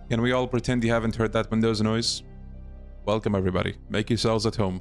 Can we all pretend you haven't heard that Windows noise? Welcome everybody. Make yourselves at home.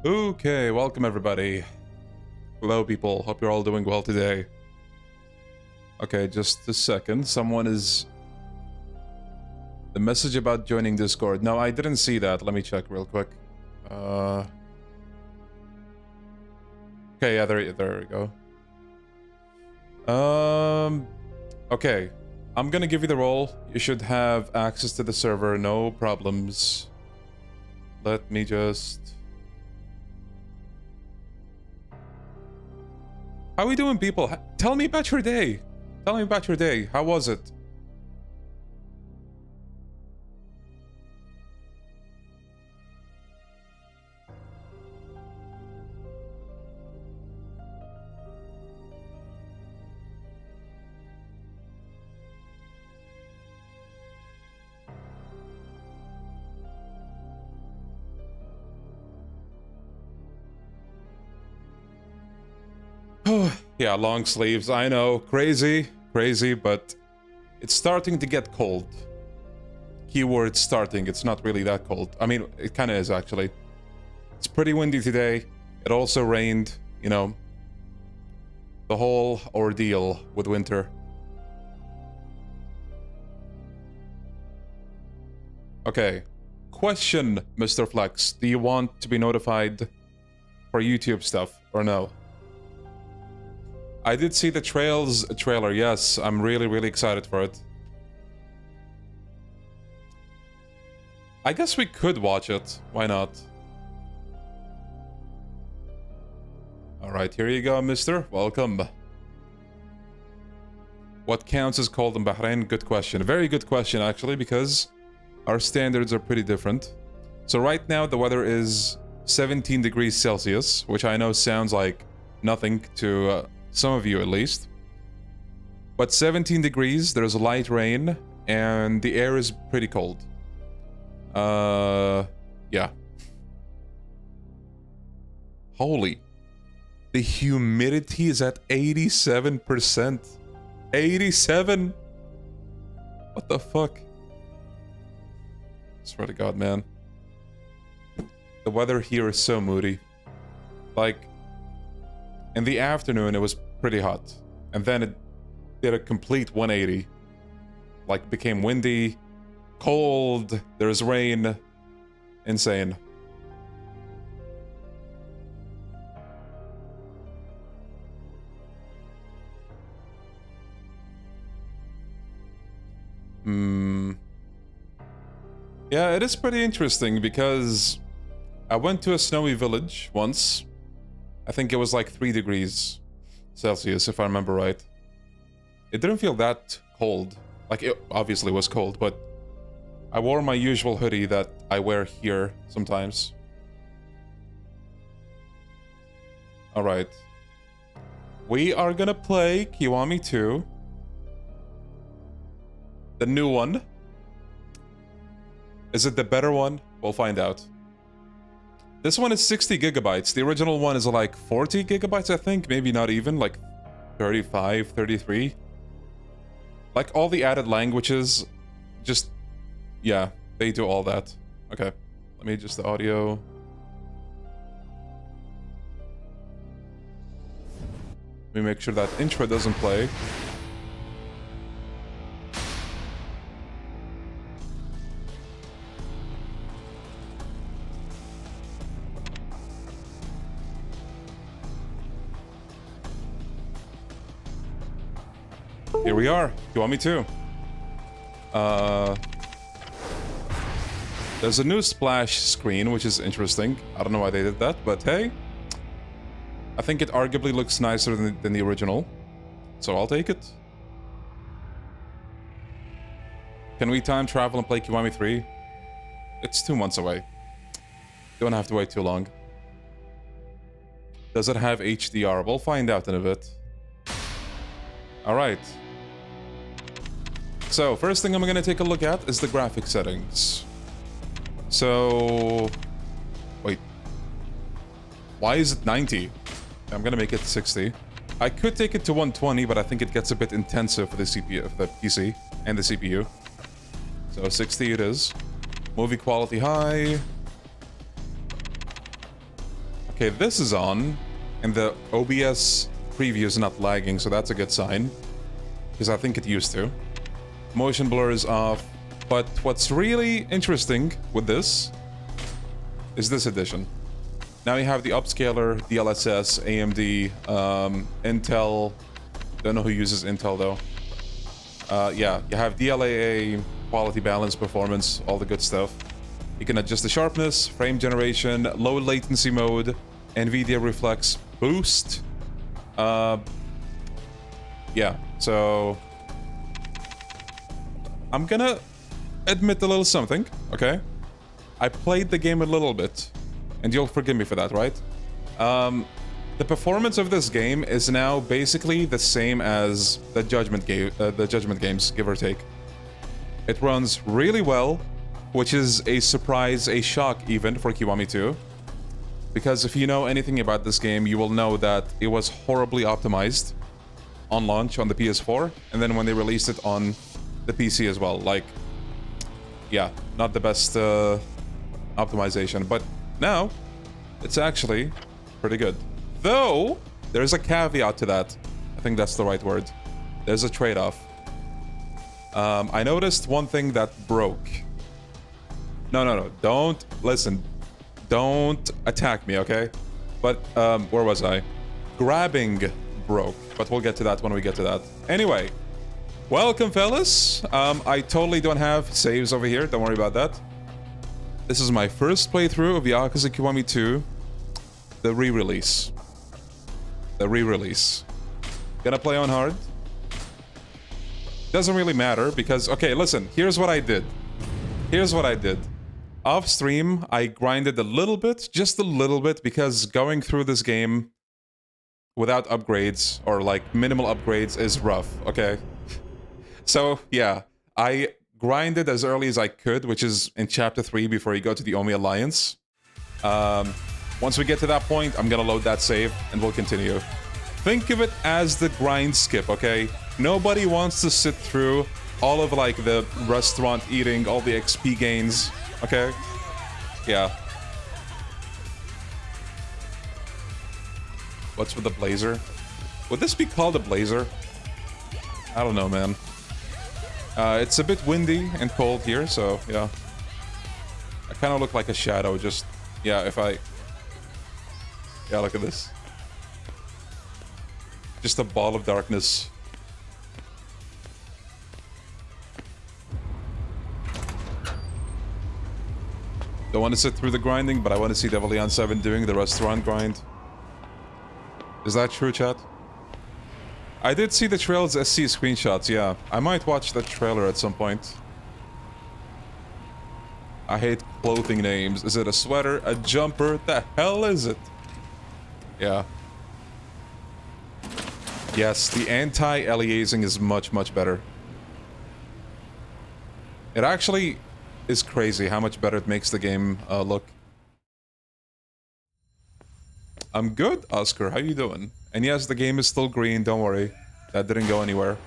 Okay, welcome everybody. Hello people, hope you're all doing well today. Okay, just a second. Someone is... The message about joining Discord. No, I didn't see that. Let me check real quick. Okay, yeah, there we go. Okay. I'm gonna give you the role. You should have access to the server, no problems. Let me just... How are we doing, people? Tell me about your day. Tell me about your day. How was it? Yeah, long sleeves, I know. Crazy, but it's starting to get cold. Keyword starting, it's not really that cold. I mean, it kind of is, actually. It's pretty windy today. It also rained, you know. The whole ordeal with winter. Okay. Question, Mr. Flex. Do you want to be notified for YouTube stuff, or no? I did see the trailer, yes. I'm really excited for it. I guess we could watch it. Why not? Alright, here you go, mister. Welcome. What counts as cold in Bahrain? Good question. Very good question, actually, because our standards are pretty different. So right now, the weather is 17 degrees Celsius, which I know sounds like nothing to... some of you, at least. But 17 degrees, there's light rain, and the air is pretty cold. Yeah. Holy. The humidity is at 87%. 87? What the fuck? Swear to God, man. The weather here is so moody. Like... in the afternoon, it was pretty hot. And then it did a complete 180. Like, became windy, cold, there's rain. Insane. Yeah, it is pretty interesting because I went to a snowy village once. I think it was like 3 degrees Celsius, if I remember right. It didn't feel that cold. Like, it obviously was cold, but I wore my usual hoodie that I wear here sometimes. Alright. We are gonna play Kiwami 2. The new one. Is it the better one? We'll find out. This one is 60 gigabytes. The original one is like 40 gigabytes, I think. Maybe not even, like 35, 33. Like all the added languages, just, yeah, they do all that. Okay, let me adjust the audio. Let me make sure that intro doesn't play. Here we are, Kiwami 2. There's a new splash screen, which is interesting. I don't know why they did that, but hey. I think it arguably looks nicer than the original. So I'll take it. Can we time travel and play Kiwami 3? It's 2 months away. Don't have to wait too long. Does it have HDR? We'll find out in a bit. Alright. So, first thing I'm gonna take a look at is the graphic settings. So... Wait. Why is it 90? I'm gonna make it 60. I could take it to 120, but I think it gets a bit intensive for the CPU, for the PC and the CPU. So 60 it is. Movie quality high. Okay, this is on, and the OBS preview is not lagging, so that's a good sign. Because I think it used to. Motion blur is off. But what's really interesting with this is this edition. Now you have the upscaler, DLSS, AMD, Intel. Don't know who uses Intel though. Yeah, you have DLAA, quality balance, performance, all the good stuff. You can adjust the sharpness, frame generation, low latency mode, NVIDIA Reflex boost. Yeah, so I'm gonna admit a little something, okay? I played the game a little bit, and you'll forgive me for that, right? The performance of this game is now basically the same as the Judgment games, give or take. It runs really well, which is a surprise, a shock even for Kiwami 2. Because if you know anything about this game, you will know that it was horribly optimized on launch on the PS4, and then when they released it on the PC as well. Like, yeah, not the best optimization, but now it's actually pretty good. Though, there's a caveat to that. I think that's the right word. There's a trade-off. I noticed one thing that broke. No, don't listen. Don't attack me, okay? But, where was I? Grabbing broke, but we'll get to that when we get to that. Anyway, welcome, fellas. I totally don't have saves over here. Don't worry about that. This is my first playthrough of Yakuza Kiwami 2. The re-release. The re-release. Gonna play on hard. Doesn't really matter because... Okay, listen. Here's what I did. Here's what I did. Off stream, I grinded a little bit. Just a little bit, because going through this game without upgrades, or like minimal upgrades, is rough, okay? So, yeah. I grinded as early as I could, which is in Chapter 3 before you go to the Omi Alliance. Once we get to that point, I'm gonna load that save, and we'll continue. Think of it as the grind skip, okay? Nobody wants to sit through all of, like, the restaurant eating, all the XP gains, okay? Yeah. What's with the blazer? Would this be called a blazer? I don't know, man. It's a bit windy and cold here, so, yeah. I kind of look like a shadow, just... Yeah, if I... Yeah, look at this. Just a ball of darkness. Don't want to sit through the grinding, but I want to see Devil Leon 7 doing the restaurant grind. Is that true, chat? I did see the Trails SC screenshots, yeah. I might watch that trailer at some point. I hate clothing names. Is it a sweater? A jumper? The hell is it? Yeah. Yes, the anti-aliasing is much, much better. It actually is crazy how much better it makes the game look. I'm good, Oscar. How you doing? And yes, the game is still green. Don't worry. That didn't go anywhere.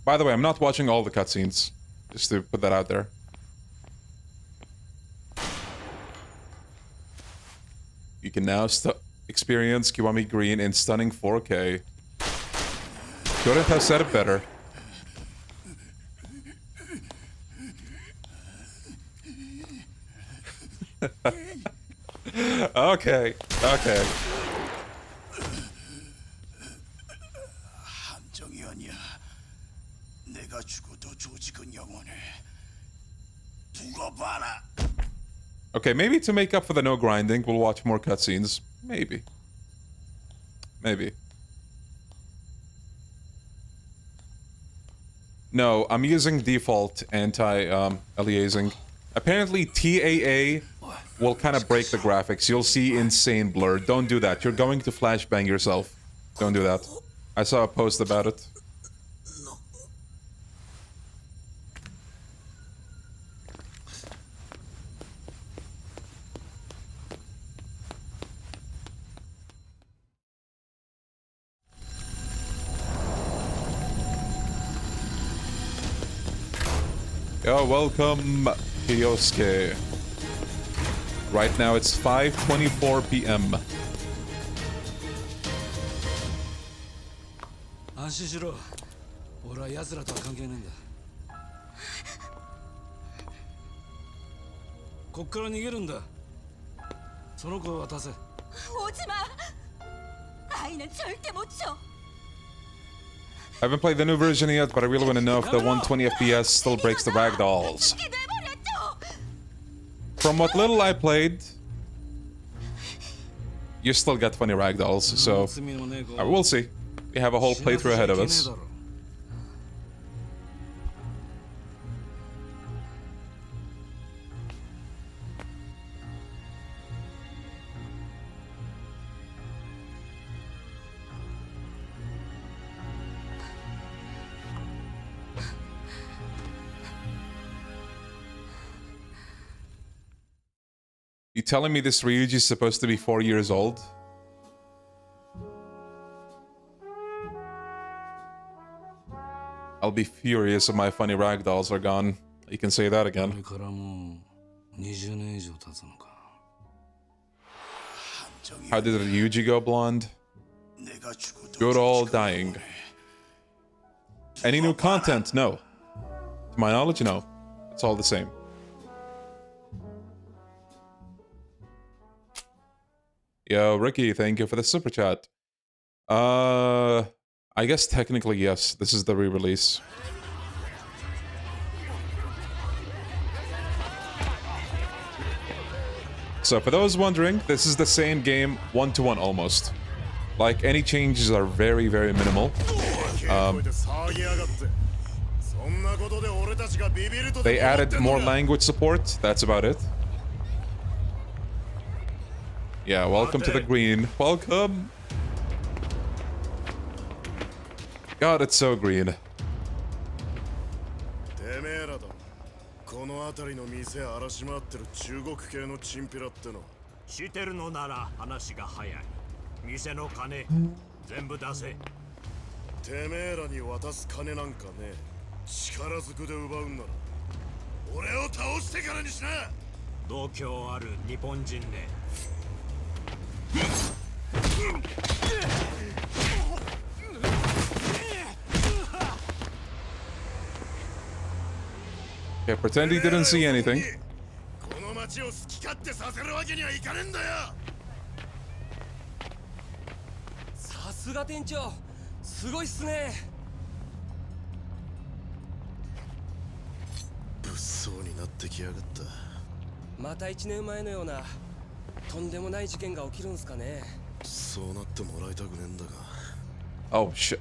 By the way, I'm not watching all the cutscenes. Just to put that out there. You can now experience Kiwami Green in stunning 4K. Couldn't have said it better. Okay, okay. Okay, maybe to make up for the no grinding, we'll watch more cutscenes. Maybe. Maybe. No, I'm using default anti-aliasing. Apparently TAA will kind of break the graphics. You'll see insane blur. Don't do that. You're going to flashbang yourself. Don't do that. I saw a post about it. Yo, welcome, Kyosuke. Right now it's 5:24 p.m. 安心しろ。俺は奴らとは関係ないんだ。こっから逃げるんだ。その子を渡せ。 I haven't played the new version yet, but I really want to know if the 120 FPS still breaks the ragdolls. From what little I played, you still get funny ragdolls, so we'll see. We have a whole playthrough ahead of us. You telling me this Ryuji is supposed to be 4 years old? I'll be furious if my funny ragdolls are gone. You can say that again. How did Ryuji go blonde? Good old dying. Any new content? No. To my knowledge, no. It's all the same. Yo, Ricky, thank you for the super chat. I guess technically yes, this is the re-release. So for those wondering, this is the same game 1-to-1 almost. Like, any changes are very, very minimal. They added more language support, that's about it. Yeah, welcome to the green. Welcome! God, it's so green. この辺りの店荒らし回ってる中国系のチンピラっての知ってるのなら話が早い店の金全部出せてめえらに渡す金なんかね力ずくで奪うんなら俺を倒してからにしな度胸ある日本人ね Okay, pretend he didn't see anything. この町を好き勝手させるわけにはいかねえんだよさすが店長すごいっすね物騒になってきやがったまた1年前のようなとんでもない事件が起きるんすかねそうなってもらいたくねえんだが Oh shit.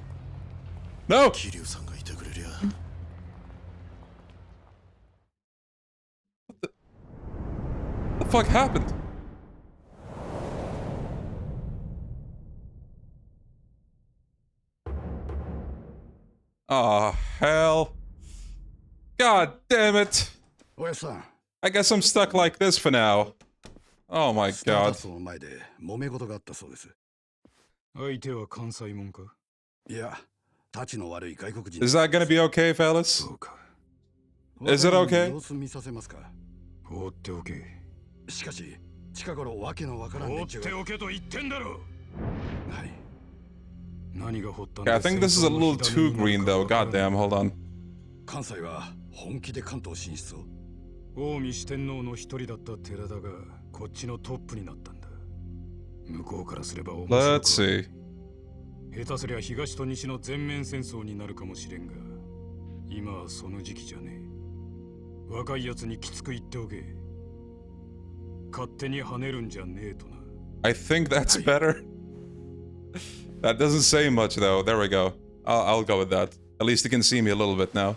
No! 桐生さんがいてくれりゃ fuck happened? Oh, hell. God damn it. I guess I'm stuck like this for now. Oh my god. Is that gonna be okay, fellas? Is it okay? Okay, I think this is a little too green though. Goddamn, hold on. 近江四天王の一人だった寺田がこっちのトップになったんだ。向こうからすれば面白く Let's see. 下手すりゃ東と西の全面戦争になるかもしれんが、今はその時期じゃねえ。若いやつにきつく言っておけ。勝手に跳ねるんじゃねえとな。I think that's better. That doesn't say much though. There we go. I'll go with that. At least you can see me a little bit now.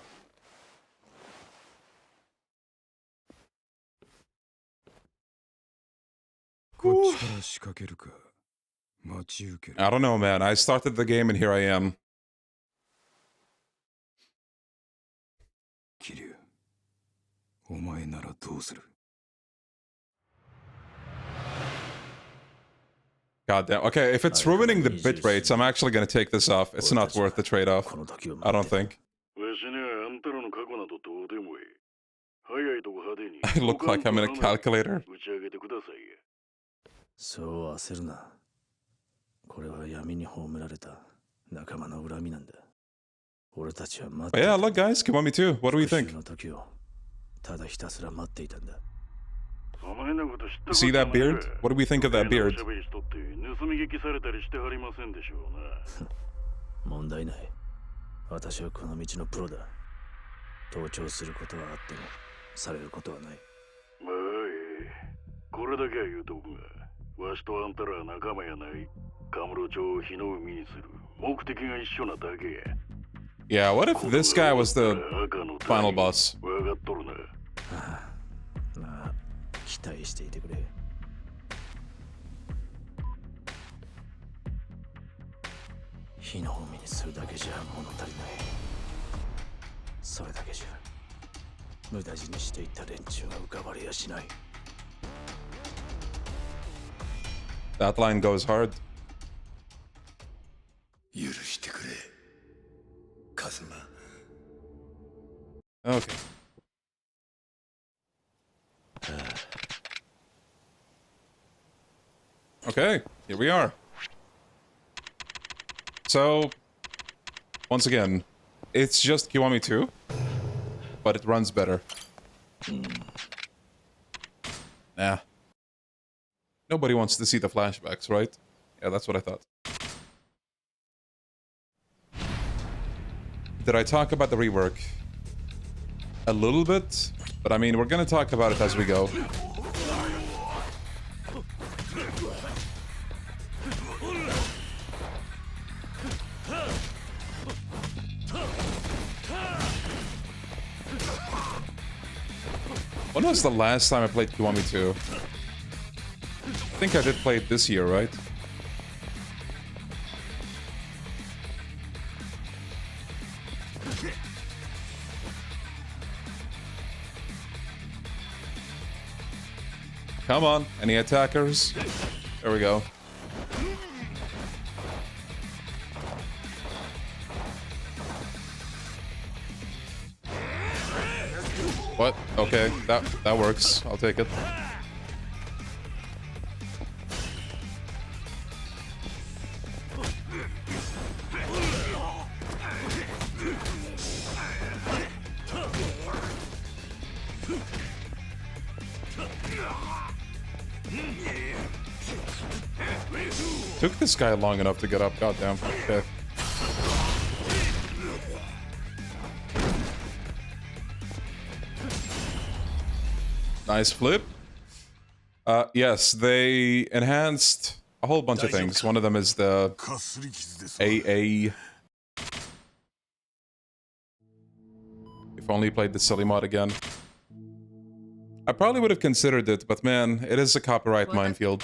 I don't know, man. I started the game and here I am. God damn. Okay, if it's ruining the bit rates, I'm actually gonna take this off. It's not worth the trade-off. I don't think. I look like I'm in a calculator. そう焦るな。これは闇に葬られた仲間の恨みなんだ。俺たちは待っていた。 Yeah, look guys, Kiwami too. What do we think? の時をただひたすら待っていたんだ。You see that beard? What do we think of that beard? 問題ない。私はこの道のプロだ。盗聴することはあってもされることはない。まあこれだけは言うとくが、わしとあんたらは仲間やない。カムロ町を火の海にする目的が一緒なだけや。Yeah, what if this guy was the final boss? わかっとるな。まあ期待していてくれ。火の海にするだけじゃ物足りない。それだけじゃ無駄死にしていった連中が浮かばれやしない。That line goes hard. 許してくれ、カズマ。 Okay. Okay, here we are. So, once again, it's just Kiwami 2, but it runs better. Nah. Nobody wants to see the flashbacks, right? Yeah, that's what I thought. Did I talk about the rework? A little bit, but I mean, we're gonna talk about it as we go. When was the last time I played Kiwami 2? I think I did play it this year, right? Come on, any attackers? There we go. What? Okay, that works. I'll take it. Took this guy long enough to get up, goddamn. Okay. Nice flip. Yes, they enhanced a whole bunch of things. One of them is the AA. If only played the silly mod again. I probably would have considered it, but man, it is a copyright minefield.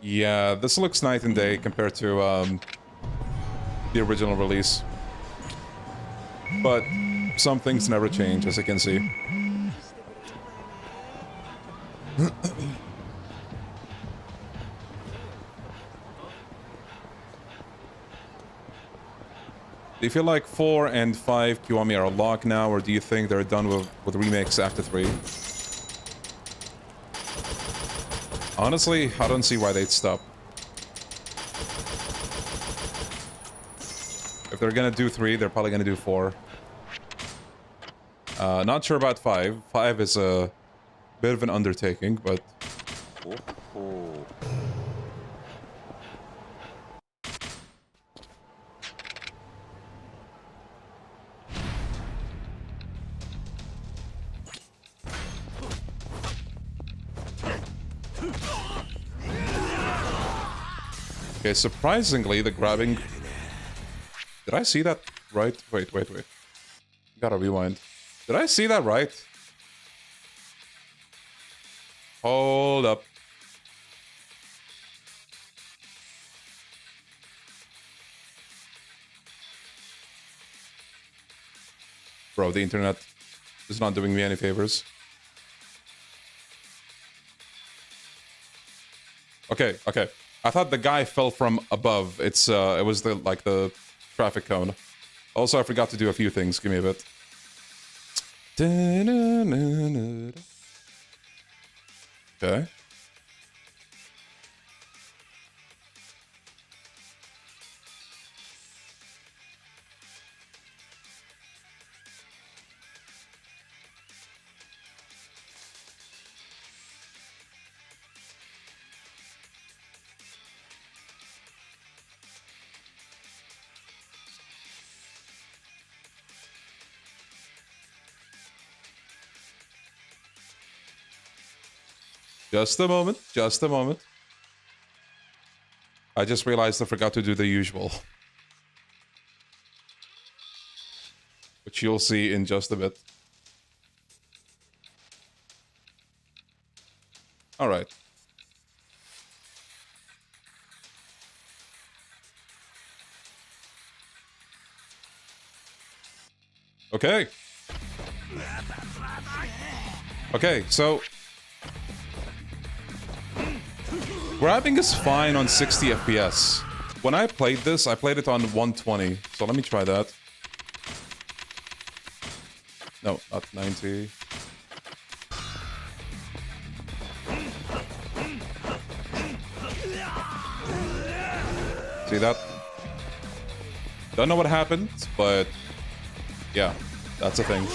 Yeah, this looks night and day compared to the original release. But some things never change, as you can see. Do you feel like 4 and 5 Kiwami are locked now, or do you think they're done with remakes after 3? Honestly, I don't see why they'd stop. If they're gonna do 3, they're probably gonna do 4. Not sure about 5. 5 is a bit of an undertaking, but... Okay, surprisingly, the grabbing... Did I see that right? Wait. Gotta rewind. Did I see that right? Hold up. Bro, the internet is not doing me any favors. Okay. I thought the guy fell from above. It was the traffic cone. Also, I forgot to do a few things. Give me a bit. Okay. Just a moment. I just realized I forgot to do the usual. Which you'll see in just a bit. Alright. Okay. Okay, so... Grabbing is fine on 60 FPS. When I played this, I played it on 120. So let me try that. No, not 90. See that? Don't know what happened, but yeah, that's a thing.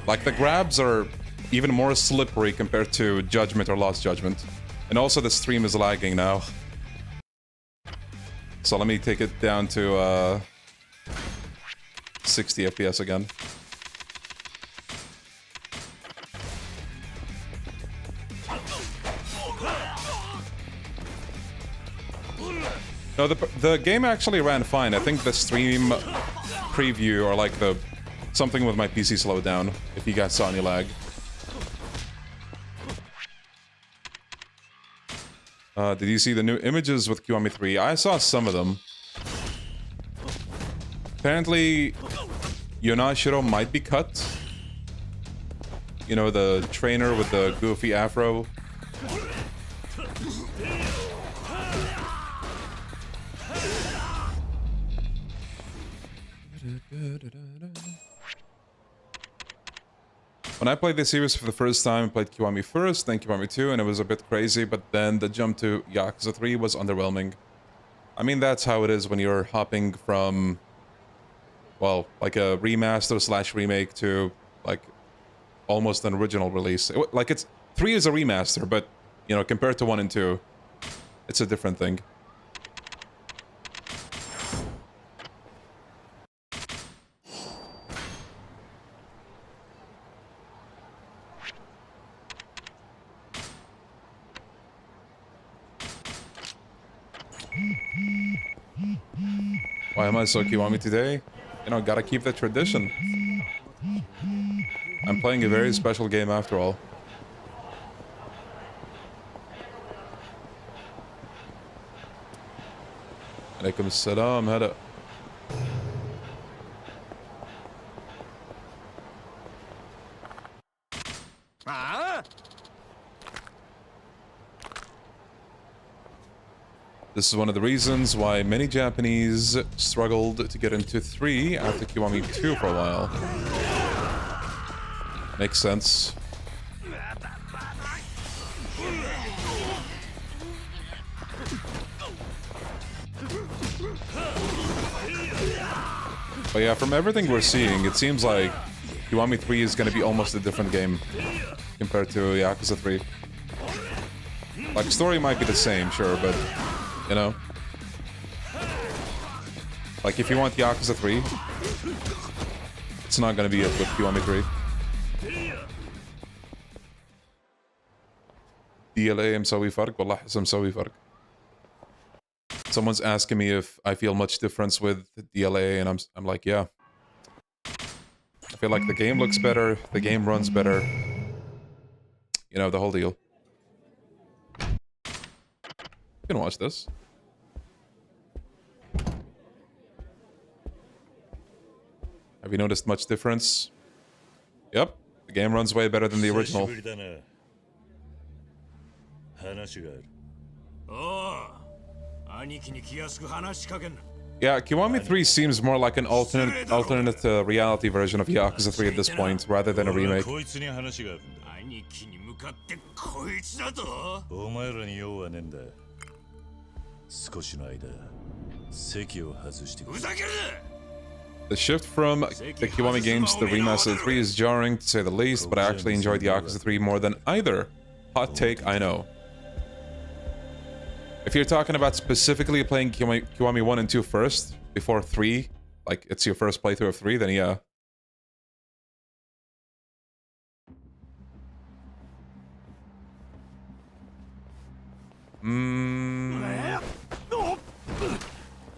Like, the grabs are even more slippery compared to Judgment or Lost Judgment. And also the stream is lagging now. So let me take it down to 60 FPS again. No, the game actually ran fine. I think the stream preview or like the something with my PC slowed down, if you guys saw any lag. Did you see the new images with Kiwami 3? I saw some of them. Apparently, Yonashiro might be cut. You know, the trainer with the goofy afro. When I played this series for the first time, I played Kiwami first, then Kiwami 2, and it was a bit crazy, but then the jump to Yakuza 3 was underwhelming. I mean, that's how it is when you're hopping from, well, like a remaster slash remake to, like, almost an original release. Like, 3 is a remaster, but, you know, compared to 1 and 2, it's a different thing. Why am I so Kiwami today? You know, gotta keep the tradition. I'm playing a very special game after all. Alaikum assalam, hada. This is one of the reasons why many Japanese struggled to get into 3 after Kiwami 2 for a while. Makes sense. But yeah, from everything we're seeing, it seems like Kiwami 3 is going to be almost a different game compared to Yakuza 3. Like, story might be the same, sure, but, you know. Like, if you want Yakuza 3, it's not going to be it with Kiwami 3. DLA مسوي فرق والله حس مسوي فرق. Someone's asking me if I feel much difference with DLA, and I'm like, yeah. I feel like the game looks better, the game runs better. You know, the whole deal. You can watch this. Have you noticed much difference? Yep, the game runs way better than the original. Yeah, Kiwami 3 seems more like an alternate reality version of Yakuza 3 at this point, rather than a remake. The shift from the Kiwami games to the remaster 3 is jarring, to say the least, but I actually enjoyed Yakuza 3 more than either. Hot take, I know. If you're talking about specifically playing Kiwami 1 and 2 first, before 3, like it's your first playthrough of 3, then yeah.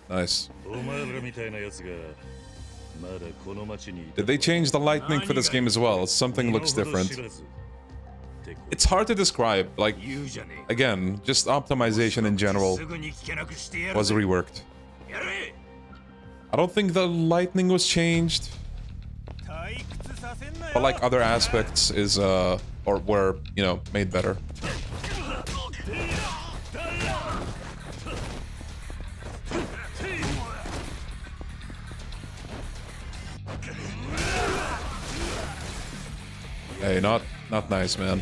Nice. Did they change the lightning for this game as well? Something looks different. It's hard to describe, like, again, just optimization in general was reworked. I don't think the lightning was changed, but like other aspects is, or were, you know, made better. Hey, not nice, man.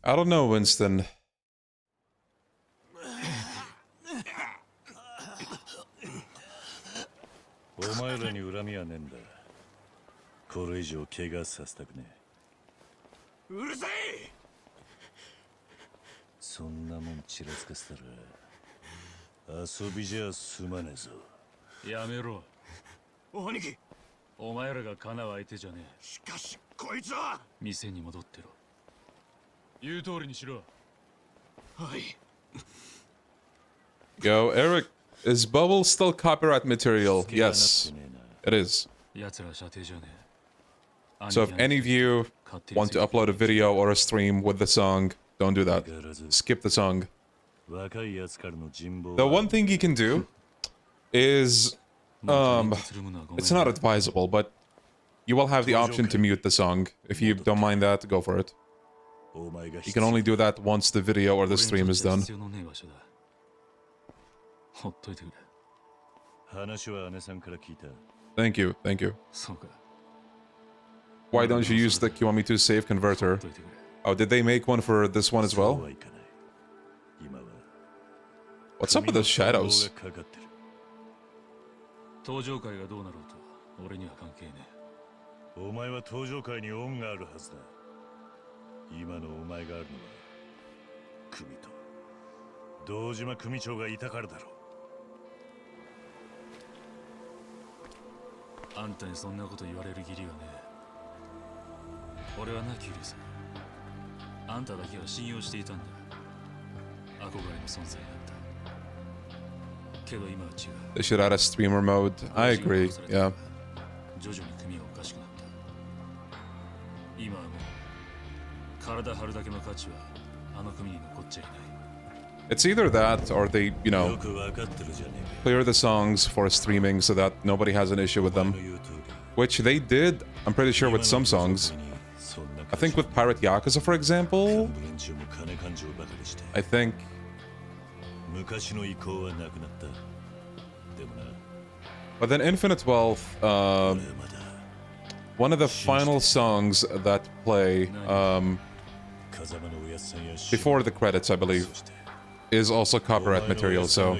I don't know, Winston. Yo, Eric, is Bubble still copyright material? Yes, it is. So if any of you want to upload a video or a stream with the song, don't do that. Skip the song. The one thing you can do is, it's not advisable, but you will have the option to mute the song. If you don't mind that, go for it. You can only do that once the video or the stream is done. Thank you, thank you. Why don't you use the Kiwami 2 save converter? Oh, did they make one for this one as well? What's up with the shadows? お前は登場界に恩があるはずだ。今のお前があるのは組と堂島組長がいたからだろう。あんたにそんなこと言われる義理はね。俺はな、キュリス。あんただけは信用していたんだ。憧れの存在だった。けど今は違う。 They should add a streamer mode. I agree. Yeah. 徐々に組がおかしくなった。今はもう体張るだけの価値はあの組に残っちゃいない。 It's either that or they, you know, clear the songs for streaming so that nobody has an issue with them. Which they did, I'm pretty sure, with some songs. I think with Pirate Yakuza, for example. I think. But then Infinite Wealth, one of the final songs that play before the credits, I believe, is also copyright material, so...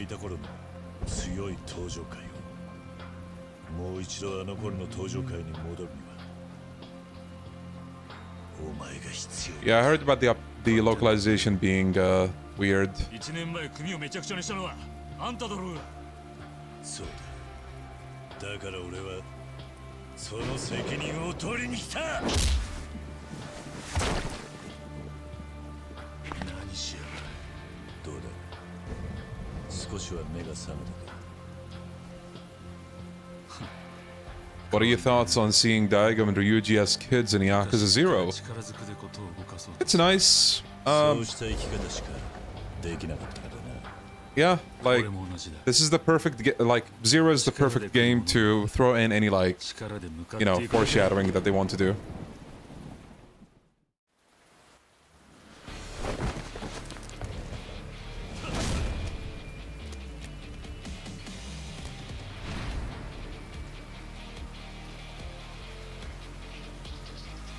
Yeah, I heard about the localization being weird. What are your thoughts on seeing Daigum and Ryuji as kids in Yakuza 0? It's nice. Yeah, like, this is the perfect, like, Zero is the perfect game to throw in any, like, you know, foreshadowing that they want to do.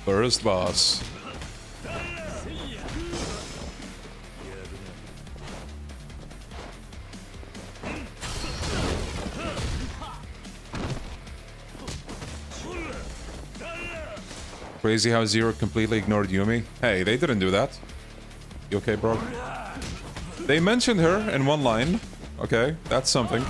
First boss. Crazy how Zero completely ignored Yumi. Hey, they didn't do that. You okay, bro? They mentioned her in one line. Okay, that's something.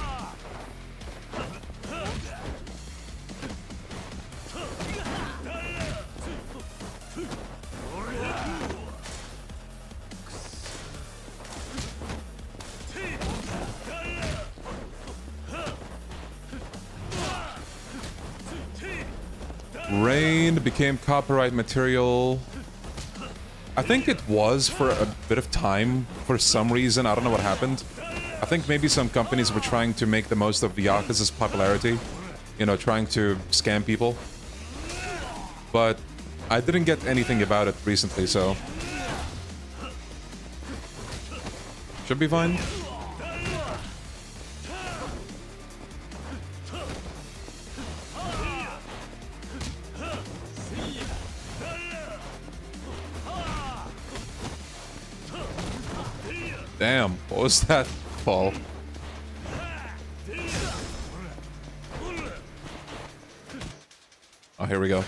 Rain became copyright material. I think it was for a bit of time for some reason. I don't know what happened. I think maybe some companies were trying to make the most of Yakuza's popularity. You know, trying to scam people. But I didn't get anything about it recently, so... should be fine. Damn, what was that fall? Oh, here we go.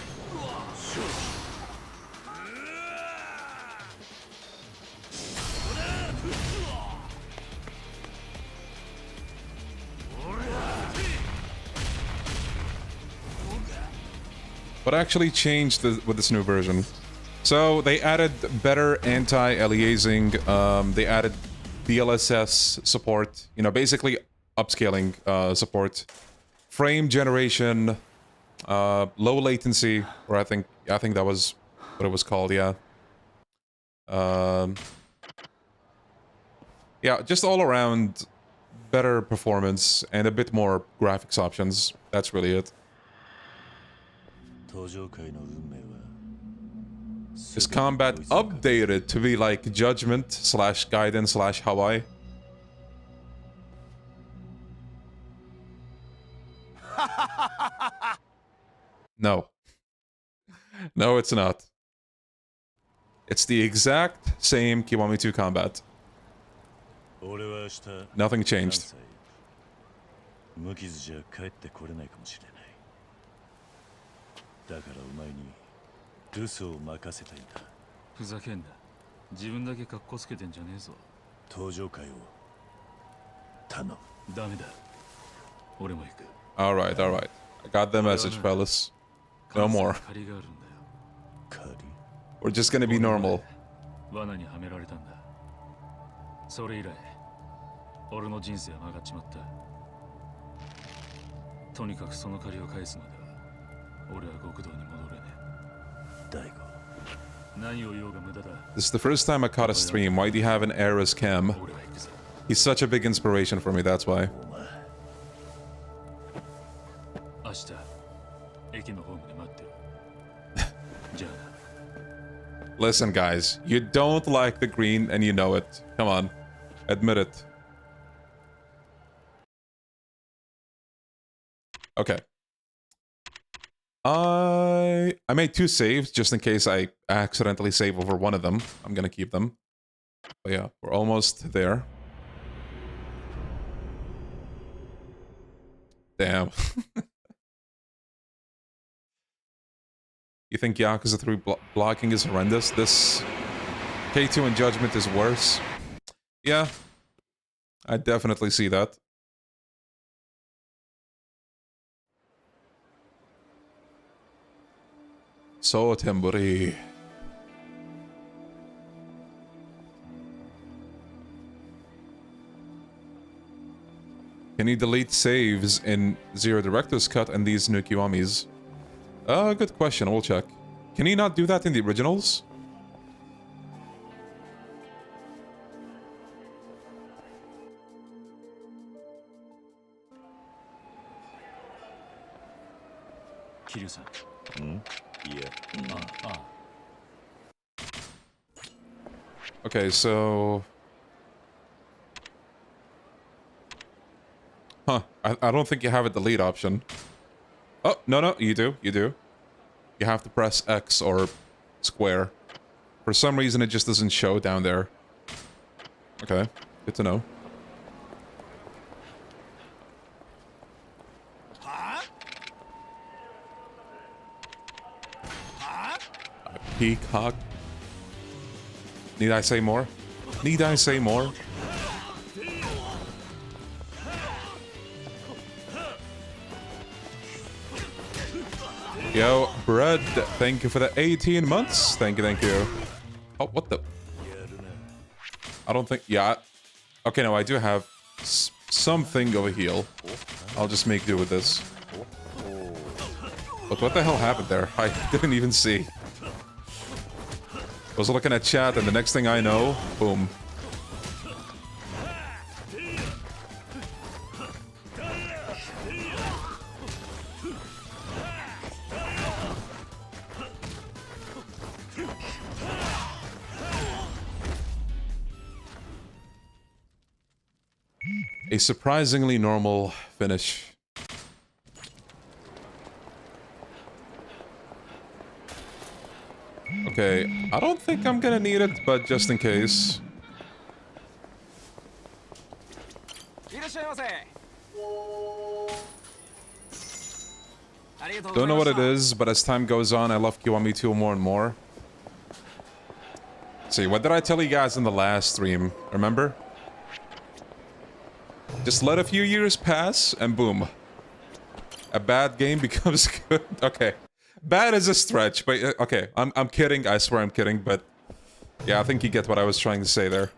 What actually changed with this new version? So they added better anti-aliasing, they added DLSS support, you know, basically upscaling support, frame generation, low latency, or I think that was what it was called, yeah. Yeah, just all around better performance and a bit more graphics options. That's really it. Is combat updated to be like Judgment / Guidance / Hawaii? No. No, it's not. It's the exact same Kiwami 2 combat. Nothing changed. だからお前に留守を任せたいんだ。ふざけんな。自分だけ格好つけてんじゃねえぞ。登場会を頼む。ダメだ。俺も行く。Alright, alright. I got the message, fellas. No more. 借りがあるんだよ。仮 We're just gonna be normal. 罠にはめられたんだ。それ以来、俺の人生は曲がっちまった。とにかくその借りを返すまでは、俺は極道に戻れね大悟。え。何を言おうが無駄だ。This is the first time I caught a stream. Why do you have an Eris cam? 俺は行くぜ。He's such a big inspiration for me, that's why. お前明日、駅のホームで待ってる。じゃあな。Listen, guys, you don't like the green and you know it. Come on, admit it. Okay. I made 2 saves just in case I accidentally save over one of them. I'm gonna keep them. But yeah, we're almost there. Damn. You think Yakuza 3 blocking is horrendous? This K2 in Judgment is worse? Yeah, I definitely see that. So Temburi. Can you delete saves in Zero Director's Cut and these new Kiwamis? Good question, we'll check. Can he not do that in the originals? Kiryu-san. いや Okay, so... Huh, I don't think you have a delete option. Oh, no, you do. You have to press X or square. For some reason, it just doesn't show down there. Okay, good to know. Peacock. Need I say more? Need I say more? Yo, Bread, thank you for the 18 months. Thank you. Oh, what the? I don't think... Yeah. Okay, no, I do have something of a heal. I'll just make do with this. But what the hell happened there? I didn't even see. I was looking at chat, and the next thing I know, boom. A surprisingly normal finish. Okay, I don't think I'm gonna need it, but just in case. Don't know what it is, but as time goes on, I love Kiwami 2 more and more. See, what did I tell you guys in the last stream? Remember? Just let a few years pass, and boom. A bad game becomes good. Okay. Bad is a stretch, but okay. I'm kidding. I swear I'm kidding, but... Yeah, I think you get what I was trying to say there.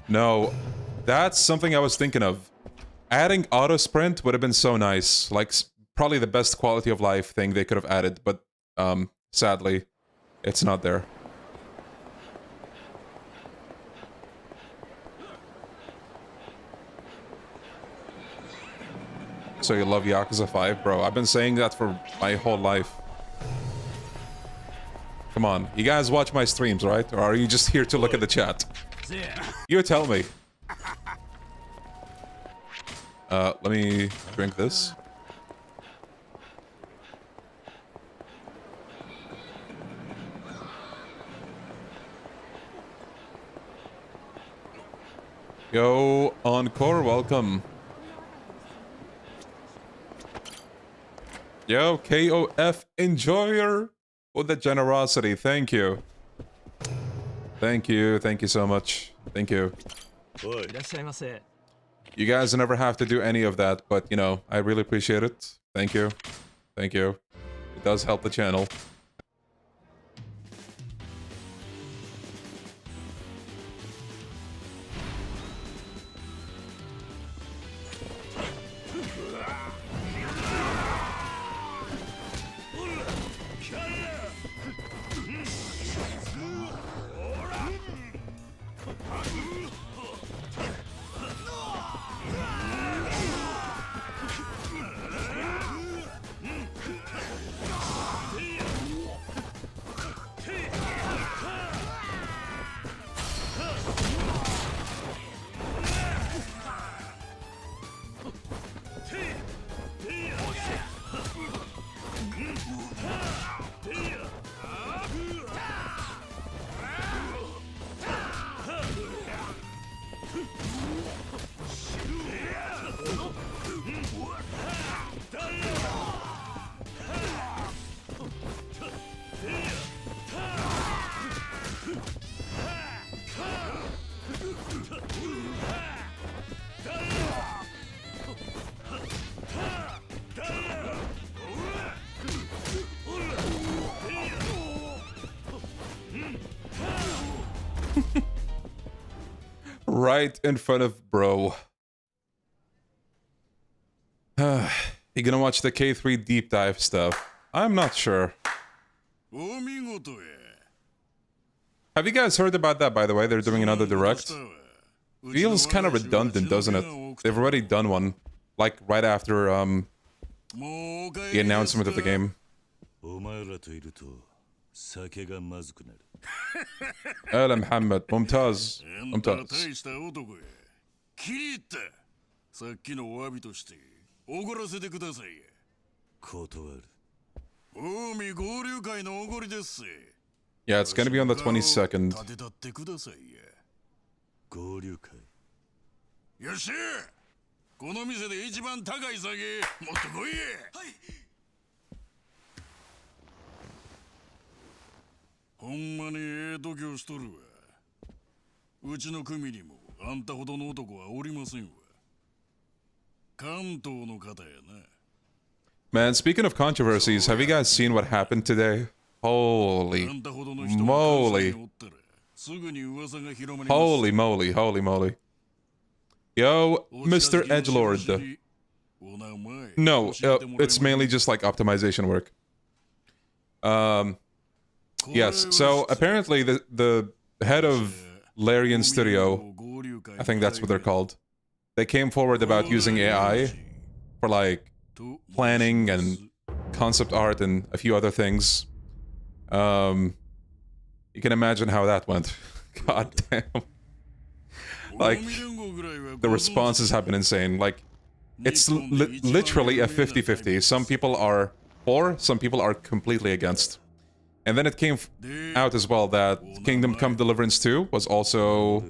No. That's something I was thinking of. Adding auto sprint would have been so nice. Like, probably the best quality of life thing they could have added, but, sadly, it's not there. So you love Yakuza 5? Bro, I've been saying that for my whole life. Come on, you guys watch my streams, right? Or are you just here to look at the chat? You tell me. Let me drink this. Yo, Encore, welcome. Yo, KOF Enjoyer with the generosity. Thank you. Thank you. Thank you so much. Thank you. いらっしゃいませ。 You guys never have to do any of that, but you know, I really appreciate it. Thank you. Thank you. It does help the channel. Right in front of bro. You gonna watch the K3 deep dive stuff? I'm not sure. Have you guys heard about that, by the way? They're doing another direct. Feels kind of redundant, doesn't it? They've already done one. Like, right after, the announcement of the game. Ala Muhammad, Mumtaz. Mumtaz. さっきのお詫びとしておごらせてください。断る。近江合流会のおごりです。 Yeah, it's gonna be on the 22nd. 立てたってくださいや。合流会。よっしゃ。この店で一番高い酒持ってこいや。はい。ほんまにええ度胸しとるわ。うちの組にもあんたほどの男はおりませんわ。 Man, speaking of controversies, have you guys seen what happened today? Holy moly. Holy moly, holy moly. Yo, Mr. Edgelord. No, it's mainly just like optimization work. Yes, so apparently the head of Larian Studio, I think that's what they're called, they came forward about using AI for like planning and concept art and a few other things. You can imagine how that went. God damn. Like, the responses have been insane. Like, it's literally a 50-50. Some people are for, some people are completely against. And then it came out as well that Kingdom Come Deliverance 2 was also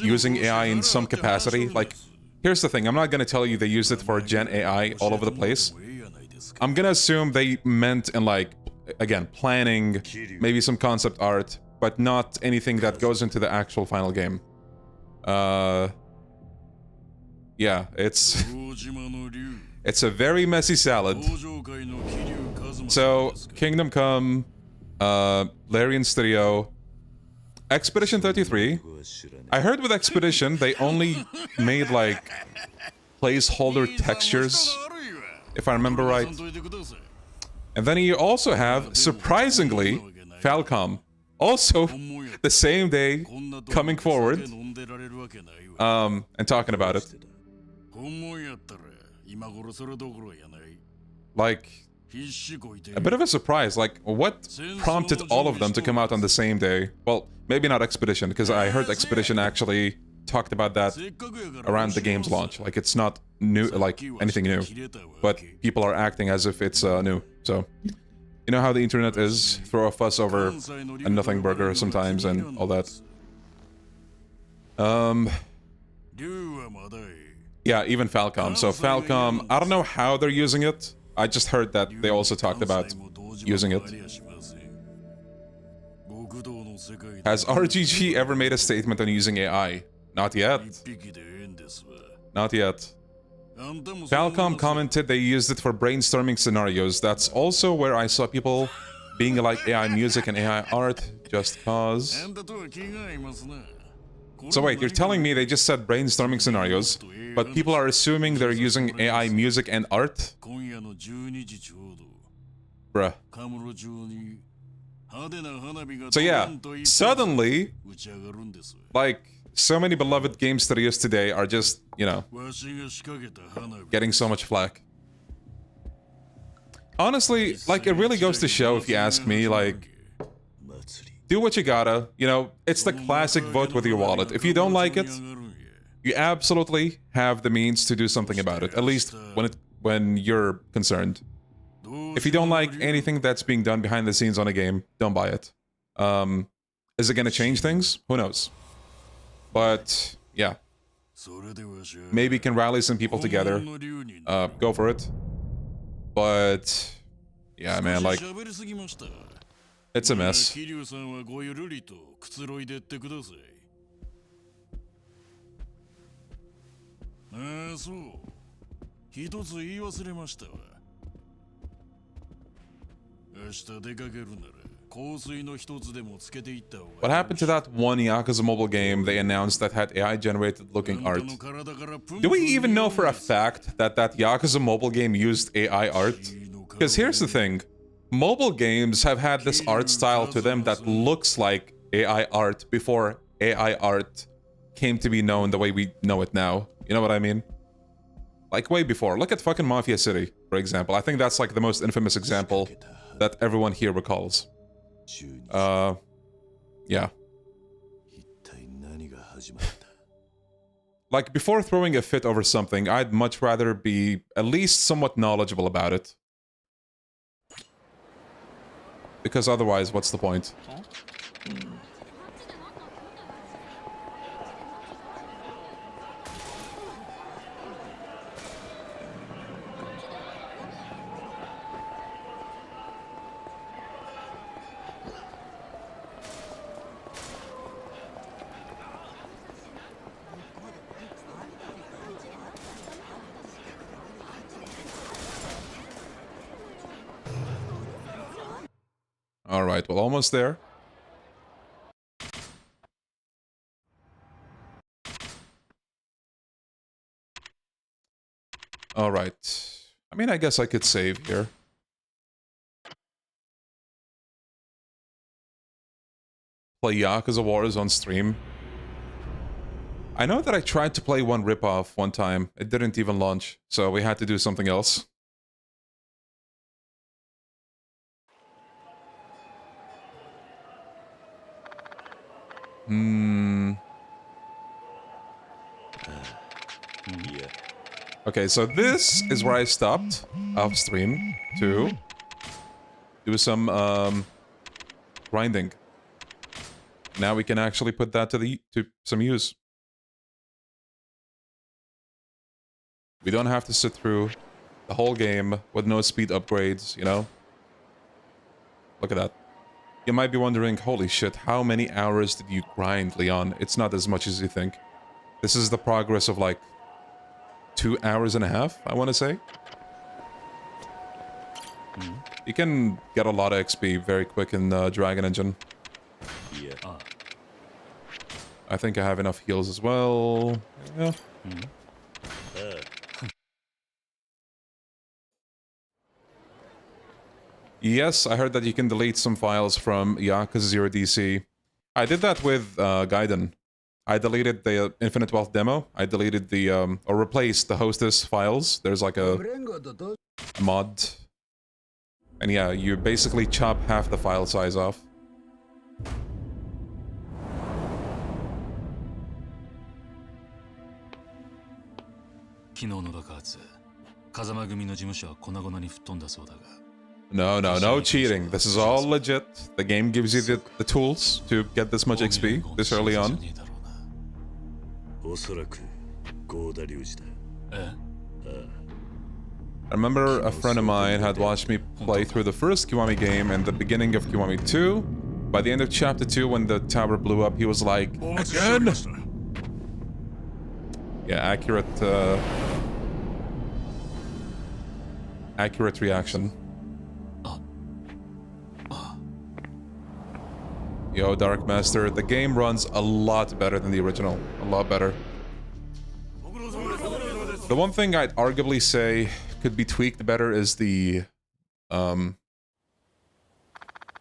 using AI in some capacity. Like, here's the thing, I'm not gonna tell you they used it for Gen AI all over the place. I'm gonna assume they meant in, like, again, planning, maybe some concept art, but not anything that goes into the actual final game. Yeah, it's a very messy salad. So, Kingdom Come, Larian Studio, Expedition 33. I heard with Expedition, they only made, like, placeholder textures, if I remember right. And then you also have, surprisingly, Falcom. Also, the same day, coming forward, and talking about it. Like, a bit of a surprise. Like, what prompted all of them to come out on the same day? Well, maybe not Expedition, because I heard Expedition actually talked about that around the game's launch. Like, it's not new, like anything new, but people are acting as if it's new. So, you know how the internet is, throw a fuss over a nothing burger sometimes and all that. Yeah, even Falcom. So Falcom, I don't know how they're using it. I just heard that they also talked about using it. Has RGG ever made a statement on using AI? Not yet. Not yet. Falcom commented they used it for brainstorming scenarios. That's also where I saw people being like AI music and AI art just cause. So wait, you're telling me they just said brainstorming scenarios, but people are assuming they're using AI music and art? Bruh. So yeah, suddenly, like, so many beloved game studios today are just, you know, getting so much flack. Honestly, like, it really goes to show, if you ask me, like, do what you gotta, you know, it's the classic vote with your wallet. If you don't like it, you absolutely have the means to do something about it, at least when you're concerned. If you don't like anything that's being done behind the scenes on a game, don't buy it. Is it gonna change things? Who knows? But, yeah. Maybe you can rally some people together. Go for it. But, yeah, man, like, it's a mess. What happened to that one Yakuza mobile game they announced that had AI-generated looking art? Do we even know for a fact that that Yakuza mobile game used AI art? Because here's the thing. Mobile games have had this art style to them that looks like AI art before AI art came to be known the way we know it now. You know what I mean? Like, way before. Look at fucking Mafia City, for example. I think that's like the most infamous example that everyone here recalls. Yeah. Like, before throwing a fit over something, I'd much rather be at least somewhat knowledgeable about it. Because otherwise, what's the point? Alright, well, almost there. Alright. I mean, I guess I could save here. Play Yakuza Wars on stream. I know that I tried to play one ripoff one time. It didn't even launch, so we had to do something else. Okay, so this is where I stopped off stream to do some grinding. Now we can actually put that to some use. We don't have to sit through the whole game with no speed upgrades, you know? Look at that. You might be wondering, holy shit, how many hours did you grind, Leon? It's not as much as you think. This is the progress of like 2 hours and a half, I want to say. You can get a lot of XP very quick in Dragon Engine. Yeah. I think I have enough heals as well. Yeah. Yes, I heard that you can delete some files from Yakuza 0 DC. I did that with Gaiden. I deleted the Infinite Wealth demo. I deleted the, or replaced the hostess files. There's like a mod. And yeah, you basically chop half the file size off. No cheating. This is all legit. The game gives you the tools to get this much XP this early on. I remember a friend of mine had watched me play through the first Kiwami game and the beginning of Kiwami 2. By the end of chapter 2, when the tower blew up, he was like, again? Yeah, accurate reaction. Yo, Dark Master, the game runs a lot better than the original. A lot better. The one thing I'd arguably say could be tweaked better is the,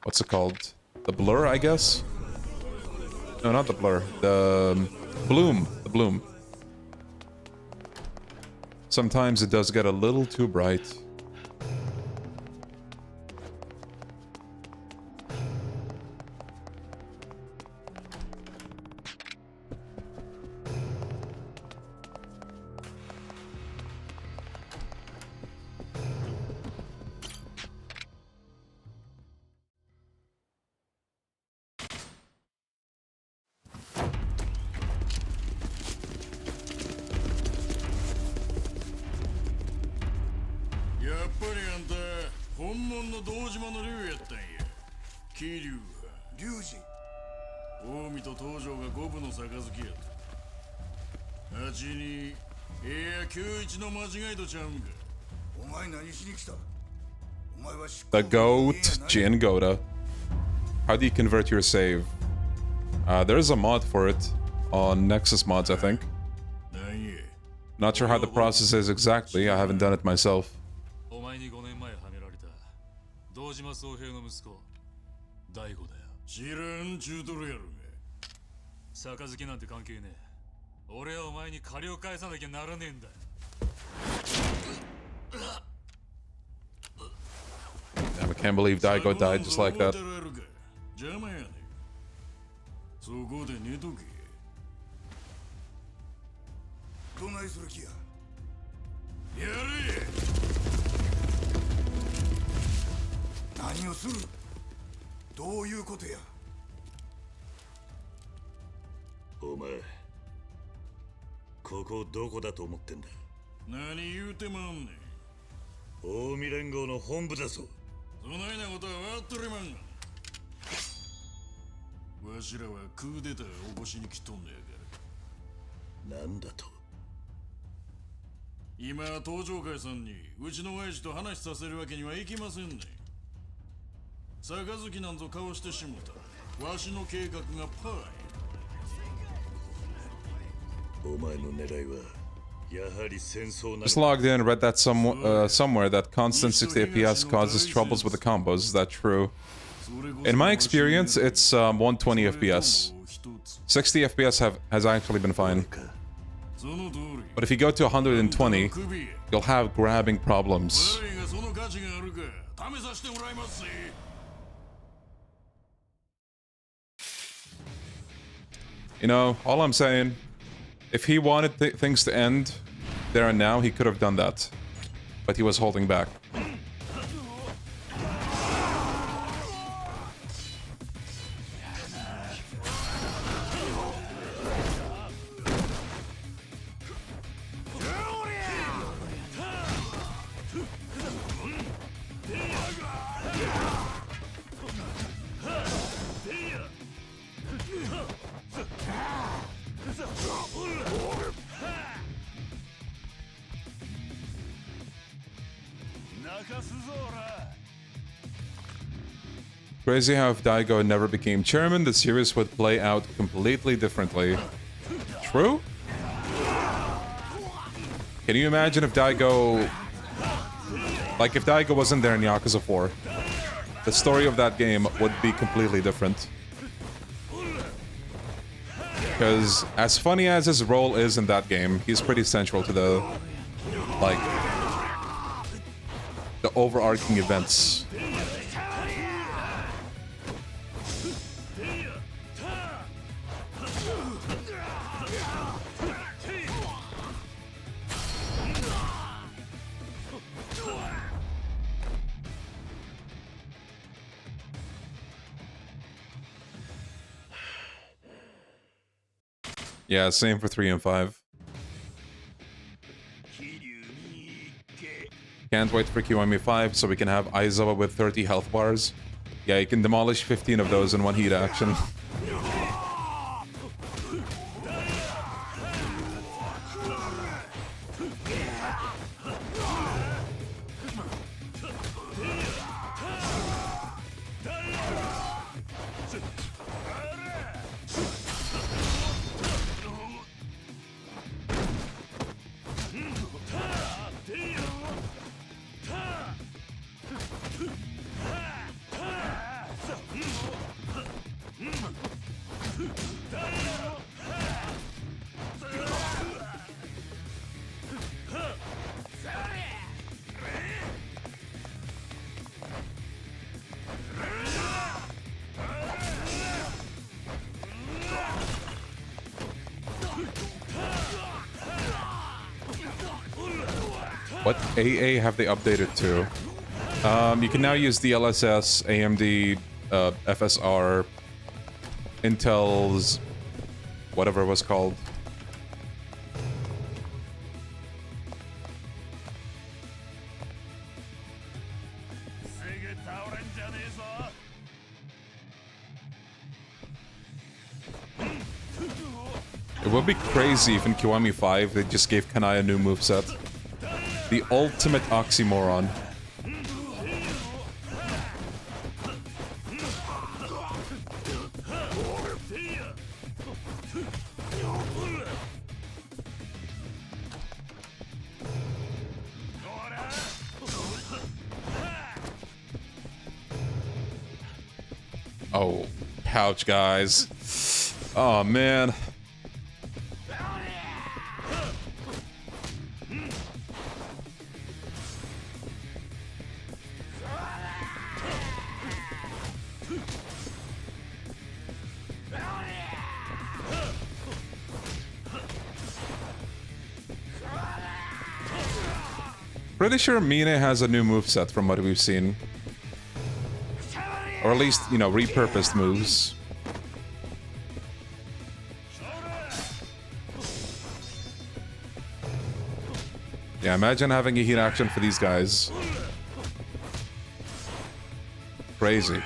what's it called? The blur, I guess? No, not the blur. The bloom. The bloom. Sometimes it does get a little too bright. The goat, Jin Goda. How do you convert your save? There is a mod for it on Nexus Mods, I think. Not sure how the process is exactly. I haven't done it myself. 俺はお前に借りを返さなきゃならねえんだ。Damn, I can't believe Daigo died just like that. そこで寝とけ。どないする気や。やれ。何をする。どういうことや。お前。 ここどこだと思ってんだ。何言うてまんねん。近江連合の本部だぞ。そないなことはわっとりまんが。わしらはクーデターを起こしに来とんのやから。なんだと。今東上会さんにうちの親父と話させるわけにはいきませんね。杯なんぞかわしてしもた。わしの計画がパーや。 Just logged in, read that somewhere that constant 60 FPS causes troubles with the combos. Is that true? In my experience, it's 120 FPS. 60 FPS has actually been fine. But if you go to 120, you'll have grabbing problems. You know, all I'm saying... If he wanted things to end there and now, he could have done that. But he was holding back. Crazy how if Daigo never became chairman, the series would play out completely differently. True? Can you imagine if Daigo... Like, if Daigo wasn't there in Yakuza 4, the story of that game would be completely different. Because, as funny as his role is in that game, he's pretty central to the... like... the overarching events. Yeah, same for 3 and 5. Can't wait for Kiwami 5 so we can have Aizawa with 30 health bars. Yeah, you can demolish 15 of those in one heat action. What AA have they updated to? You can now use the LSS, AMD, FSR, Intel's, whatever it was called. It would be crazy if in Kiwami 5 they just gave Kanai a new moveset. The ultimate oxymoron. Oh, ouch, guys. Oh, man. Pretty sure Mine has a new moveset from what we've seen. Or at least, you know, repurposed moves. Yeah, imagine having a heat action for these guys. Crazy.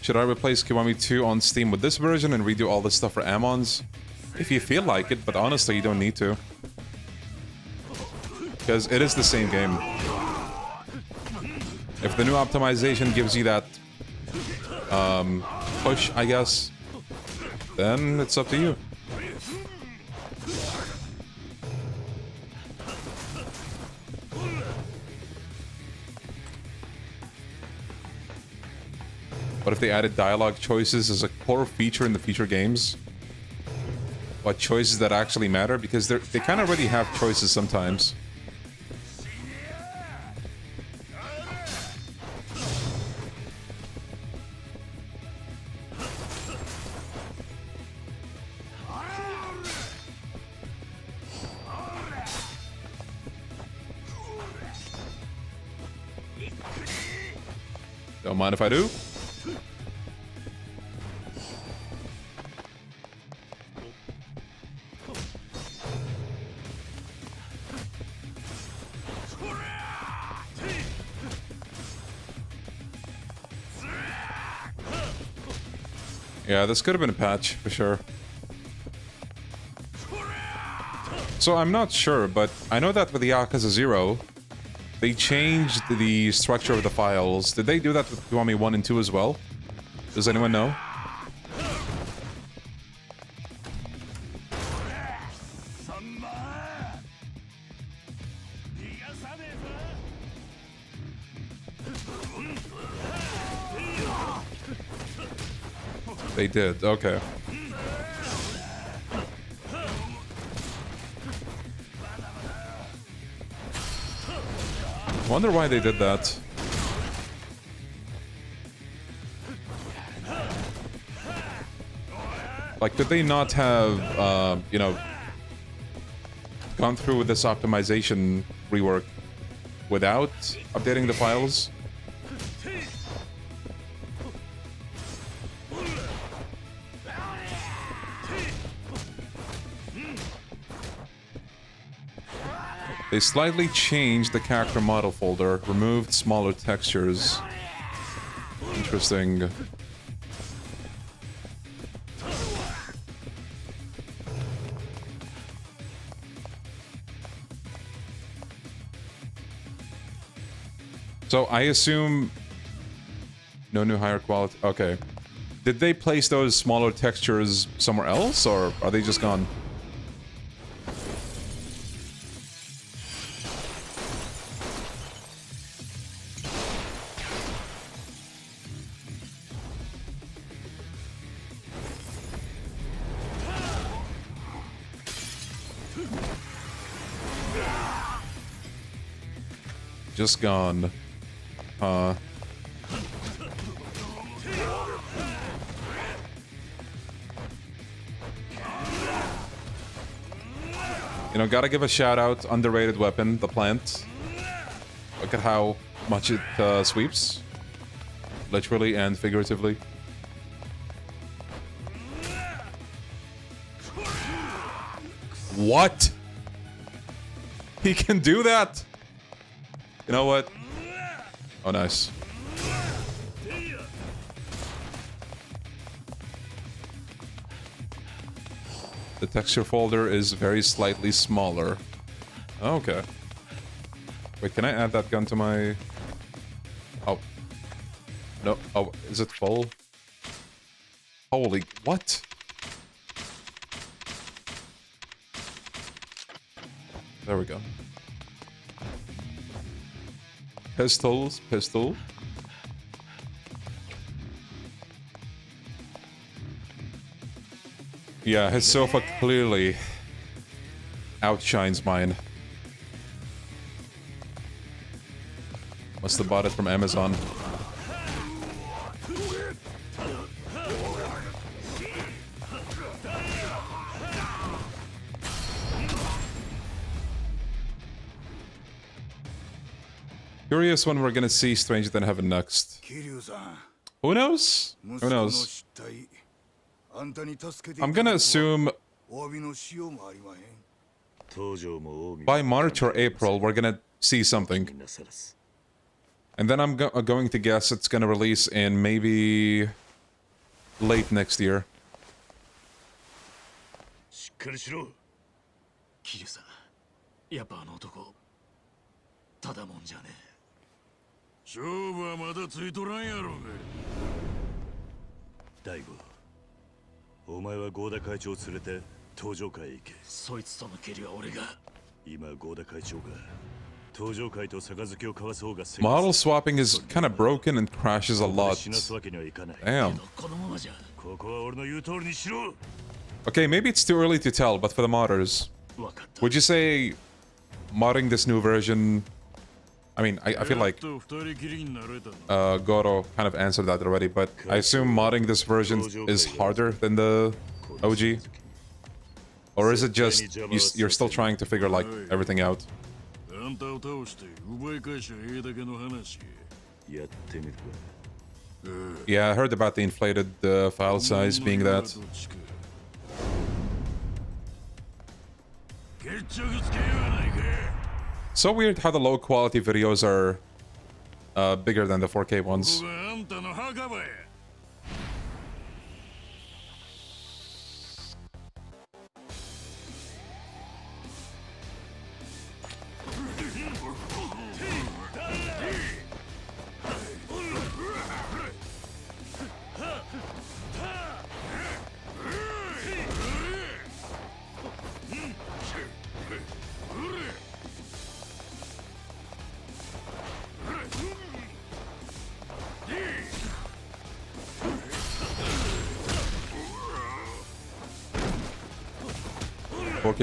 Should I replace Kiwami 2 on Steam with this version and redo all the stuff for Ammons? If you feel like it, but honestly, you don't need to. Because it is the same game. If the new optimization gives you that push, I guess, then it's up to you. What if they added dialogue choices as a core feature in the future games? What choices that actually matter? Because they kind of already have choices sometimes. Don't mind if I do. Yeah, this could have been a patch, for sure. So I'm not sure, but I know that with the Yakuza 0, they changed the structure of the files. Did they do that with Kiwami 1 and 2 as well? Does anyone know? They did, okay. Wonder why they did that. Like, did they not have, you know, gone through this optimization rework without updating the files. They slightly changed the character model folder, removed smaller textures. Interesting. So I assume no new higher quality. Okay. Did they place those smaller textures somewhere else, or are they just gone? Just gone. You know, gotta give a shout out, underrated weapon, the plant. Look at how much it sweeps. Literally and figuratively. What? He can do that? You know what? Oh, nice. The texture folder is very slightly smaller. Okay. Wait, can I add that gun to my... Oh. No. Oh, is it full? Holy... What? There we go. Pistols, pistol. Yeah, his sofa clearly outshines mine. Must have bought it from Amazon. Curious when we're gonna see Stranger Than Heaven next. Who knows? Who knows? I'm gonna assume by March or April we're gonna see something. And then I'm going to guess it's gonna release in maybe late next year. 勝負はまだついとらんやろうが。大悟、お前は合田会長を連れて東上会へ行け。そいつとの蹴りは俺が。今合田会長が東上会と杯を交わす方が。Model swapping is kind of broken and crashes a lot. Damn. このままじゃ。ここは俺の言う通りにしろ。Okay, maybe it's too early to tell, but for the modders, would you say modding this new version? I mean, I feel like Goro kind of answered that already, but I assume modding this version is harder than the OG? Or is it just you're still trying to figure like everything out? Yeah, I heard about the inflated file size being that. So weird how the low quality videos are bigger than the 4K ones.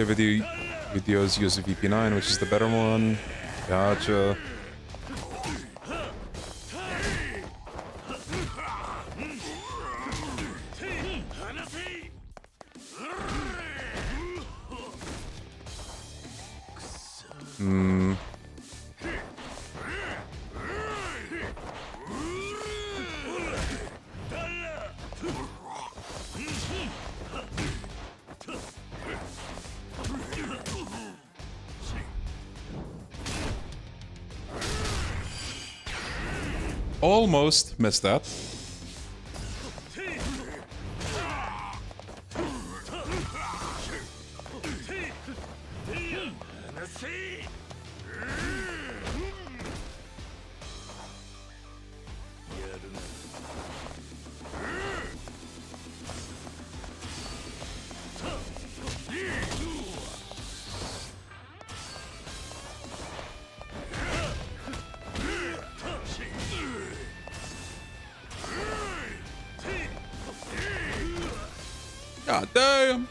Videos use a VP9, which is the better one. Gotcha. Hmm. Almost missed that. God damn.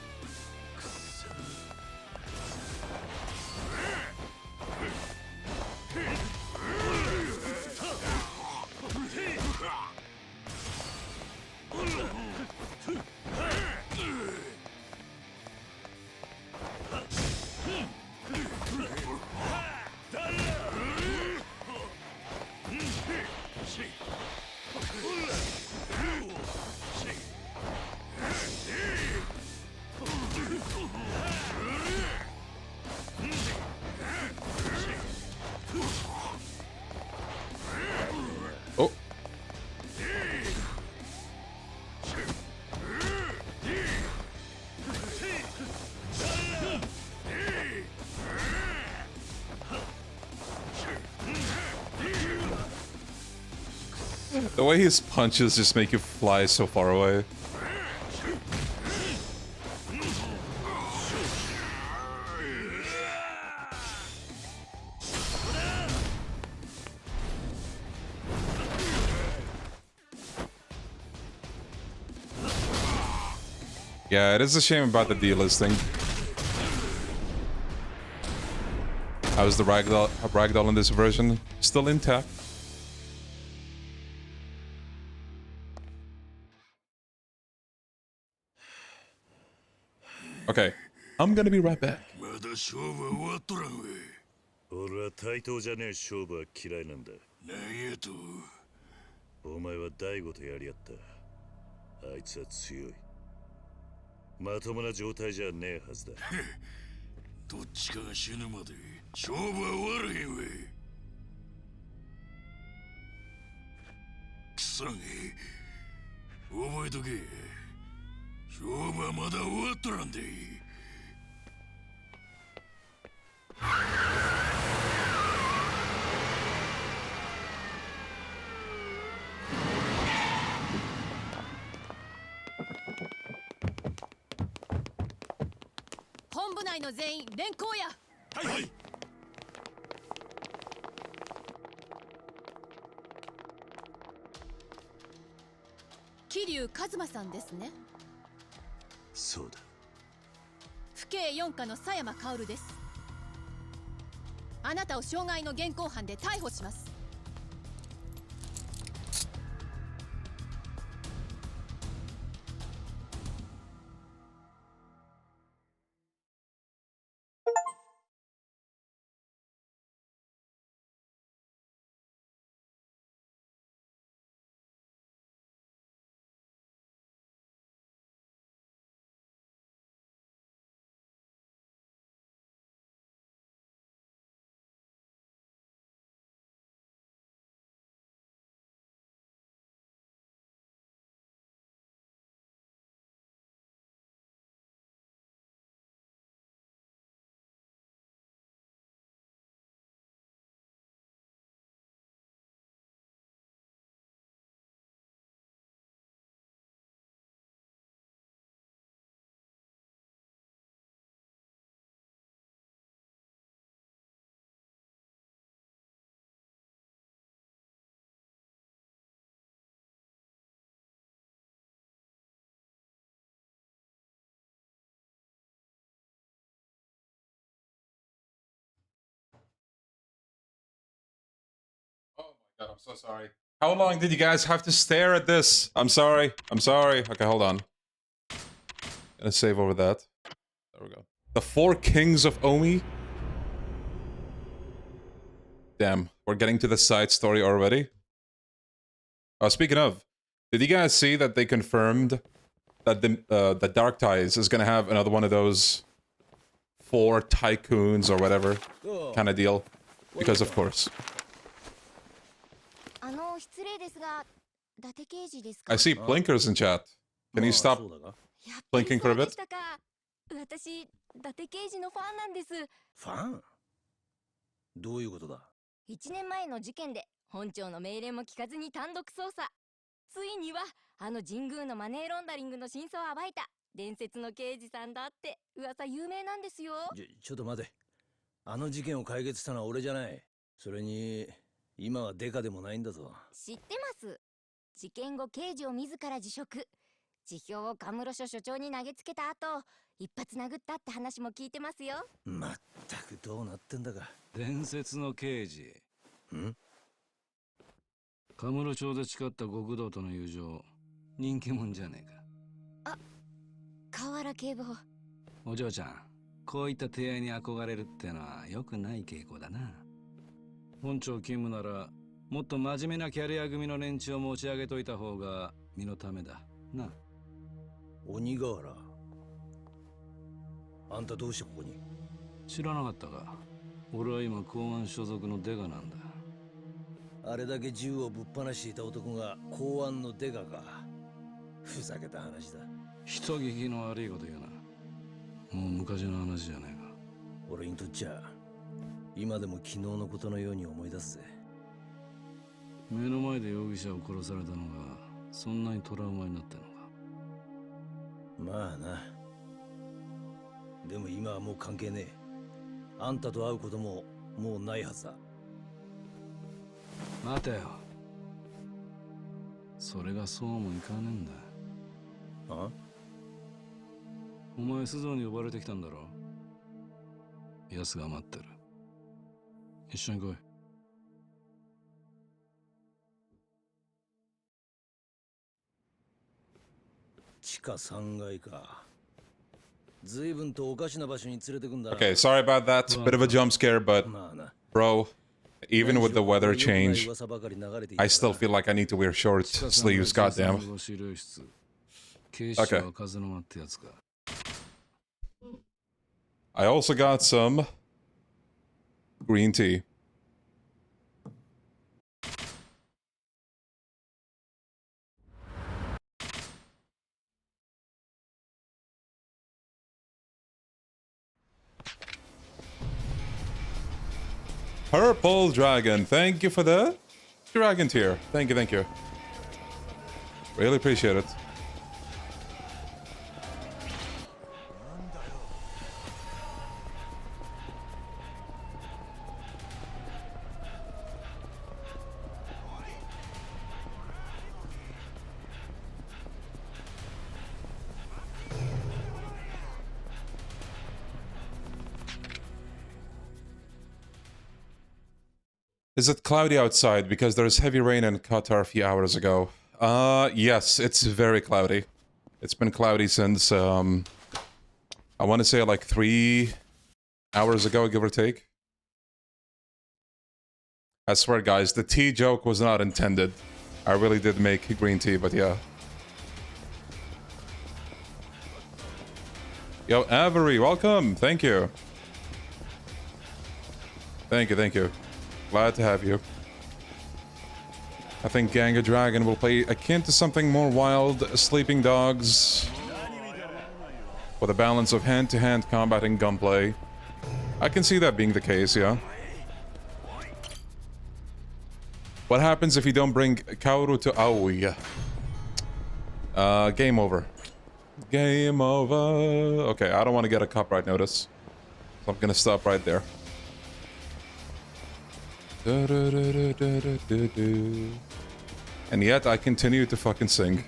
Oh. The way his punches just make you fly so far away. Yeah, it is a shame about the delisting. How's the ragdoll in this version? Still intact. Okay, I'm gonna be right back. まだ勝負は終わっとらんわ。俺は対等じゃねえ勝負は嫌いなんだ。なんやと。お前は大悟とやり合った。あいつは強い。まともな状態じゃねえはずだ。どっちかが死ぬまで勝負は終わらへんわ。くそげ。覚えとけ。勝負はまだ終わっとらんで。本部内の全員連行や。はい。桐生一馬さんですね。そうだ。府警4課の佐山薫です。あなたを傷害の現行犯で逮捕します。God, I'm so sorry. How long did you guys have to stare at this? I'm sorry. I'm sorry. Okay, hold on. Gonna save over that. There we go. The Four Kings of Omi. Damn, we're getting to the side story already. Speaking of, did you guys see that they confirmed that the Dark Ties is gonna have another one of those 4 tycoons or whatever kind of deal? Because of course. I see blinkers in chat. Can you stop blinking for a bit? 私、伊達刑事のファンなんです。ファン？どういうことだ？ 1年前の事件で本庁の命令も聞かずに単独捜査。ついにはあの神宮のマネーロンダリングの真相を暴いた伝説の刑事さんだって噂有名なんですよ。ちょっと待て。あの事件を解決したのは俺じゃない。それに今はデカでもないんだぞ。知ってます。事件後刑事を自ら辞職。辞表をカムロ署署長に投げつけた後、一発殴ったって話も聞いてますよ。まったくどうなってんだか。伝説の刑事。ん？カムロ町で誓った極道との友情、人気者じゃねえか。あ、河原警部補。お嬢ちゃん、こういった提案に憧れるってのは良くない傾向だな。本庁勤務なら、もっと真面目なキャリア組の連中を持ち上げといた方が身のためだ。な。鬼瓦。あんたどうしてここに？知らなかったか。俺は今公安所属のデカなんだ。あれだけ銃をぶっ放していた男が公安のデカか。ふざけた話だ。人聞きの悪いこと言うな。もう昔の話じゃねえか。俺にとっちゃ今でも昨日のことのように思い出すぜ。目の前で容疑者を殺されたのがそんなにトラウマになったのか。まあな。でも今はもう関係ねえ。あんたと会うことももうないはずだ。待てよ。それがそうもいかねえんだ。あ？お前須藤に呼ばれてきたんだろ。奴が待ってる。一緒に来い。地下3階か。随分とおかしな場所に連れてくんだな。Okay, sorry about that. Bit of a jump scare, but bro, even with the weather change, I still feel like I need to wear short sleeves, goddamn. Okay. I also got some green tea. Purple Dragon, thank you for the dragon tier. Thank you, thank you. Really appreciate it. Is it cloudy outside? Because there's heavy rain in Qatar a few hours ago. Yes, it's very cloudy. It's been cloudy since, I want to say like 3 hours ago, give or take. I swear, guys, the tea joke was not intended. I really did make green tea, but yeah. Yo, Avery, welcome. Thank you. Thank you, thank you. Glad to have you. I think Gang of Dragon will play akin to something more wild, Sleeping Dogs, with a balance of hand-to-hand combat and gunplay. I can see that being the case, yeah. What happens if you don't bring Kaoru to Aoi? Game over. Game over. Okay, I don't want to get a copyright notice, so I'm gonna stop right there. And yet I continue to fucking sing.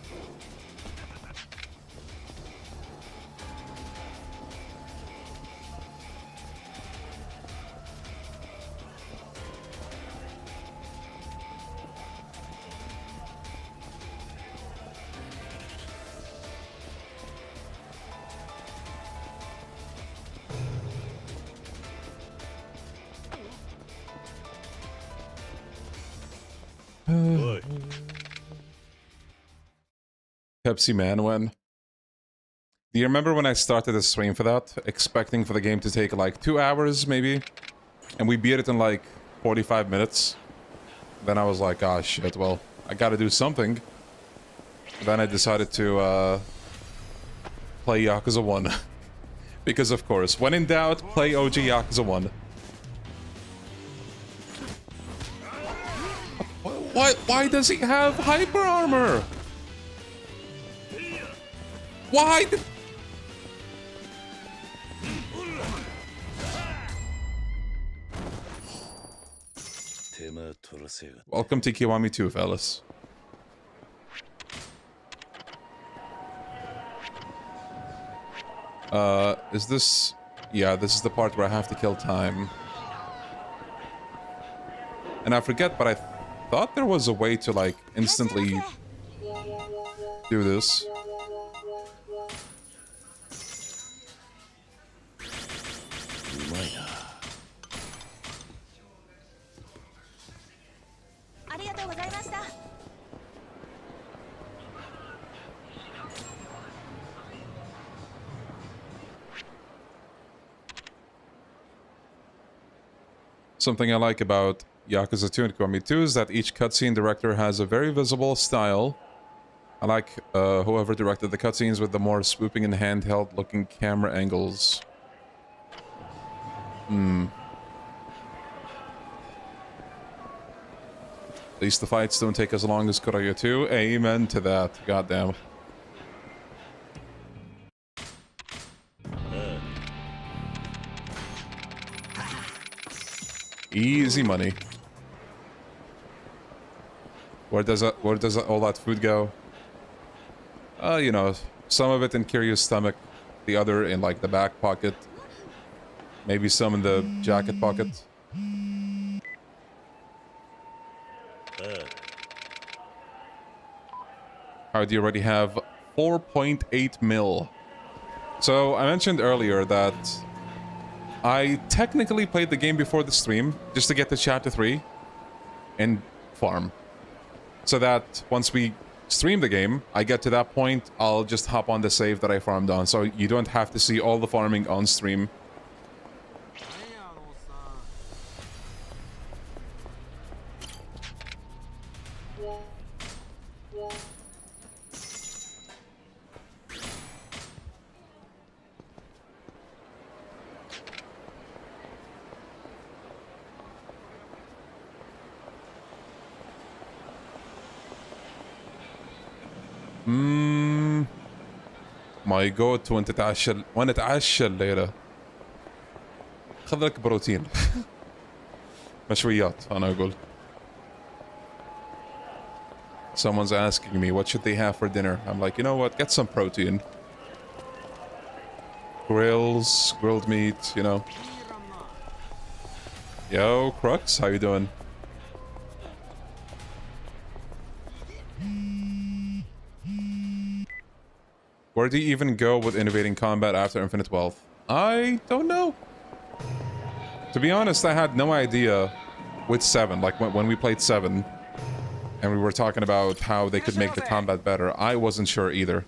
おい Pepsi Man when? Do you remember when I started the stream for that? Expecting for the game to take like 2 hours, maybe? And we beat it in like 45 minutes. Then I was like, ah, shit, well, I gotta do something. Then I decided to, play Yakuza 1. Because, of course, when in doubt, play OG Yakuza 1. Why does he have hyper armor? Why? Welcome to Kiwami 2, fellas. Is this... Yeah, this is the part where I have to kill time. And I forget, but I thought there was a way to, like, instantly do this. Something I like about Yakuza 2 and Kiwami 2 is that each cutscene director has a very visible style. I like whoever directed the cutscenes with the more swooping and handheld looking camera angles. At least the fights don't take as long as Kuraya 2. Amen to that. Goddamn. Easy money. Where does all that food go? You know, some of it in Kiryu's stomach, the other in like the back pocket. Maybe some in the jacket pocket. How do you already have 4.8 mil? So I mentioned earlier that I technically played the game before the stream, just to get to chapter 3 and farm. So that once we stream the game, I get to that point, I'll just hop on the save that I farmed on, so you don't have to see all the farming on stream. My go-to وانت تعشى الليلة خذ لك بروتين مشويات أنا أقول. Someone's asking me what should they have for dinner. I'm like, you know what, get some protein. Grills, grilled meat, you know. Yo, Crux, how you doing? Where do you even go with innovating combat after Infinite Wealth? I don't know. To be honest, I had no idea with 7, like when we played 7, and we were talking about how they could make the combat better. I wasn't sure either.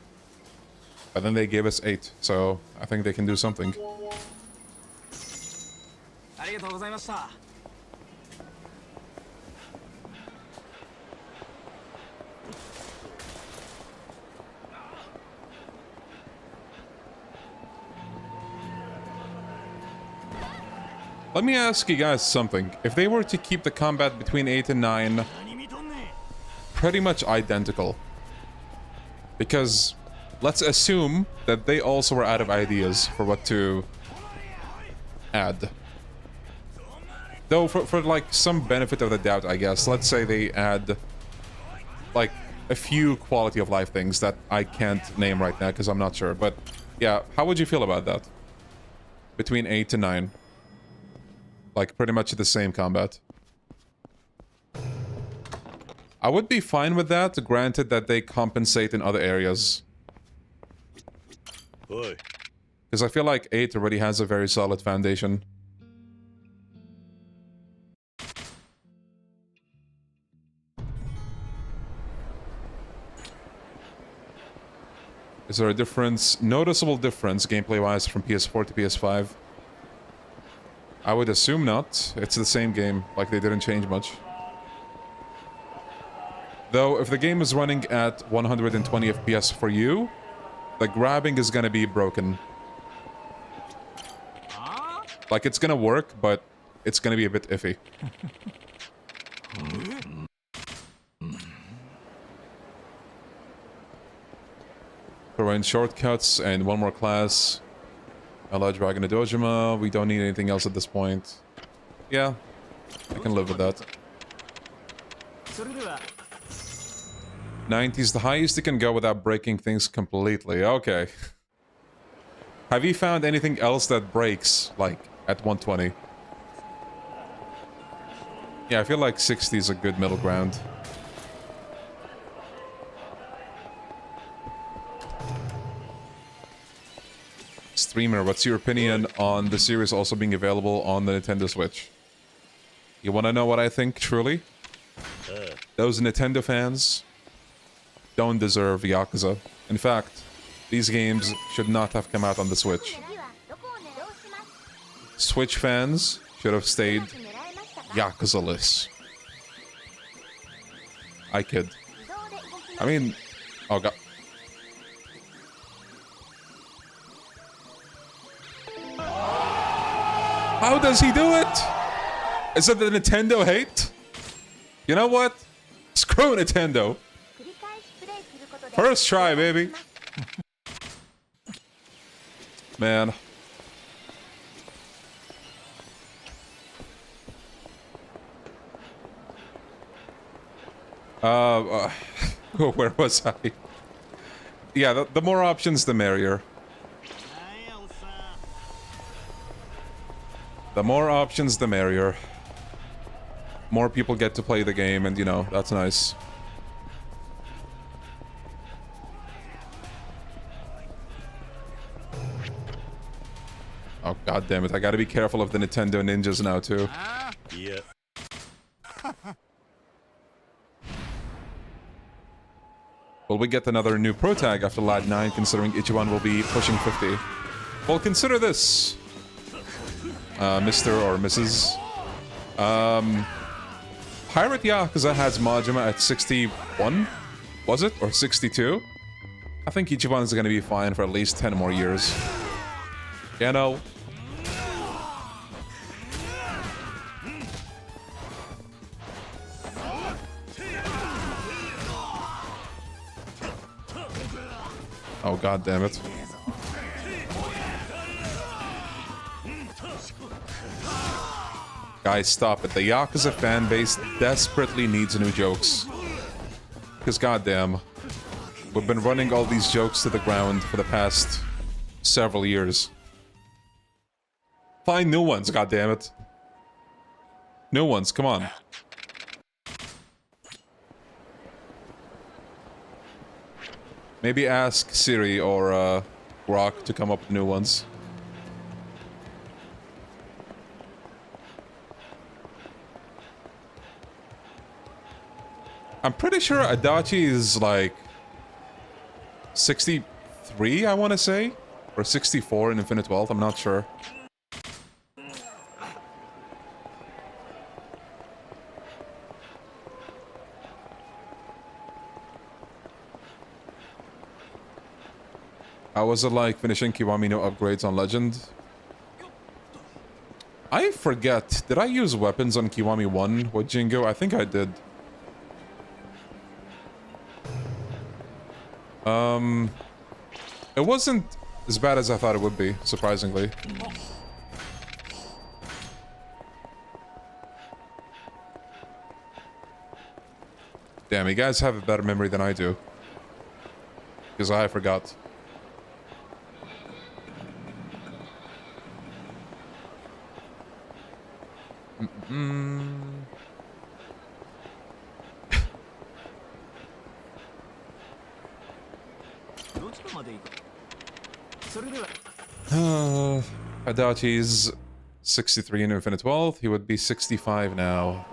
But then they gave us 8, so I think they can do something. Let me ask you guys something. If they were to keep the combat between 8 and 9 pretty much identical, because let's assume that they also were out of ideas for what to add. Though for like some benefit of the doubt, I guess, let's say they add like a few quality of life things that I can't name right now because I'm not sure. But yeah, how would you feel about that? Between 8 to 9. Like, pretty much the same combat. I would be fine with that, granted that they compensate in other areas. Because I feel like 8 already has a very solid foundation. Is there a difference, noticeable difference gameplay-wise from PS4 to PS5? I would assume not. It's the same game, like they didn't change much. Though, if the game is running at 120 FPS for you, the grabbing is gonna be broken. Like, it's gonna work, but it's gonna be a bit iffy. Throw in shortcuts and one more class. Allow Dragon Dojima. We don't need anything else at this point. Yeah, I can live with that. 90 is the highest you can go without breaking things completely. Okay. Have you found anything else that breaks, like, at 120? Yeah, I feel like 60 is a good middle ground. Streamer, what's your opinion on the series also being available on the Nintendo Switch? You want to know what I think, truly? Those Nintendo fans don't deserve Yakuza. In fact, these games should not have come out on the Switch. Switch fans should have stayed Yakuza-less. I kid. I mean... Oh god. How does he do it? Is it the Nintendo hate? You know what? Screw Nintendo. First try, baby. Man. Where was I? Yeah, the more options, the merrier. The more options, the merrier. More people get to play the game, and you know, that's nice. Oh, god damn it. I gotta be careful of the Nintendo ninjas now, too. Yeah. Will we get another new pro tag after Lad 9, considering Ichiban will be pushing 50? Well, consider this. Mr. or Mrs. Pirate Yakuza has Majima at 61? Was it? Or 62? I think Ichiban is gonna be fine for at least 10 more years. You know? Oh, god damn it. Guys, stop it. The Yakuza fan base desperately needs new jokes. Because goddamn, we've been running all these jokes to the ground for the past several years. Find new ones, goddammit. New ones, come on. Maybe ask Siri or Grok to come up with new ones. I'm pretty sure Adachi is like 63, I want to say, or 64 in Infinite Wealth. I'm not sure. How was it like finishing Kiwami no upgrades on Legend? I forget. Did I use weapons on Kiwami 1 with Jingo? I think I did. It wasn't as bad as I thought it would be, surprisingly. Damn, you guys have a better memory than I do. Because I forgot. Adachi's 63 in Infinite Wealth. He would be 65 now.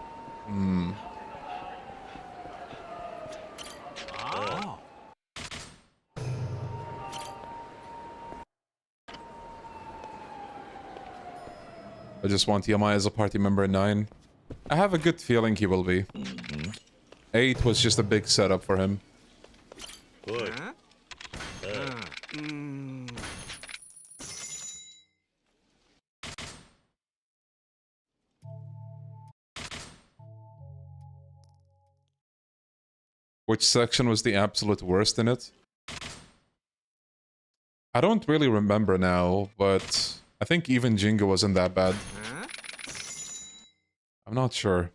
I just want Yamai as a party member in 9. I have a good feeling he will be. 8 was just a big setup for him. Which section was the absolute worst in it? I don't really remember now, but I think even Jingo wasn't that bad. I'm not sure.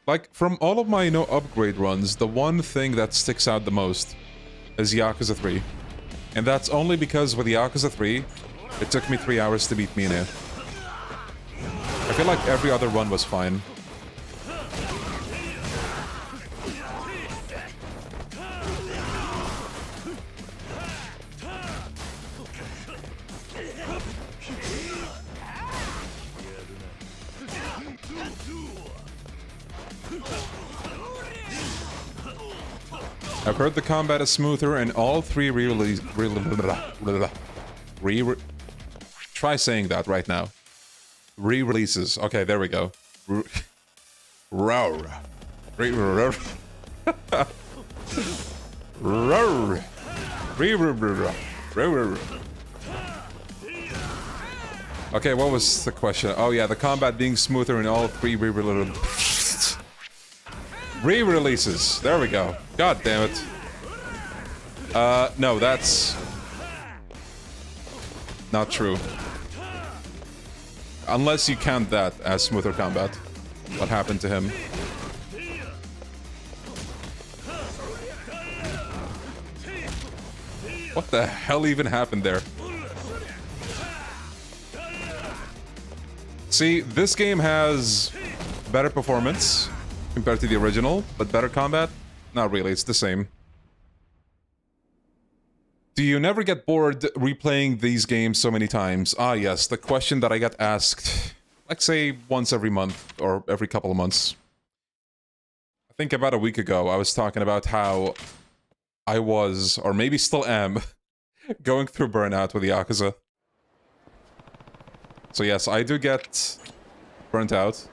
Like, from all of my, you know, upgrade runs, the one thing that sticks out the most is Yakuza 3. And that's only because with Yakuza 3, it took me 3 hours to beat Mine. I feel like every other run was fine. I've heard the combat is smoother and all 3 try saying that right now. Re-releases. Okay, there we go. Okay, what was the question? Oh yeah, the combat being smoother in all 3 re-releases. There we go. God damn it. No, that's not true. Unless you count that as smoother combat. What happened to him? What the hell even happened there? See, this game has better performance compared to the original, but better combat? Not really, it's the same. Do you never get bored replaying these games so many times? Ah yes, the question that I get asked, like say once every month, or every couple of months. I think about a week ago, I was talking about how I was, or maybe still am, going through burnout with Yakuza. So yes, I do get burnt out.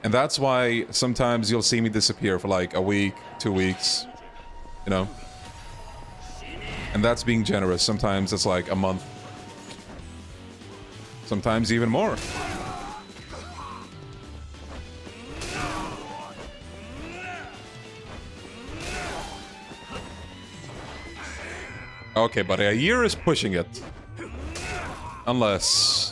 And that's why sometimes you'll see me disappear for like a week, 2 weeks, you know? And that's being generous. Sometimes it's like a month. Sometimes even more. Okay, but a year is pushing it. Unless...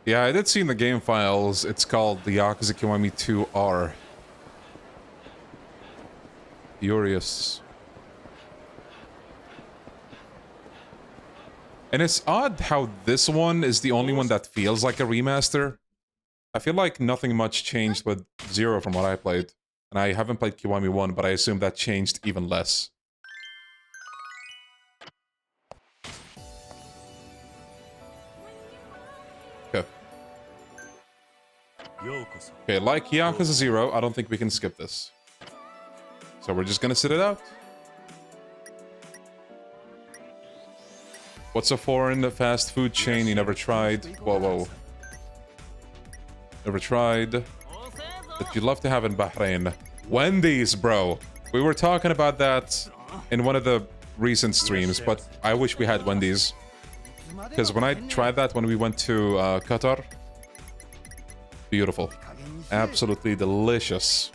Yeah, I did see in the game files, it's called the Yakuza Kiwami 2R. Furious. And it's odd how this one is the only one that feels like a remaster. I feel like nothing much changed with 0 from what I played. And I haven't played Kiwami 1, but I assume that changed even less. Okay, like Yakuza 0, I don't think we can skip this. So we're just gonna sit it out. What's a foreign fast food chain you never tried? Whoa, whoa. Never tried. That you'd love to have in Bahrain. Wendy's, bro. We were talking about that in one of the recent streams, but I wish we had Wendy's. Because when I tried that when we went to Qatar, beautiful. Absolutely delicious.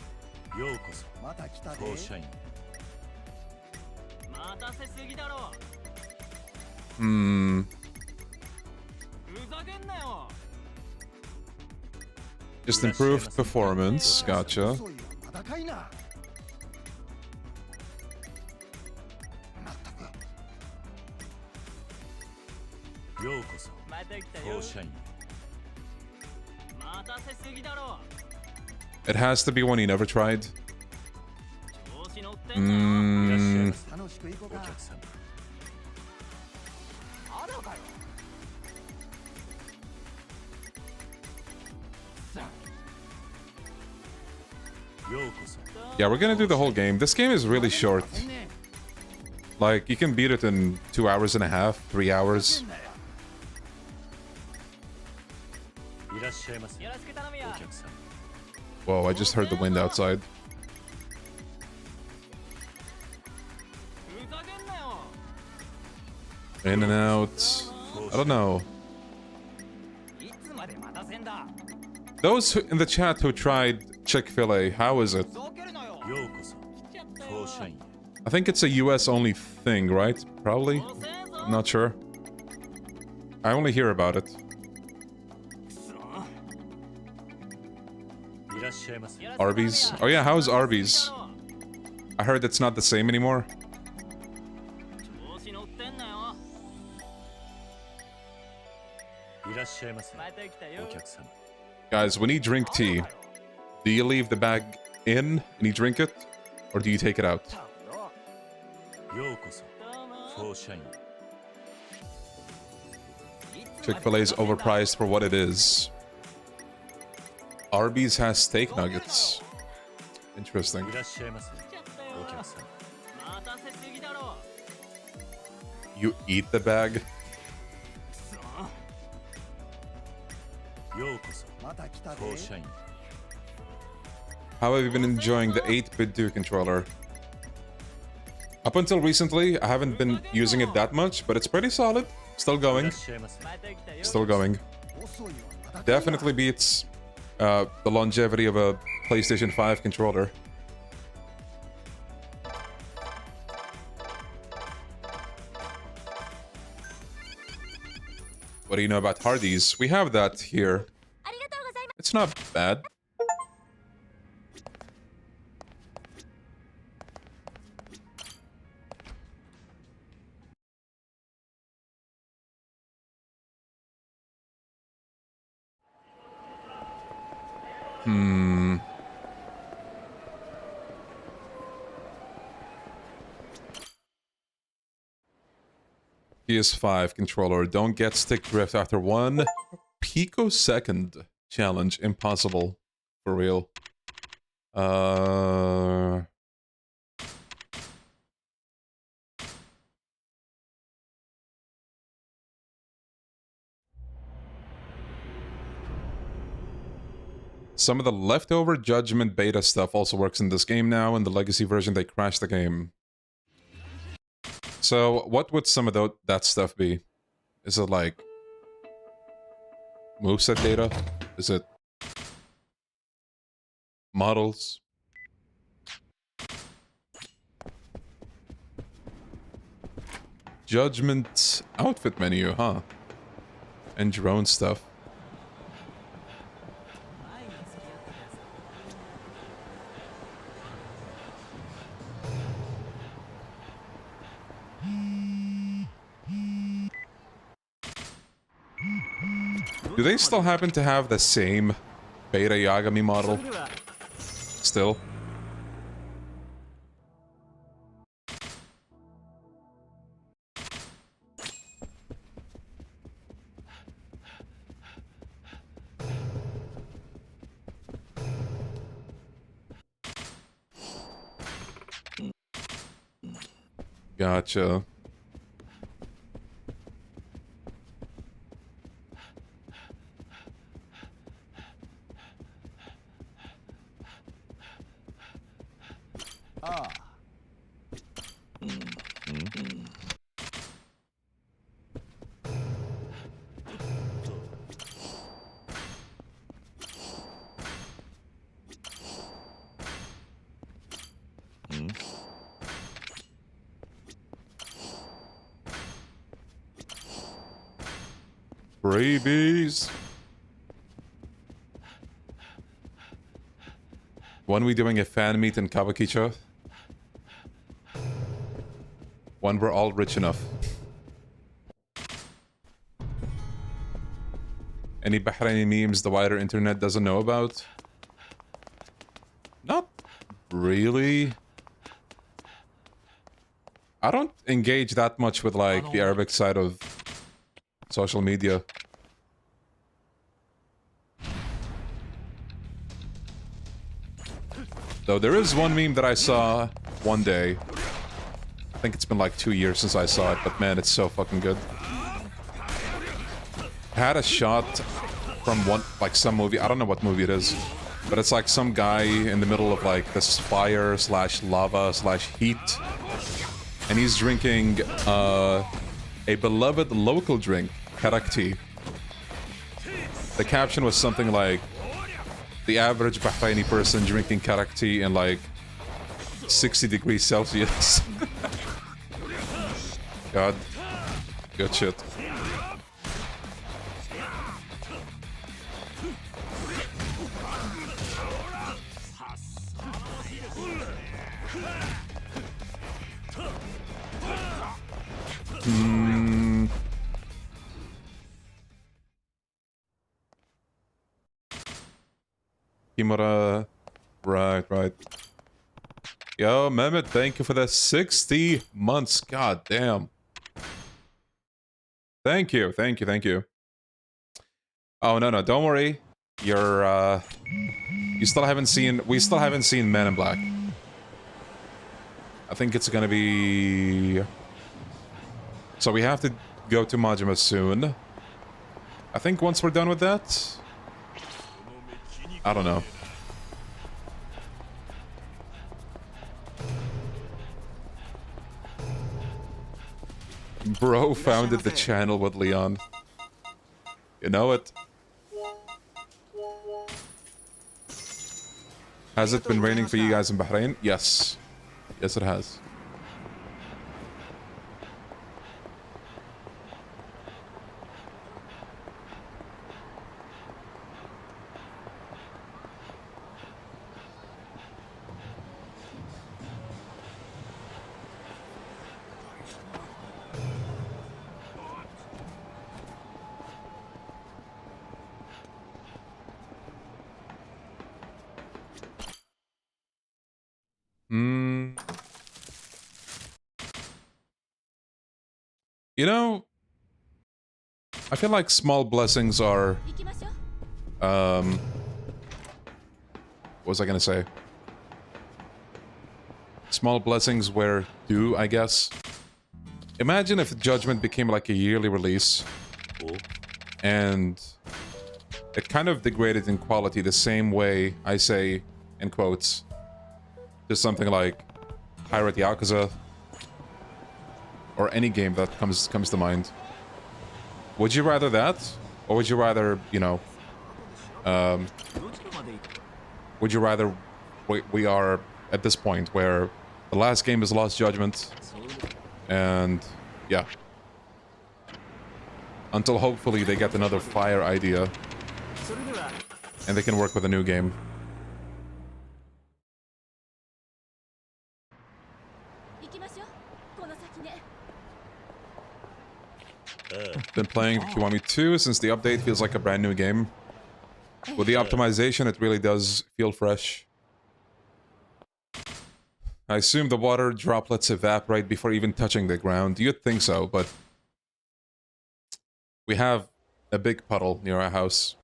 Just improved performance, gotcha. ようこそまた来たよ放射員待たせすぎだろ It has to be one you never tried. 調子乗ってんなよいらっしゃい Mm, ませお客さんまだかよ ようこそ yeah, we're gonna do the whole game. This game is really short. Like, you can beat it in 2 hours and a half, 3 hours. いらっしゃいませよろしく頼むよお客さん Whoa, I just heard the wind outside. ふざけんなよ In and out. I don't know. いつまで待たせんだ Those in the chat who tried Chick-fil-A, how is it? ふざけるなよようこそ来ちゃったよ放射員 I think it's a US only thing, right? Probably? 遅えぞ I'm not sure. I only hear about it. くそいらっしゃいませ Arby's? Oh yeah, how's Arby's? I heard it's not the same anymore. 調子乗ってんなよいらっしゃいませまた来たよ お客さん Guys, when you drink tea, do you leave the bag in and you drink it? Or do you take it out? ようこそどうも放射員 Chick-fil-A is overpriced for what it is. Arby's has steak nuggets. Interesting. いらっしゃいませ来ちゃったよお客さん待たせすぎだろ You eat the bag? くそようこそ放射員 How have you been enjoying the 8-bit 2 controller? Up until recently, I haven't been using it that much, but it's pretty solid. Still いら going. っしゃいませ また来たよ Still going. Definitely beats the longevity of a PlayStation 5 controller. What do you know about Hardee's? We have that here. ありがとうございます It's not bad. PS5 controller. Don't get stick drift after 1 picosecond. Challenge. Impossible. For real. Some of the leftover Judgment beta stuff also works in this game now. In the legacy version, they crashed the game. So, what would some of that stuff be? Is it like moveset data? Is it models? Judgment outfit menu, huh? And drone stuff. Do they still happen to have the same Beta Yagami model? Still? Gotcha. Rabies. When we doing a fan meet in Kabukicho? When we're all rich enough. Any Bahraini memes the wider internet doesn't know about? Not really. I don't engage that much with like the Arabic side of social media. Though there is one meme that I saw one day. I think it's been like 2 years since I saw it, but man, it's so fucking good. I had a shot from one, like some movie, I don't know what movie it is, but it's like some guy in the middle of like this fire slash lava slash heat, and he's drinking a beloved local drink, karak tea. The caption was something like, the average Bahraini person drinking karak tea in like 60 degrees Celsius. God, good shit. Kimura, right. Yo, Mehmet, thank you for the 60 months. God damn. Thank you. Oh, no, don't worry. You're, we still haven't seen Men in Black. I think it's gonna be... So we have to go to Majima soon. I think once we're done with that... I don't know. Bro founded the channel with Leon. You know it. Has it been raining for you guys in Bahrain? Yes. Yes, it has. You know, I feel like small blessings are... what was I gonna say? Small blessings were due, I guess. Imagine if Judgment became like a yearly release. And it kind of degraded in quality the same way, I say, in quotes, just something like Pirate Yakuza. Or any game that comes to mind. Would you rather that? Or would you rather, you know... would you rather we are at this point where the last game is Lost Judgment, and yeah. Until hopefully they get another fire idea and they can work with a new game. Been playing Kiwami 2 since the update, feels like a brand new game. With the optimization, it really does feel fresh. I assume the water droplets evaporate before even touching the ground. You'd think so, but... we have a big puddle near our house.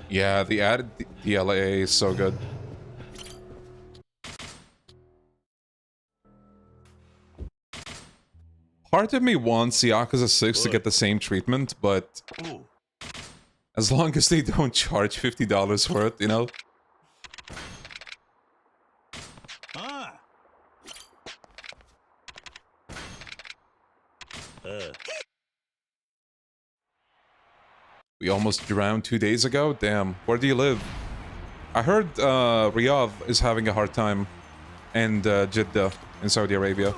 Yeah, the added DLA is so good. Part of me wants Yakuza 6 to get the same treatment, but as long as they don't charge $50 for it, you know? We almost drowned 2 days ago? Damn, where do you live? I heard Riyadh is having a hard time, and Jeddah in Saudi Arabia.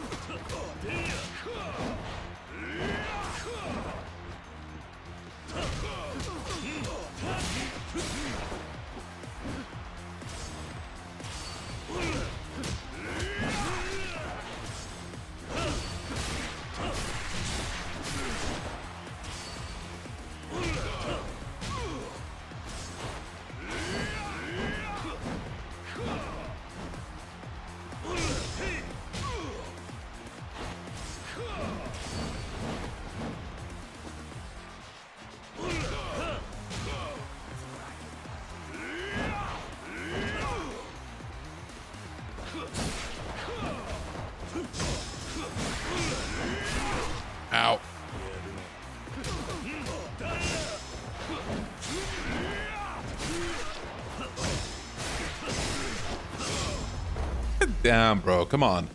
Damn, bro. Come on.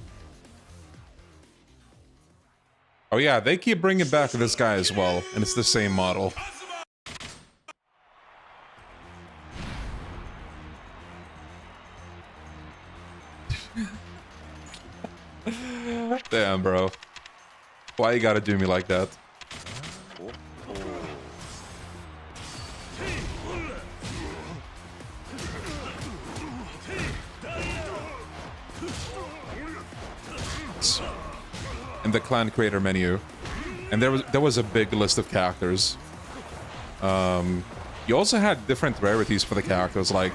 Oh, yeah. They keep bringing back this guy as well. And it's the same model. Damn, bro. Why you gotta do me like that? In the clan creator menu, and there was a big list of characters. You also had different rarities for the characters, like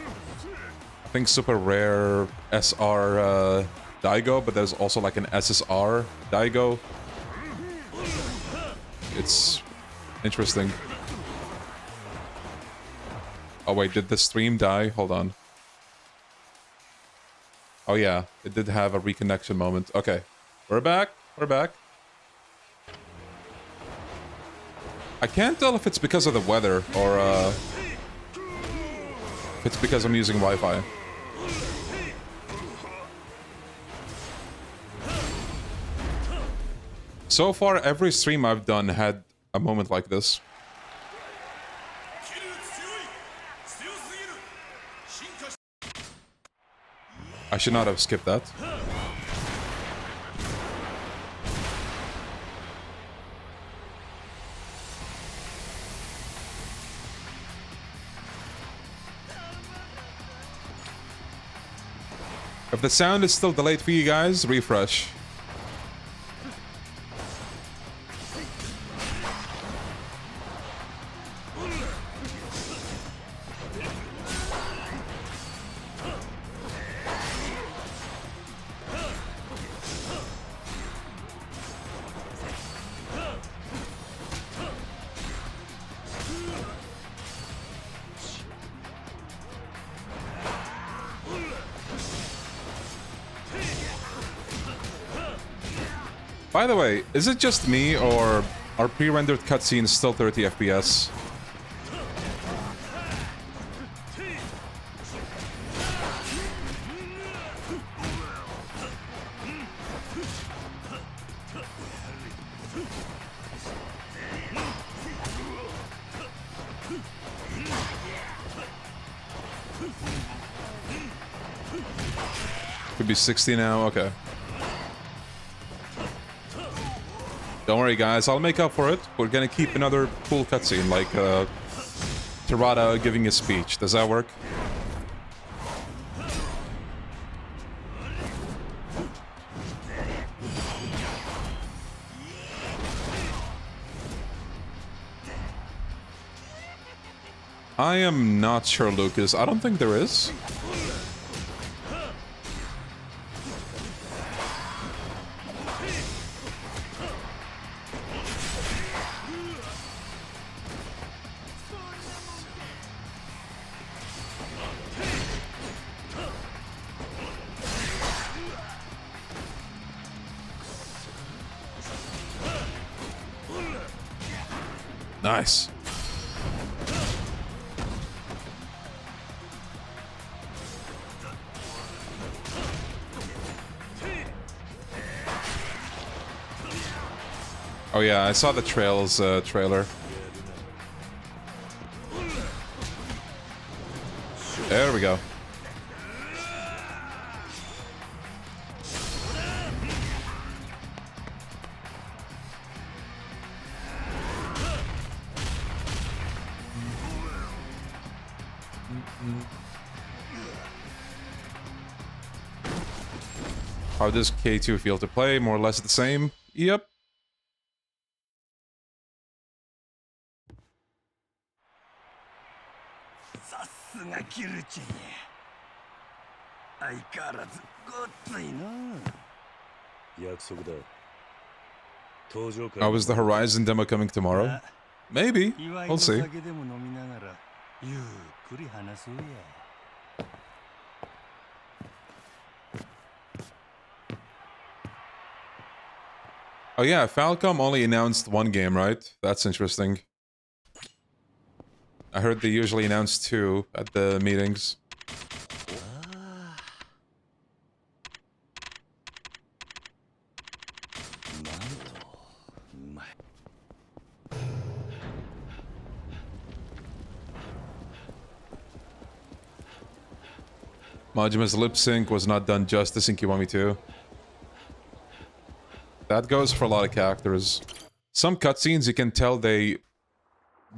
I think super rare SR Daigo, but there's also like an SSR Daigo. It's interesting. Oh wait, did the stream die? Hold on. Oh yeah, it did have a reconnection moment. Okay, we're back. We're back. I can't tell if it's because of the weather or if it's because I'm using Wi-Fi. So far, every stream I've done had a moment like this. I should not have skipped that. If the sound is still delayed for you guys, refresh. By the way, is it just me, or are pre-rendered cutscenes still 30 FPS? Could be 60 now, okay. Don't worry, guys. I'll make up for it. We're gonna keep another cool cutscene, like Terada giving a speech. Does that work? I am not sure, Lucas. I don't think there is. Nice. Oh yeah, I saw the Trails trailer. There we go. How does K2 feel to play? More or less the same? Yep. Oh, is the Horizon demo coming tomorrow? Maybe. We'll see. Oh yeah, Falcom only announced one game, right? That's interesting. I heard they usually announce two at the meetings. Majima's lip sync was not done justice in Kiwami 2. That goes for a lot of characters. Some cutscenes you can tell they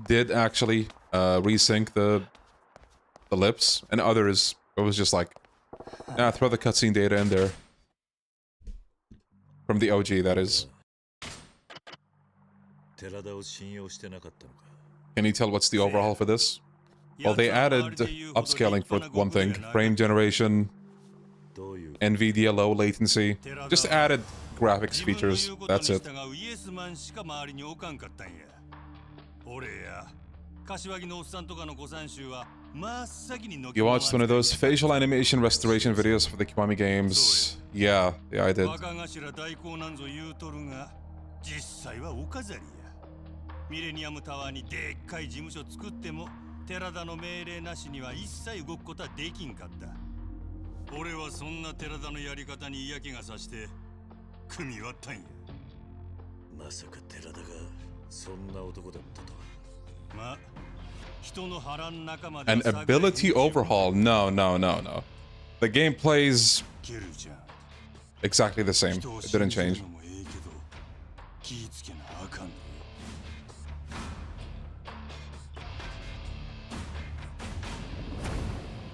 did actually resync the lips, and others it was just like, throw the cutscene data in there. From the OG, that is. Can you tell what's the overhaul for this? Well, they added upscaling for one thing, frame generation, NVIDIA low latency, just added graphics features, that's it. You watched one of those facial animation restoration videos for the Kiwami games? Yeah, I did. ミレニアムタワーにでっかい事務所作っても寺田の命令なしには一切動くことはできんかった。俺はそんな寺田のやり方に嫌気がさして組み割ったんや。まさか寺田がそんな男だったとは。まあ、人の波乱仲間で An ability overhaul? No. The game plays exactly the same. It didn't change.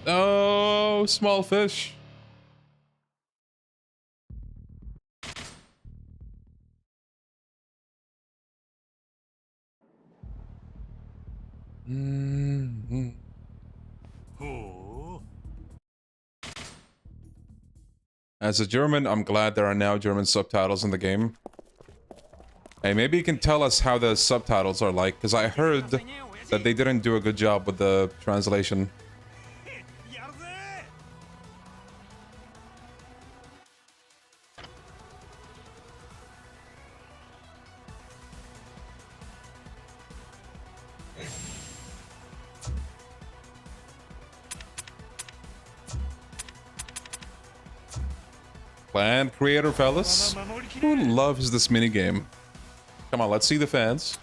Oh, small fish. As a German, I'm glad there are now German subtitles in the game. Hey, maybe you can tell us how the subtitles are like, because I heard that they didn't do a good job with the translation. Plan creator, fellas. Who loves this minigame? Come on, let's see the fans.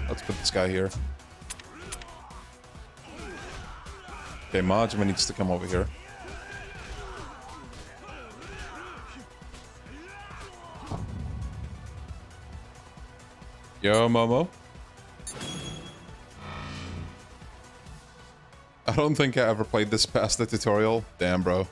Let's put this guy here. Okay, Majima needs to come over here. Yo, Momo. I don't think I ever played this past the tutorial. Damn, bro.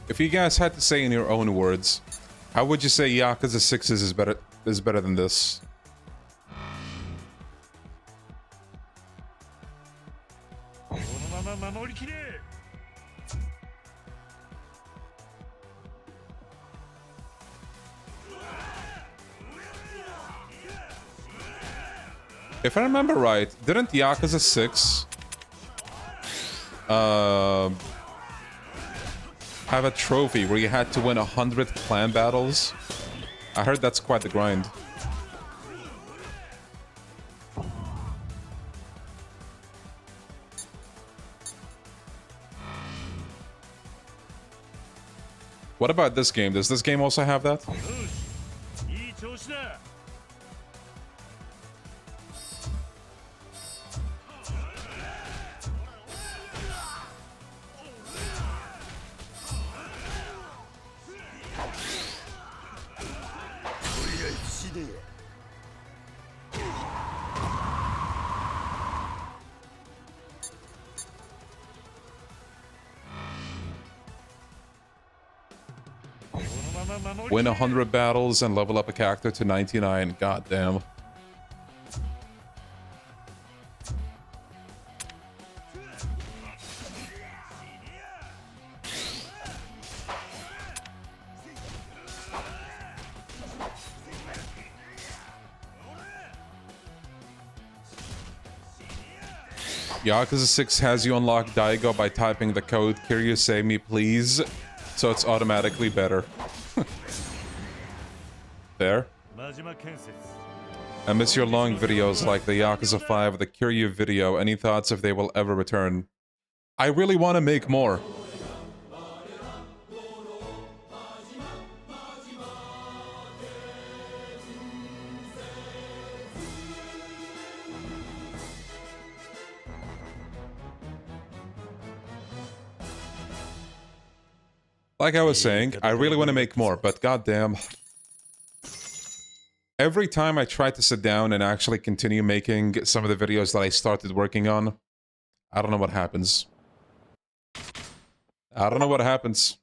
If you guys had to say in your own words, how would you say Yakuza 6 is better than this? If I remember right, didn't Yakuza 6 have a trophy where you had to win 100 clan battles? I heard that's quite the grind. What about this game? Does this game also have that? Win 100 battles and level up a character to 99. God damn. Yakuza 6 has you unlock Daigo by typing the code Kiryu save me please, so it's automatically better. There. I miss your long videos like the Yakuza 5, the Kiryu video. Any thoughts if they will ever return? I really want to make more. Like I was saying, I really want to make more, but goddamn. Every time I try to sit down and actually continue making some of the videos that I started working on, I don't know what happens. I don't know what happens.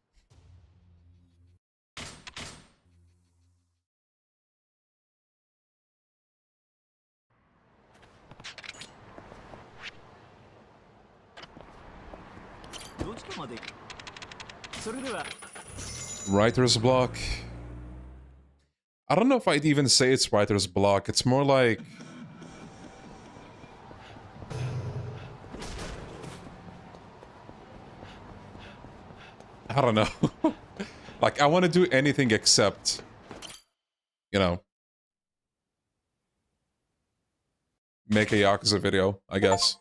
Writer's block. I don't know if I'd even say it's writer's block. It's more like... I don't know. Like, I want to do anything except, you know, make a Yakuza video, I guess.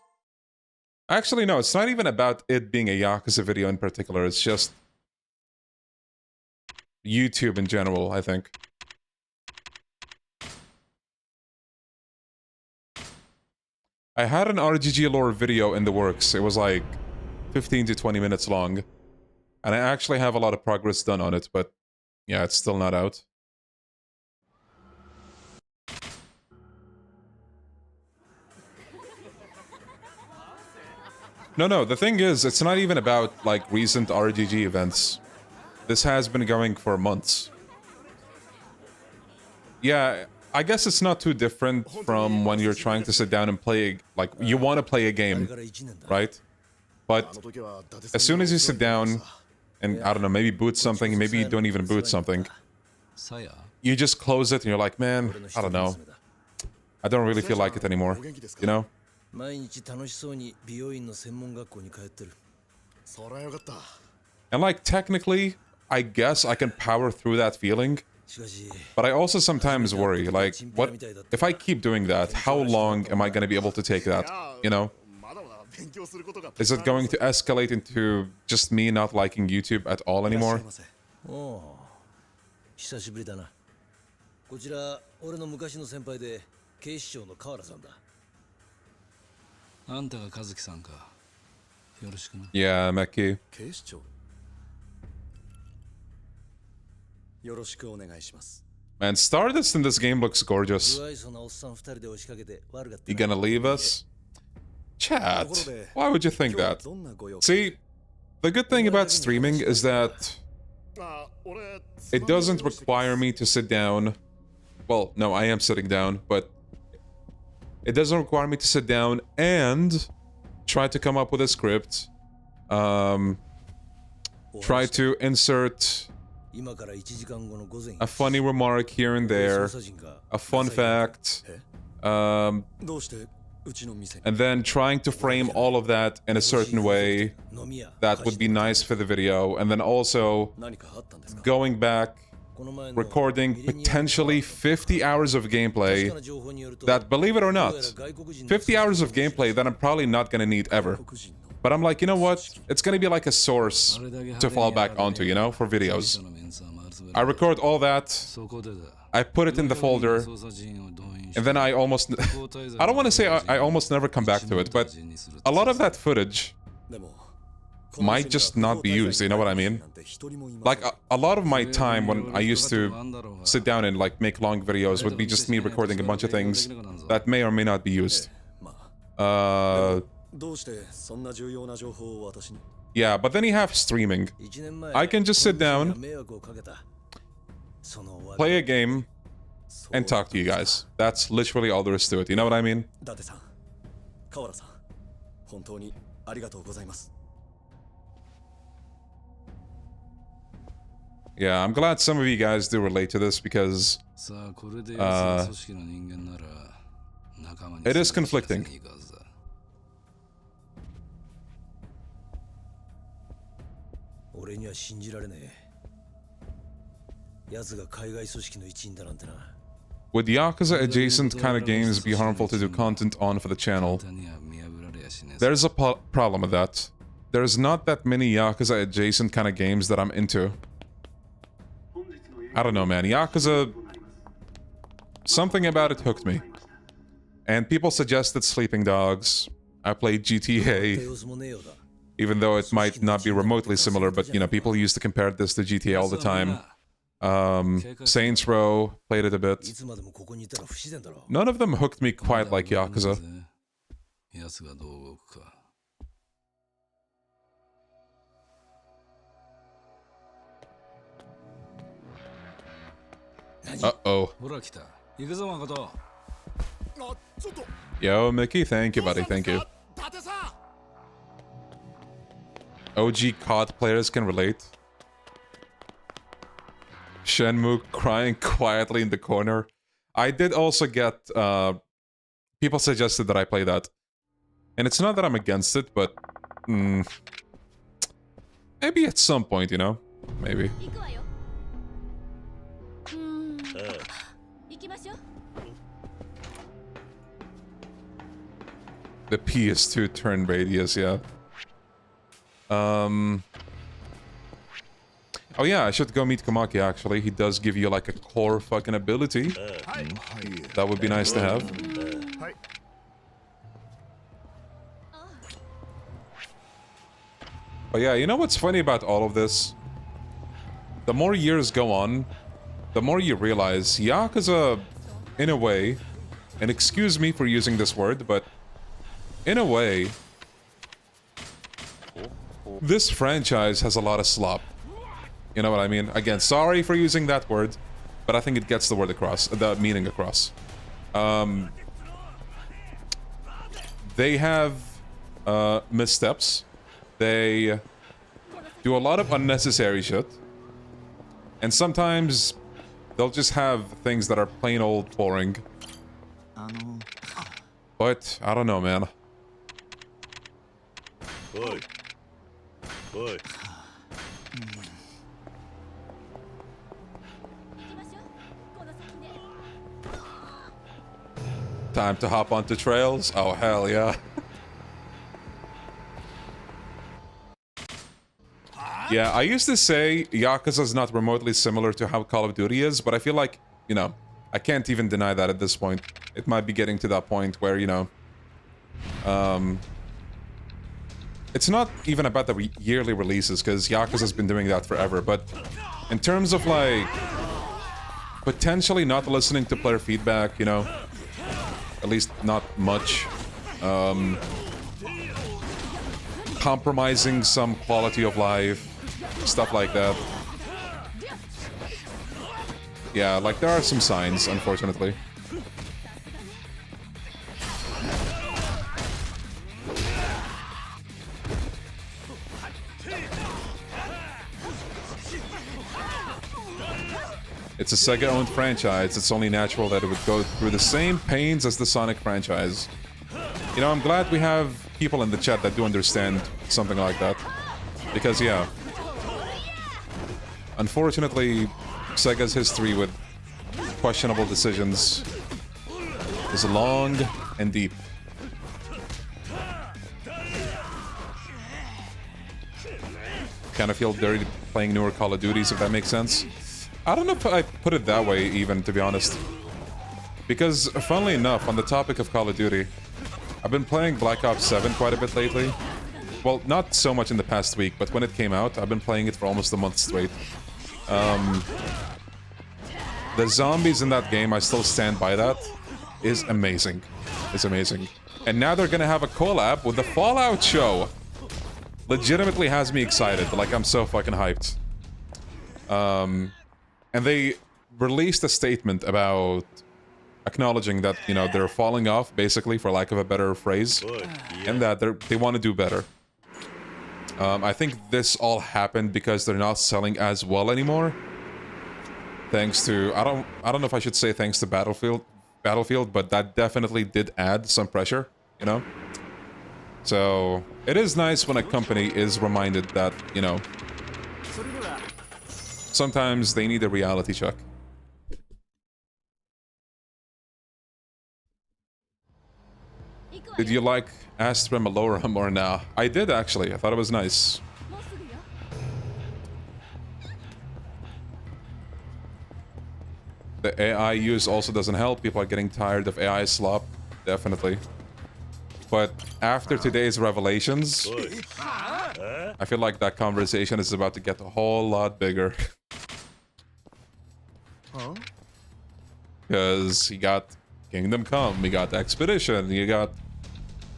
Actually, no, it's not even about it being a Yakuza video in particular. It's just YouTube in general, I think. I had an RGG lore video in the works. It was like 15 to 20 minutes long. And I actually have a lot of progress done on it, but yeah, it's still not out. No, the thing is, it's not even about, like, recent RGG events. This has been going for months. Yeah, I guess it's not too different from when you're trying to sit down and play, like, you want to play a game, right? But as soon as you sit down and, I don't know, maybe boot something, maybe you don't even boot something, you just close it and you're like, man, I don't know. I don't really feel like it anymore, you know? And like, technically, I guess I can power through that feeling, but I also sometimes worry, like, what if I keep doing that, how long am I going to be able to take that, you know? Is it going to escalate into just me not liking YouTube at all anymore? Yeah, Meki. Man, Stardust in this game looks gorgeous. You gonna leave us? Chat, why would you think that? See, the good thing about streaming is that it doesn't require me to sit down. Well, no, I am sitting down, but it doesn't require me to sit down and try to come up with a script. Try to insert a funny remark here and there, a fun fact, and then trying to frame all of that in a certain way that would be nice for the video, and then also going back, recording potentially 50 hours of gameplay that, believe it or not, 50 hours of gameplay that I'm probably not gonna need ever. But I'm like, you know what? It's gonna be like a source to fall back onto, you know, for videos. I record all that, I put it in the folder, and then I almost... I don't want to say I almost never come back to it, but a lot of that footage might just not be used, you know what I mean? Like, a lot of my time when I used to sit down and, like, make long videos would be just me recording a bunch of things that may or may not be used. Yeah, but then you have streaming. I can just sit down, play a game, and talk to you guys. That's literally all there is to it, you know what I mean? Yeah, I'm glad some of you guys do relate to this because it is conflicting. 俺には信じられねえ。奴が海外組織の一員だなんてな。 Would Yakuza adjacent kind of games be harmful to do content on for the channel? There's a problem with that. There's not that many Yakuza adjacent kind of games that I'm into. I don't know, man. Yakuza... Something about it hooked me. And people suggested Sleeping Dogs. I played GTA. Even though it might not be remotely similar, but, you know, people used to compare this to GTA all the time. Saints Row, played it a bit. None of them hooked me quite like Yakuza. Uh-oh. Yo, Mickey, thank you, buddy, thank you. OG COD players can relate. Shenmue crying quietly in the corner. I did also get, people suggested that I play that. And it's not that I'm against it, but... maybe at some point, you know? Maybe. The PS2 turn radius, yeah. Oh yeah, I should go meet Komaki actually. He does give you like a core fucking ability. That would be nice to have. But yeah, you know what's funny about all of this? The more years go on, the more you realize Yakuza, in a way, and excuse me for using this word, but in a way, this franchise has a lot of slop. You know what I mean? Again, sorry for using that word, but I think it gets the word across, the meaning across. They have missteps. They do a lot of unnecessary shit. And sometimes they'll just have things that are plain old boring. But, I don't know, man. Time to hop onto trails? Oh, hell yeah. Yeah, I used to say Yakuza is not remotely similar to how Call of Duty is, but I feel like, you know, I can't even deny that at this point. It might be getting to that point where, you know, it's not even about the yearly releases, because Yakuza's been doing that forever, but in terms of, like, potentially not listening to player feedback, you know, at least not much, compromising some quality of life, stuff like that. Yeah, like, there are some signs, unfortunately. It's a Sega-owned franchise. It's only natural that it would go through the same pains as the Sonic franchise. You know, I'm glad we have people in the chat that do understand something like that. Because, yeah. Unfortunately, Sega's history with questionable decisions is long and deep. Kind of feel dirty playing newer Call of Duties, if that makes sense. I don't know if I put it that way, even, to be honest. Because, funnily enough, on the topic of Call of Duty, I've been playing Black Ops 7 quite a bit lately. Well, not so much in the past week, but when it came out, I've been playing it for almost a month straight. The zombies in that game, I still stand by that, is amazing. It's amazing. And now they're gonna have a collab with the Fallout show! Legitimately has me excited, like, I'm so fucking hyped. And they released a statement about acknowledging that, you know, they're falling off, basically, for lack of a better phrase, and that they want to do better. I think this all happened because they're not selling as well anymore. Thanks to, I don't know if I should say thanks to Battlefield, but that definitely did add some pressure, you know? So, it is nice when a company is reminded that, you know, Sometimes they need a reality check. Did you like Astra Malorum or nah? I did actually. I thought it was nice. The AI use also doesn't help. People are getting tired of AI slop. Definitely. But after today's revelations, I feel like that conversation is about to get a whole lot bigger. Because you got Kingdom Come, you got Expedition, you got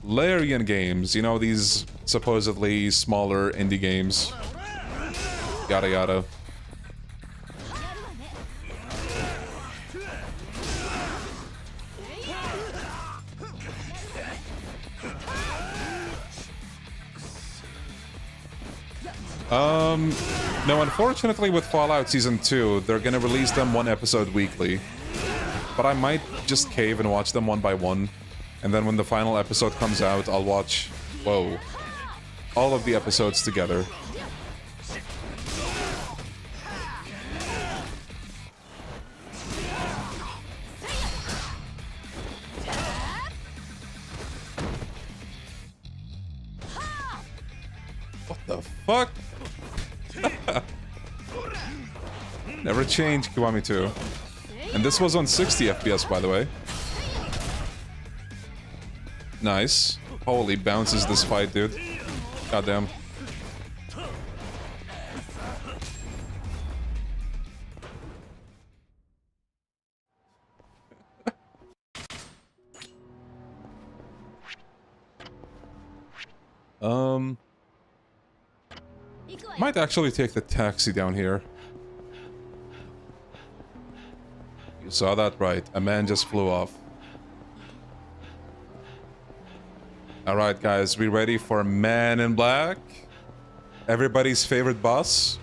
Larian games, you know, these supposedly smaller indie games. Yada yada. No, unfortunately with Fallout Season 2, they're gonna release them one episode weekly. But I might just cave and watch them one by one. And then when the final episode comes out, I'll watch, whoa, all of the episodes together. What the fuck? Never changed Kiwami 2. And this was on 60 FPS, by the way. Nice. Holy bounces this fight, dude. Goddamn. Might actually take the taxi down here. You saw that right. A man just flew off. Alright guys, we ready for Man in Black? Everybody's favorite boss?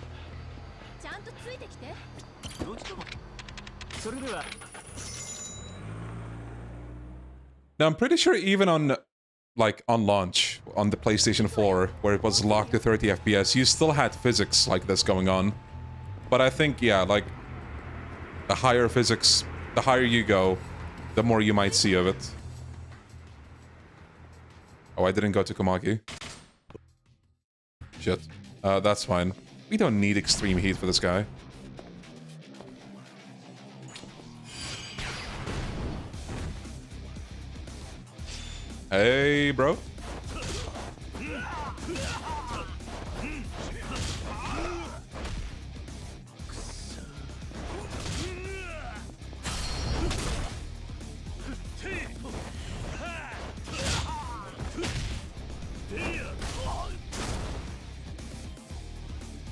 Now I'm pretty sure even on, like, on launch, on the PlayStation 4, where it was locked to 30 FPS, you still had physics like this going on. But I think, yeah, like, the higher physics, the higher you go, the more you might see of it. Oh, I didn't go to Komaki. Shit. That's fine. We don't need extreme heat for this guy. Hey, bro.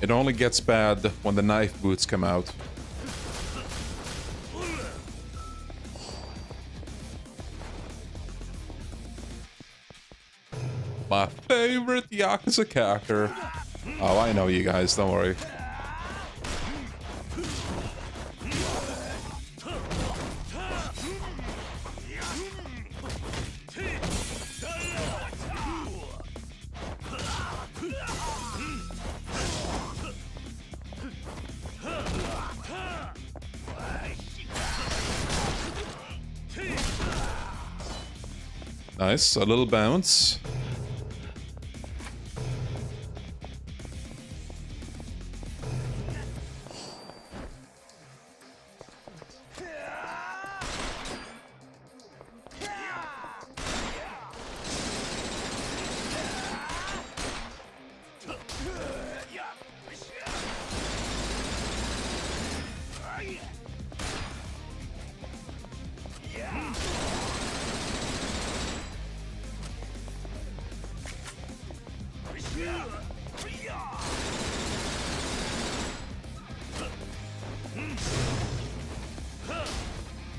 It only gets bad when the knife boots come out. My favorite Yakuza character. Oh, I know you guys, don't worry. Nice, a little bounce.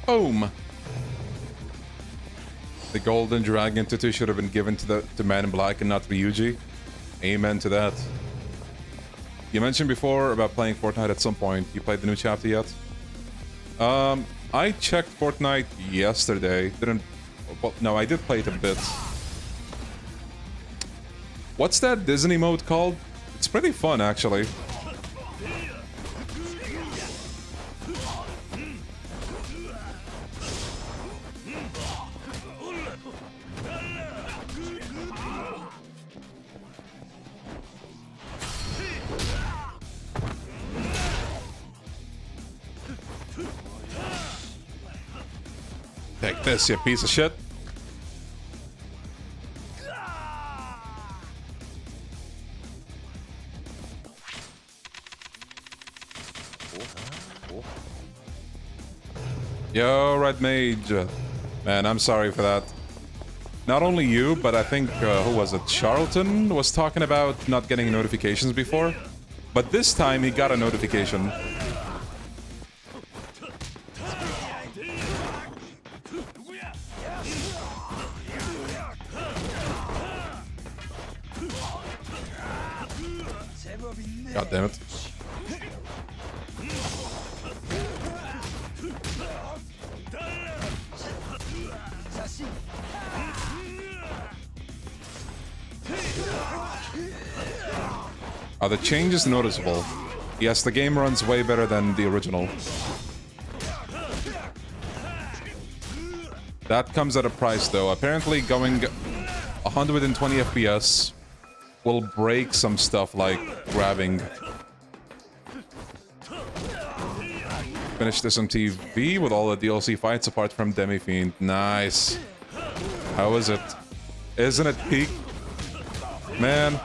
Boom! The golden dragon tattoo should have been given to Man in Black and not Ryuji. Amen to that. You mentioned before about playing Fortnite at some point. You played the new chapter yet? I checked Fortnite yesterday. Didn't... Well, no, I did play it a bit. What's that Disney mode called? It's pretty fun, actually. Take this, you piece of shit. Yo, Red Mage. Man, I'm sorry for that. Not only you, but I think, who was it? Charlton was talking about not getting notifications before. But this time he got a notification. God damn it. The change is noticeable. Yes, the game runs way better than the original. That comes at a price, though. Apparently, going 120 FPS will break some stuff like grabbing. Finished SMTV with all the DLC fights apart from Demi-Fiend. Nice. How is it? Isn't it peak? Man.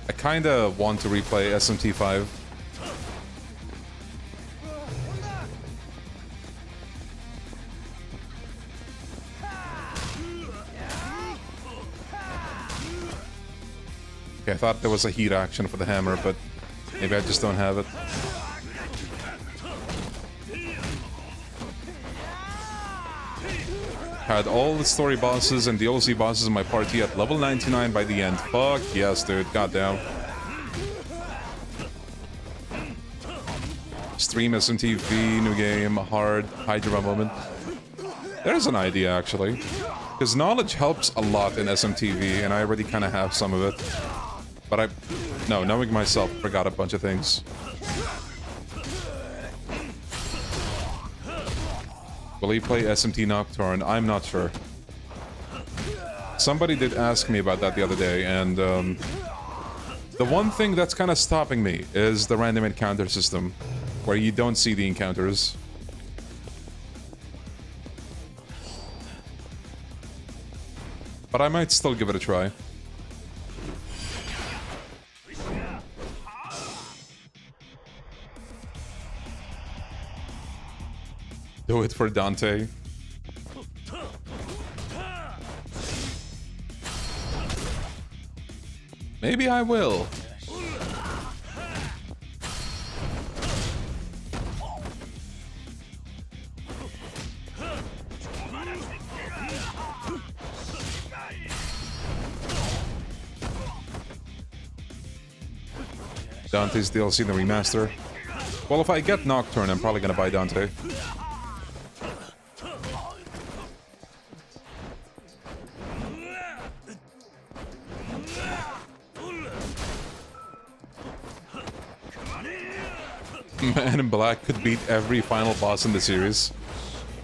I kinda want to replay SMT5. Okay, I thought there was a heat action for the hammer, but maybe I just don't have it. Had all the story bosses and DLC bosses in my party at level 99 by the end. Fuck yes, dude. Goddamn. Stream SMTV, new game, hard, Hydra moment. There's an idea, actually. Because knowledge helps a lot in SMTV, and I already kind of have some of it. But knowing myself, forgot a bunch of things. Will he play SMT Nocturne? I'm not sure. Somebody did ask me about that the other day, and the one thing that's kind of stopping me is the random encounter system, where you don't see the encounters. But I might still give it a try. Do it for Dante. Maybe I will. Dante's DLC, the remaster. Well, if I get Nocturne, I'm probably gonna buy Dante. Man in Black could beat every final boss in the series.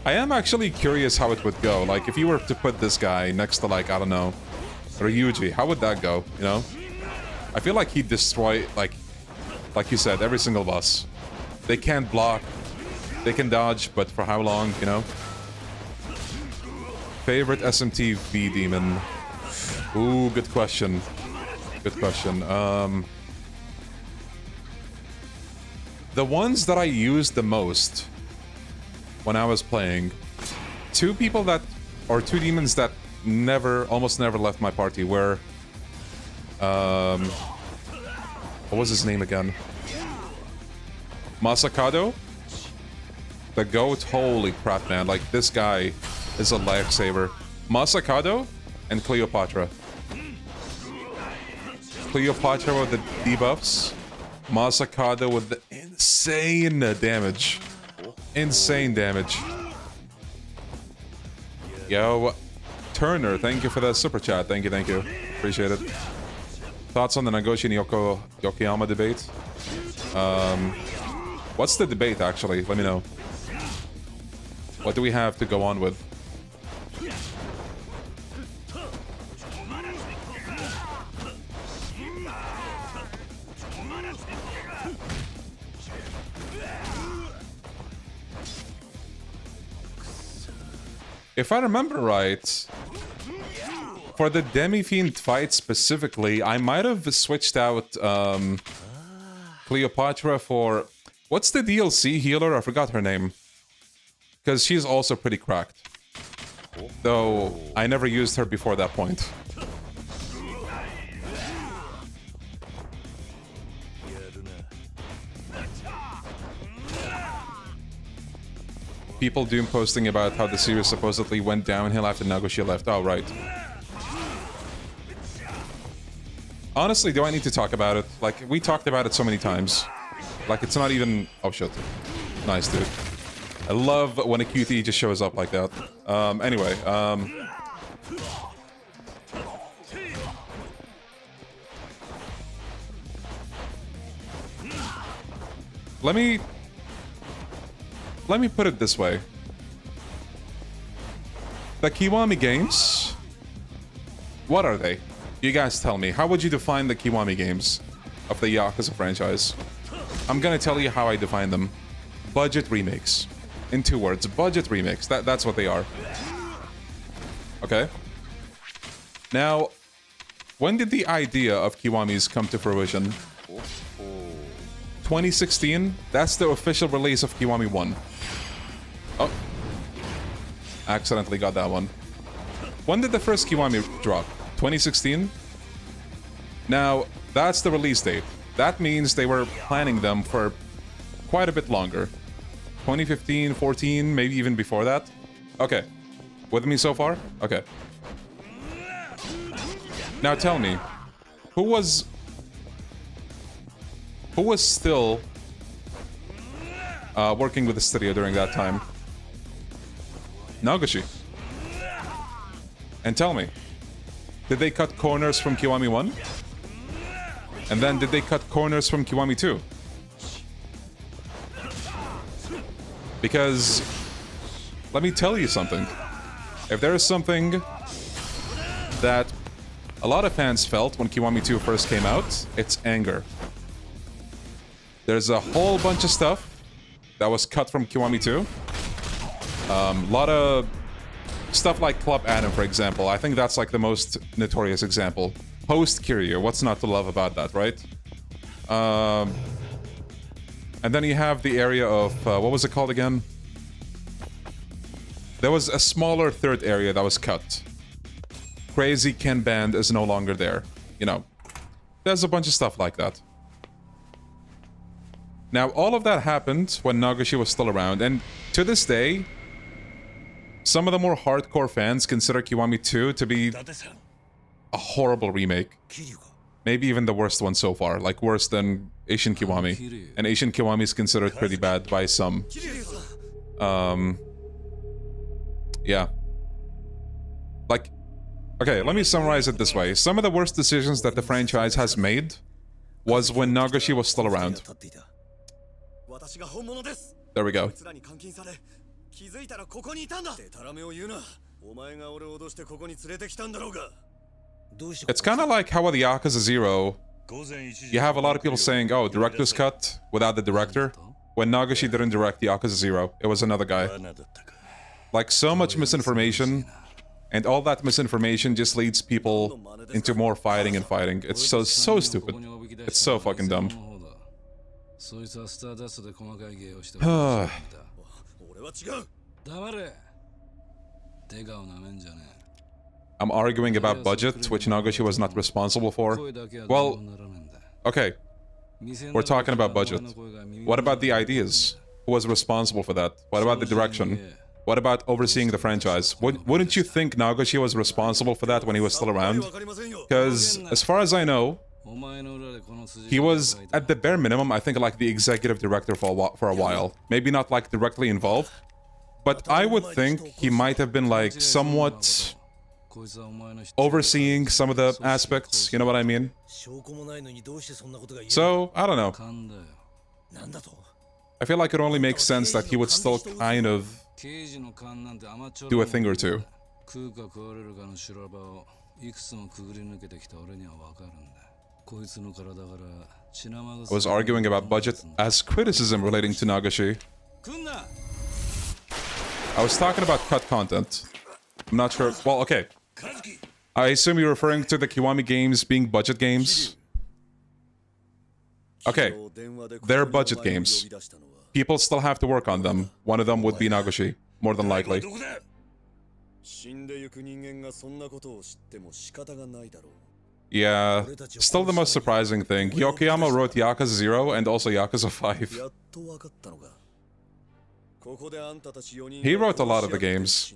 I am actually curious how it would go. Like, if you were to put this guy next to, like, I don't know, Ryuji, how would that go, you know? I feel like he'd destroy, like you said, every single boss. They can't block, they can dodge, but for how long, you know? Favorite SMTV demon? Ooh, good question. Good question. The ones that I used the most when I was playing, two demons that almost never left my party were, what was his name again? Masakado? The goat, holy crap, man, like, this guy is a lifesaver. Masakado and Cleopatra. Cleopatra with the debuffs. Masakado with the insane damage. Insane damage. Yo, Turner, thank you for that super chat. Thank you. Appreciate it. Thoughts on the Nagoshi and Yokoyama debate? What's the debate, actually? Let me know. What do we have to go on with? If I remember right, for the Demi-Fiend fight specifically, I might have switched out Cleopatra for... What's the DLC healer? I forgot her name. Because she's also pretty cracked. Though, I never used her before that point. People doom posting about how the series supposedly went downhill after Nagoshi left. Oh, right. Honestly, do I need to talk about it? Like, we talked about it so many times. Like, it's not even... Oh, shit. Nice, dude. I love when a QT just shows up like that. Anyway, Let me put it this way. The Kiwami games... What are they? You guys tell me. How would you define the Kiwami games of the Yakuza franchise? I'm gonna tell you how I define them. Budget remakes. In 2 words, budget remakes. That's what they are. Okay? Now, when did the idea of Kiwamis come to fruition? 2016? That's the official release of Kiwami 1. Oh. Accidentally got that one. When did the first Kiwami drop? 2016? Now, that's the release date. That means they were planning them for quite a bit longer. 2015, 14, maybe even before that? Okay. With me so far? Okay. Now tell me, who was still working with the studio during that time? Nagoshi. And tell me, did they cut corners from Kiwami 1? And then did they cut corners from Kiwami 2? Because, let me tell you something. If there is something that a lot of fans felt when Kiwami 2 first came out, it's anger. There's a whole bunch of stuff that was cut from Kiwami 2. A lot of stuff like Club Adam, for example. I think that's like the most notorious example. Post Kiryu, what's not to love about that, right? And then you have the area of, what was it called again? There was a smaller third area that was cut. Crazy Ken Band is no longer there. You know, there's a bunch of stuff like that. Now, all of that happened when Nagoshi was still around, and to this day, some of the more hardcore fans consider Kiwami 2 to be a horrible remake. Maybe even the worst one so far, like worse than Asian Kiwami. And Asian Kiwami is considered pretty bad by some. Yeah. Like, okay, let me summarize it this way. Some of the worst decisions that the franchise has made was when Nagoshi was still around. There we go. It's kind of like how with the Yakuza 0, you have a lot of people saying, oh, director's cut without the director. When Nagoshi didn't direct the Yakuza 0, it was another guy. Like, so much misinformation, and all that misinformation just leads people into more fighting and fighting. It's so stupid. It's so fucking dumb. I'm arguing about budget, which Nagoshi was not responsible for. Well, okay. We're talking about budget. What about the ideas? Who was responsible for that? What about the direction? What about overseeing the franchise? Wouldn't you think Nagoshi was responsible for that when he was still around? Because, as far as I know, he was, at the bare minimum, I think, like the executive director for a while. Maybe not, like, directly involved. But I would think he might have been, like, somewhat overseeing some of the aspects, you know what I mean? So, I don't know. I feel like it only makes sense that he would still kind of do a thing or two. 食うか食われるかの修羅場をいくつもくぐり抜けてきた俺にはわかるんだ。こいつの体から血生臭 I was arguing about budget as criticism relating to Nagashi. 来んな。 I was talking about cut content. I'm not sure. Well, okay. I assume you're referring to the Kiwami games being budget games. Okay. They're budget games. People still have to work on them. One of them would be Nagashi, more than likely. 死んでゆく人間がそんなことを知っても仕方がないだろう。 Yeah. Still the most surprising thing. Yokoyama wrote Yakuza 0 and also Yakuza 5. やっとわかったのか。ここであんたたち4人 He wrote a lot of the games.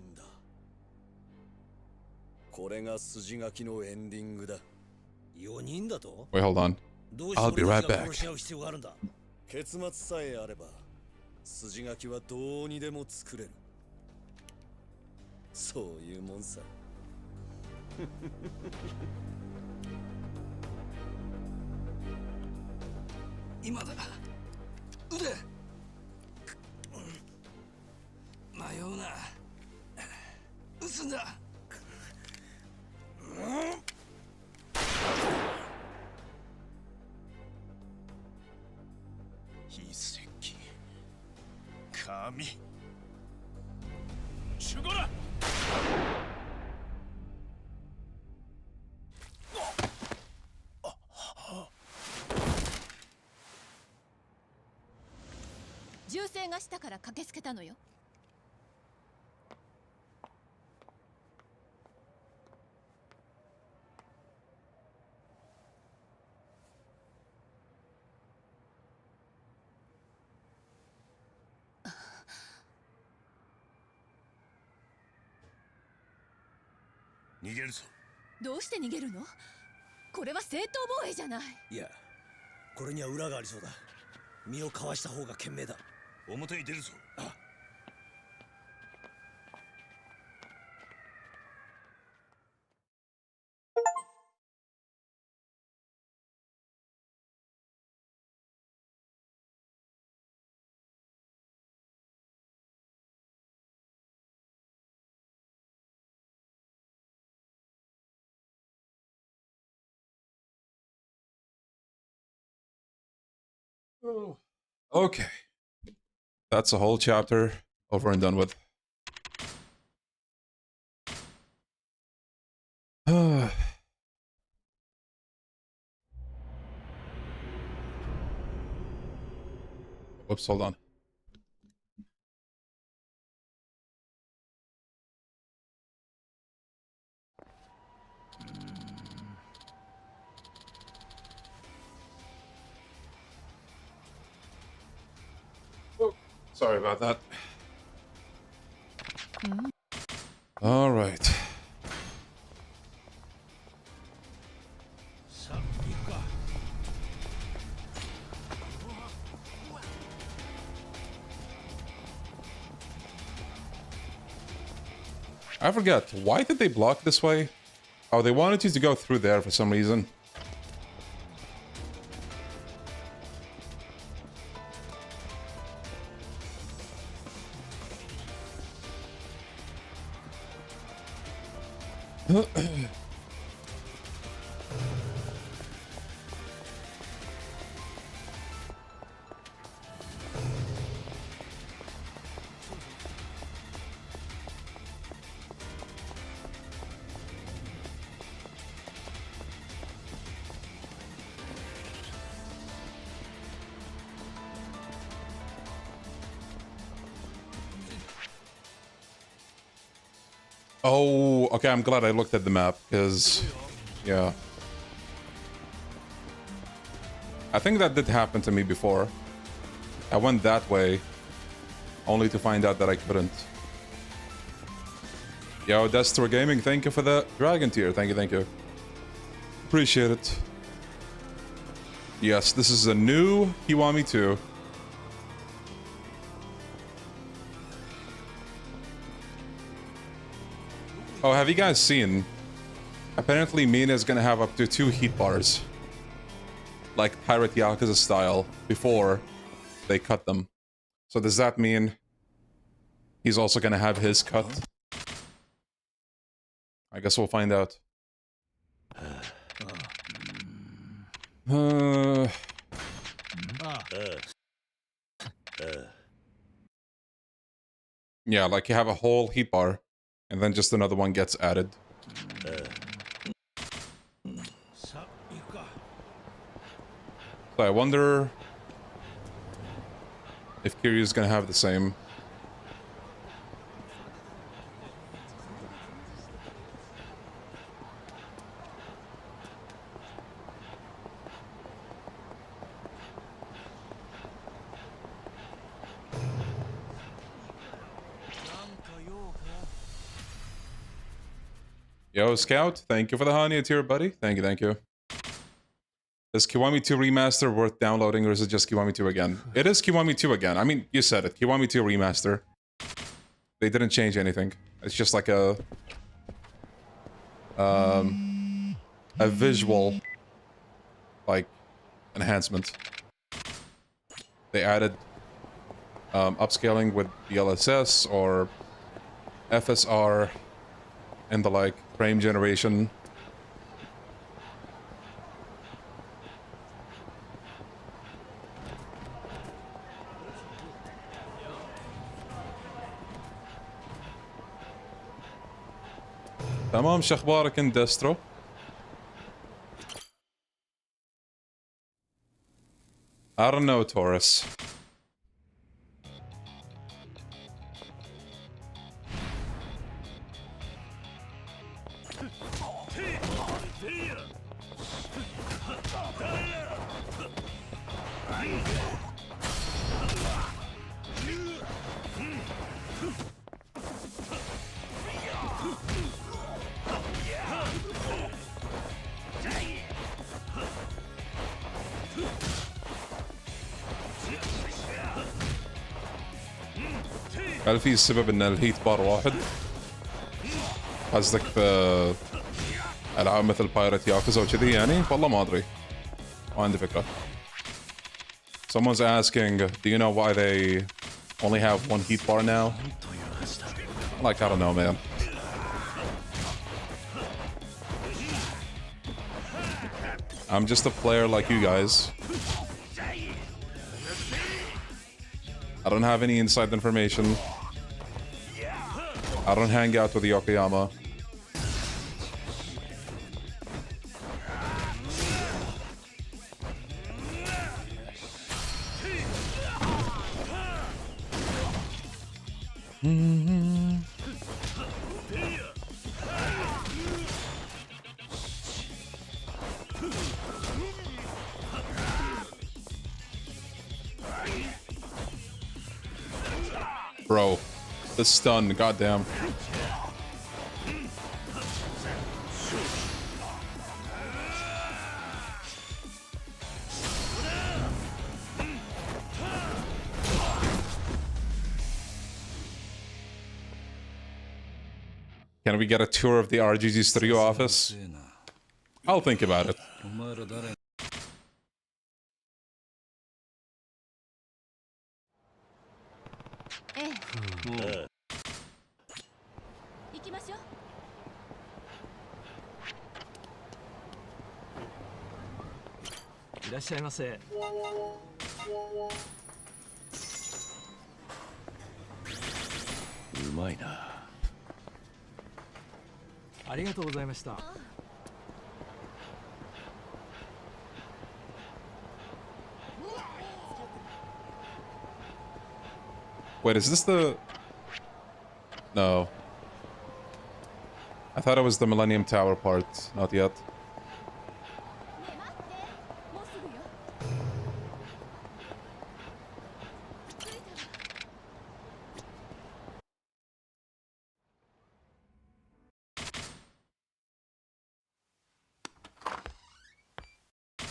これが筋書きのエンディングだ。4人だと Wait, hold on. I'll be right back. 結末さえあれば筋書きはどうにでも作れる。そういうもんさ。今だ。腕。迷うな。撃つんだ。遺跡。神。守護だ。銃声がしたから駆けつけたのよ。逃げるぞ。どうして逃げるの？これは正当防衛じゃない。いや、これには裏がありそうだ。身をかわした方が賢明だ。表に出るぞ。あ。Okay. That's a whole chapter over and done with. Whoops, hold on. Sorry about that. All right. I forget, why did they block this way? Oh, they wanted you to go through there for some reason. Oh, okay, I'm glad I looked at the map, because, yeah. I think that did happen to me before. I went that way, only to find out that I couldn't. Yo, Destor Gaming, thank you for the dragon tier. Thank you, thank you. Appreciate it. Yes, this is a new Kiwami 2. Oh, have you guys seen? Apparently Mina is gonna have up to 2 heat bars. Like Pirate Yakuza style, before they cut them. So does that mean he's also gonna have his cut? I guess we'll find out. Yeah, like you have a whole heat bar, and then just another one gets added. So I wonder if Kiryu's gonna have the same. Yo, Scout, thank you for the honey tier, buddy. Thank you, thank you. Is Kiwami 2 Remaster worth downloading, or is it just Kiwami 2 again? It is Kiwami 2 again. I mean, you said it. Kiwami 2 Remaster. They didn't change anything. It's just like a visual, like, enhancement. They added upscaling with DLSS or FSR and the like, frame generation. تمام، شخبارك انت دسترو؟ I don't know, Taurus. هل في سبب ان الهيت بار واحد؟ قصدك في العاب مثل بايرت ياكوزا وكذي يعني؟ والله ما ادري. ما عندي فكرة. Someone's asking, do you know why they only have one heat bar now? Like, I don't know, man. I'm just a player like you guys. I don't have any inside information. I don't hang out with Yokoyama. Bro, the stun, goddamn. Can we get a tour of the RGG Studio office? I'll think about it. Wait, is this the... No. I thought it was the Millennium Tower part. Not yet.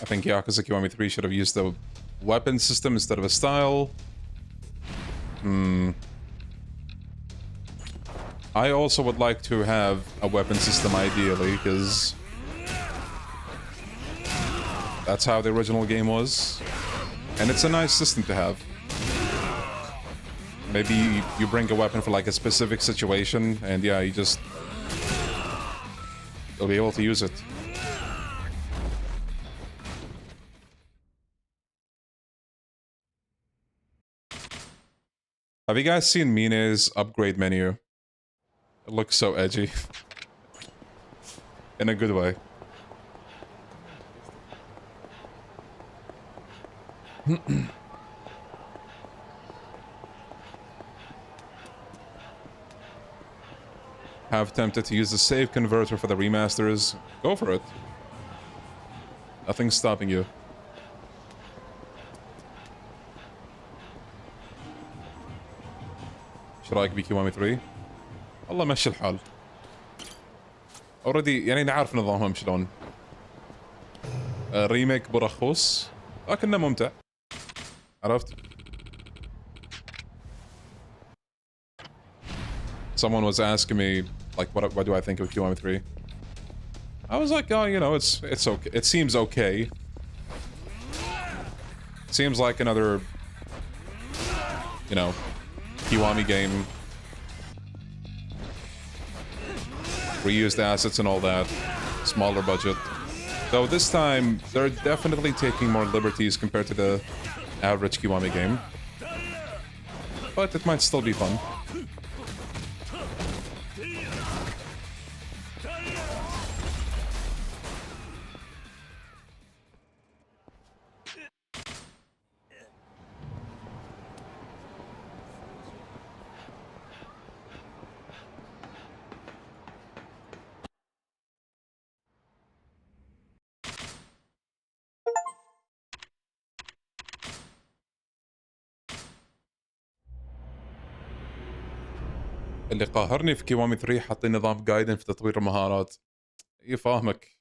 I think Yakuza Kiwami 3 should have used the weapon system instead of a style. I also would like to have a weapon system ideally, because that's how the original game was. And it's a nice system to have. Maybe you bring a weapon for like a specific situation, and yeah, you just You'll be able to use it. Have you guys seen Mine's upgrade menu? It looks so edgy. In a good way. Have tempted to use the save converter for the remasters. Go for it. Nothing's stopping you. ايش رايك بكيوامي 3؟ والله مشي الحال. اوريدي يعني نعرف نظامهم شلون. ريميك برخوص لكنه ممتع. عرفت؟ Someone was asking me like what do I think of Kiwami 3? I was like, oh, you know, it's okay. It seems okay. Seems like another, you know, Kiwami game. Reused assets and all that. Smaller budget. Though this time, they're definitely taking more liberties compared to the average Kiwami game. But it might still be fun. اللي قاهرني في كيوامي 3 حاطين نظام جايدن في تطوير المهارات. اي فاهمك.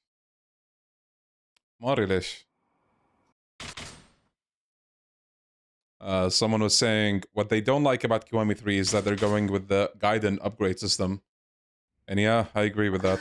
ما ادري ليش. Someone was saying what they don't like about Kiwami 3 is that they're going with the Gaiden upgrade system. And yeah, I agree with that.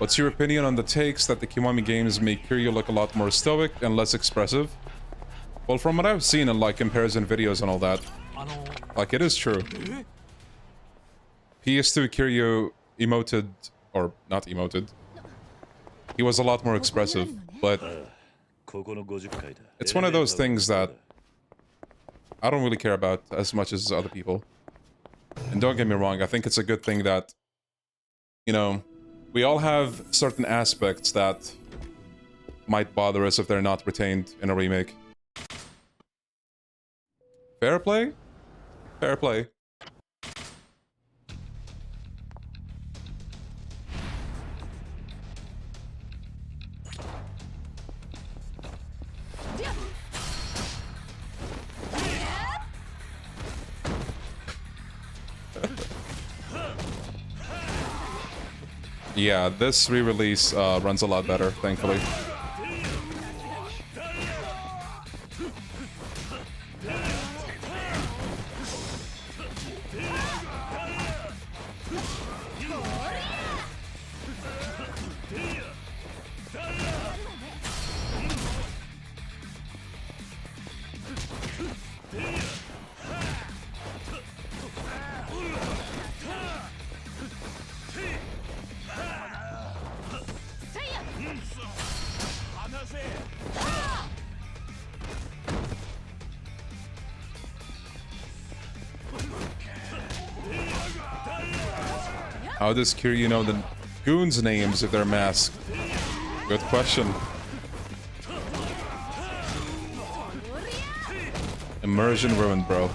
What's your opinion on the takes that the Kiwami games make Kiryu look a lot more stoic and less expressive? Well, from what I've seen in like comparison videos and all that, like it is true. PS2 Kiryu emoted, or not emoted, he was a lot more expressive, but it's one of those things that I don't really care about as much as other people. And don't get me wrong, I think it's a good thing that, you know, we all have certain aspects that might bother us if they're not retained in a remake. Fair play? Fair play. Yeah, this re-release runs a lot better, thankfully. How does Kiryu know the goons' names if they're masked? Good question. Immersion ruined, bro.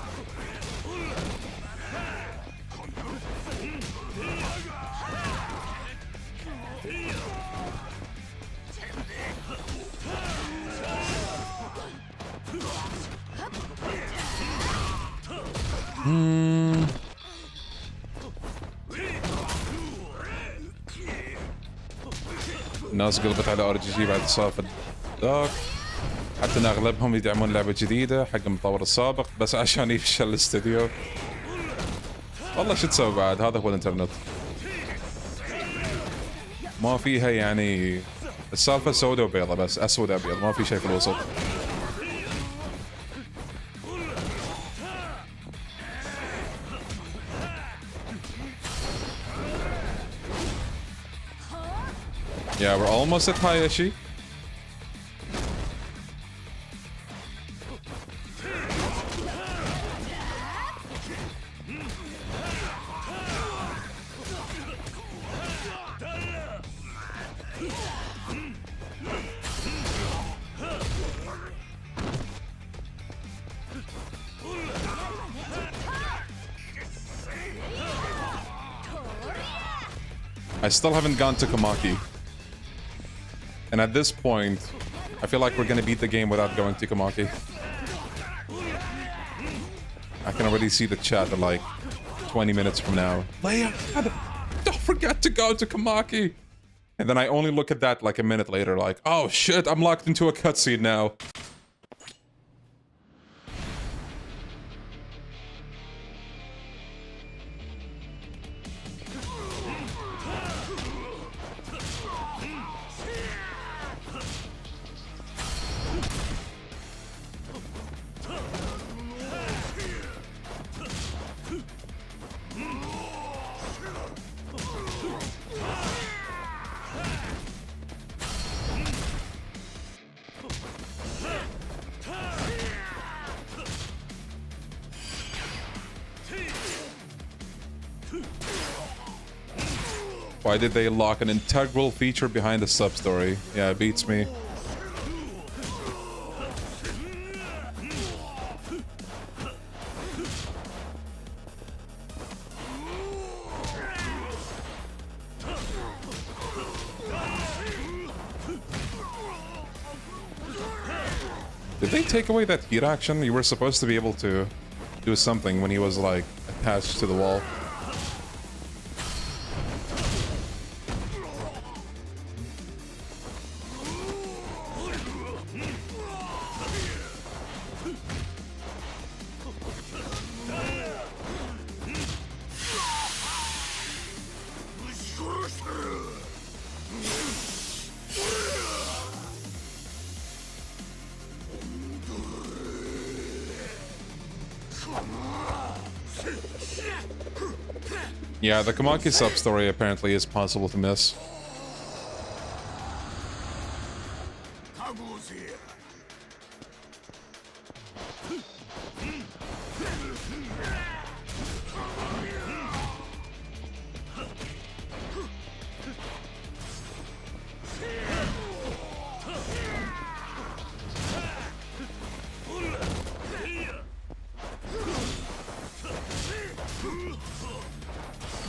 الناس قلبت على ار جي جي بعد سالفة ذاك. حتى ان اغلبهم يدعمون لعبة جديدة حق المطور السابق بس عشان يفشل الاستديو. والله شو تسوي بعد، هذا هو الانترنت. ما فيها يعني السالفة سودة وبيضة بس، اسود ابيض، ما في شيء في الوسط. Yeah, we're almost at Hayashi. I still haven't gone to Kamaki. And at this point, I feel like we're gonna beat the game without going to Kamaki. I can already see the chat at like 20 minutes from now. Leia, don't forget to go to Kamaki! And then I only look at that like a minute later, like, oh shit, I'm locked into a cutscene now. Why did they lock an integral feature behind the sub-story? Yeah, it beats me. Did they take away that heat action? You were supposed to be able to do something when he was, like, attached to the wall. Yeah, the Kamaki sub-story apparently is possible to miss.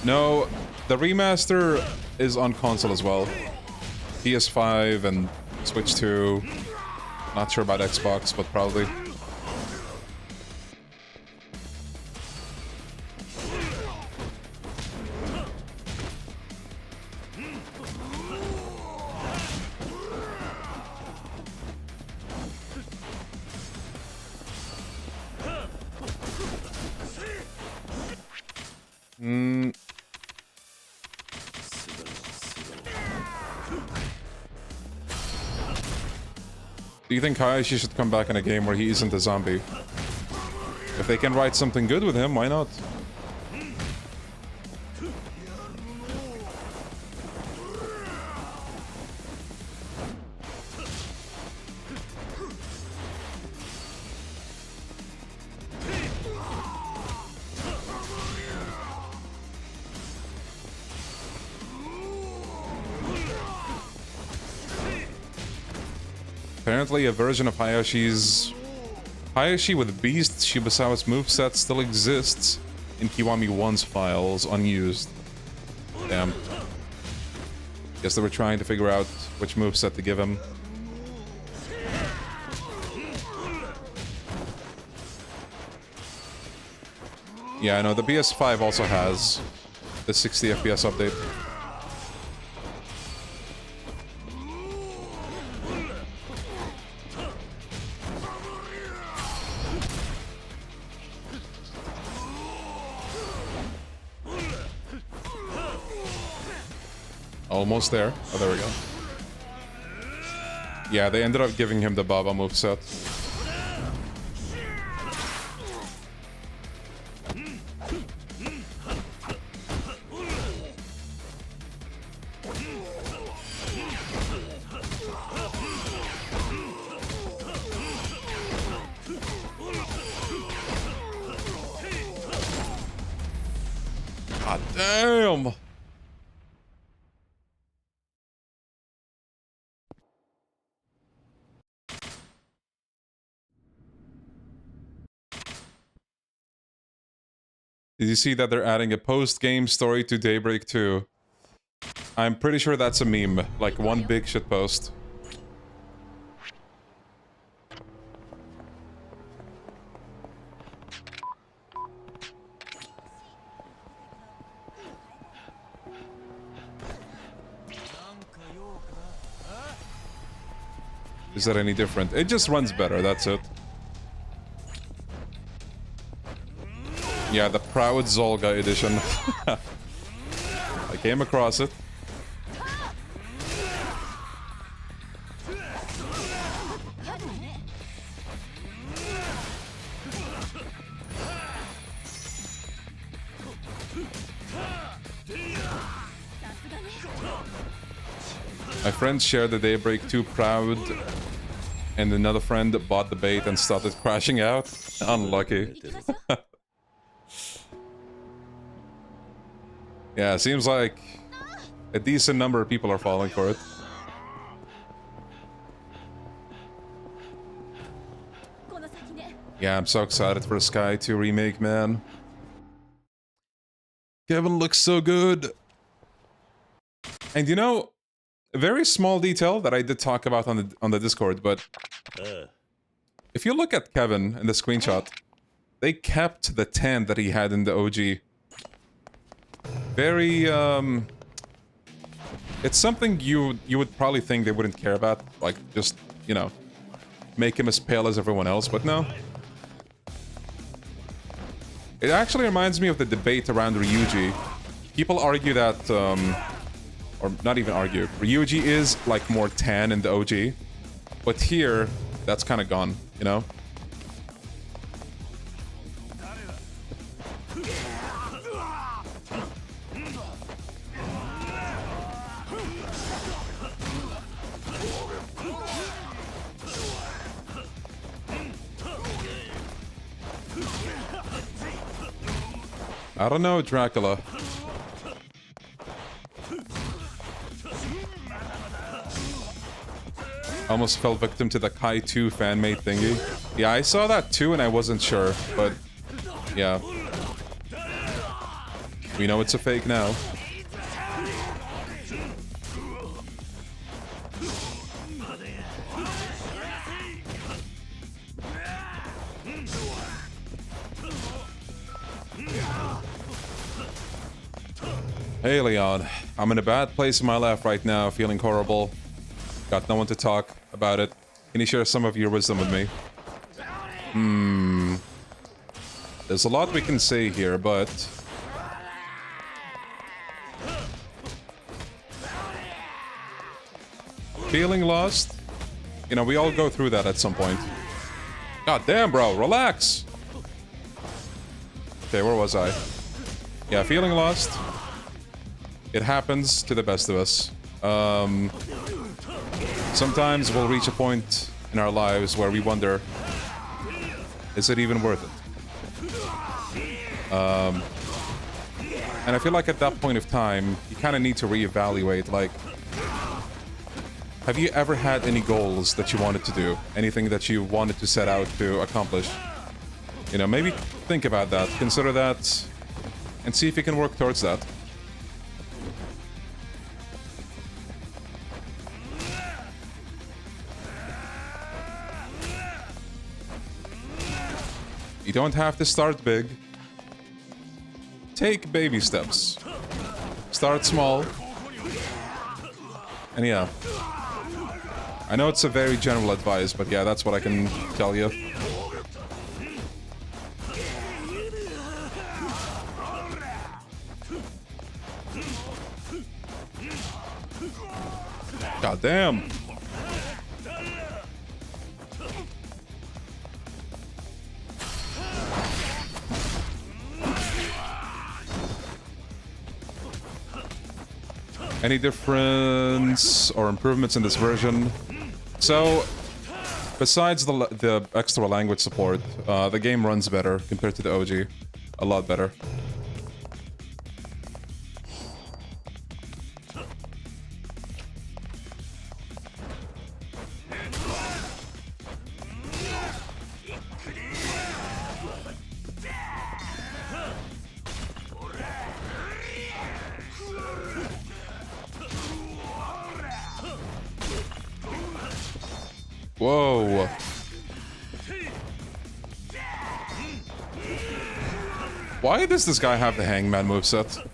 No, the remaster is on console as well. PS5 and Switch 2. Not sure about Xbox, but probably. Do you think Hayashi should come back in a game where he isn't a zombie? If they can write something good with him, why not? Apparently a version of Hayashi with Beast Shibusawa's moveset still exists in Kiwami 1's files, unused. Damn. Guess they were trying to figure out which moveset to give him. Yeah, I know, the PS5 also has the 60 FPS update. Almost there. Oh, there we go. Yeah, they ended up giving him the Baba moveset. God damn! Did you see that they're adding a post-game story to Daybreak 2? I'm pretty sure that's a meme, like one big shitpost. Is that any different? It just runs better, that's it. Yeah, the Proud Zolga edition. I came across it. My friends shared the Daybreak 2 Proud, and another friend bought the bait and started crashing out. Unlucky. Yeah, seems like a decent number of people are falling for it. Yeah, I'm so excited for Sky 2 remake, man. Kevin looks so good. And you know, a very small detail that I did talk about on the Discord, but if you look at Kevin in the screenshot, they kept the tan that he had in the OG. Very, it's something you would probably think they wouldn't care about, like just, you know, make him as pale as everyone else, but no. It actually reminds me of the debate around Ryuji. People argue that, or not even argue, Ryuji is like more tan in the OG, but here, that's kind of gone, you know? I don't know, Dracula. Almost fell victim to the Kai 2 fan-made thingy. Yeah, I saw that too and I wasn't sure, but yeah. We know it's a fake now. Hey Leon, I'm in a bad place in my life right now, feeling horrible. Got no one to talk about it. Can you share some of your wisdom with me? There's a lot we can say here, but... feeling lost? You know, we all go through that at some point. God damn, bro, relax! Okay, where was I? Yeah, feeling lost. It happens to the best of us. Sometimes we'll reach a point in our lives where we wonder, is it even worth it? And I feel like at that point of time, you kind of need to reevaluate, like, have you ever had any goals that you wanted to do? Anything that you wanted to set out to accomplish? You know, maybe think about that, consider that, and see if you can work towards that. You don't have to start big. Take baby steps. Start small. And yeah. I know it's a very general advice, but yeah, that's what I can tell you. God damn. Any difference or improvements in this version? So, besides the extra language support, the game runs better compared to the OG. A lot better. Whoa. Why does this guy have the hangman moveset?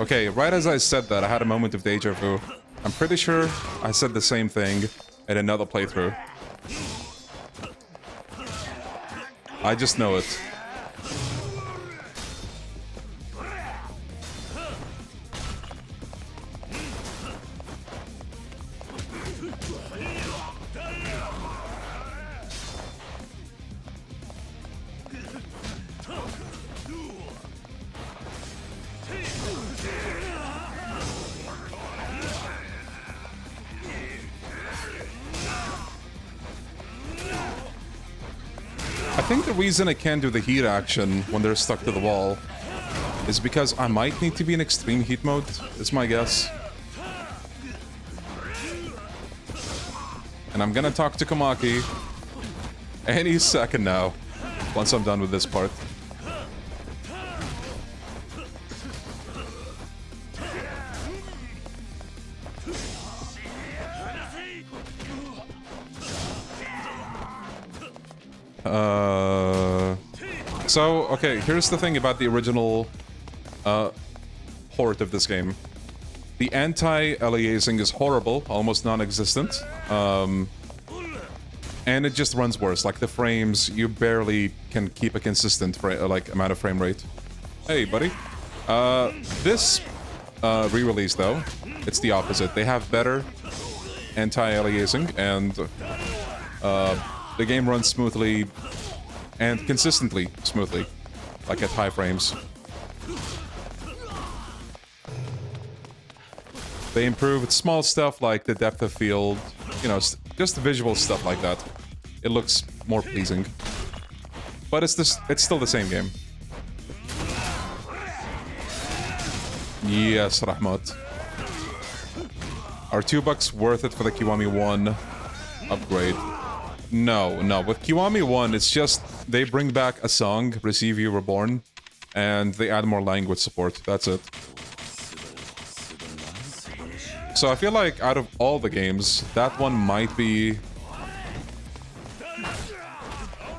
Okay, right as I said that, I had a moment of deja vu. I'm pretty sure I said the same thing in another playthrough. I just know it. I think the reason I can't do the heat action when they're stuck to the wall is because I might need to be in extreme heat mode, is my guess. And I'm gonna talk to Komaki any second now, once I'm done with this part. So, okay, here's the thing about the original port of this game. The anti-aliasing is horrible, almost non-existent. And it just runs worse. Like, the frames, you barely can keep a consistent amount of frame rate. Hey, buddy. This re-release, though, it's the opposite. They have better anti-aliasing, and the game runs smoothly and consistently smoothly, like at high frames. They improved small stuff like the depth of field, you know, just visual stuff like that. It looks more pleasing. But it's still the same game. Yes, Rahmat. Are $2 worth it for the Kiwami 1 upgrade? No. With Kiwami 1, it's just they bring back a song, Receive You Reborn, and they add more language support. That's it. So I feel like out of all the games, that one might be...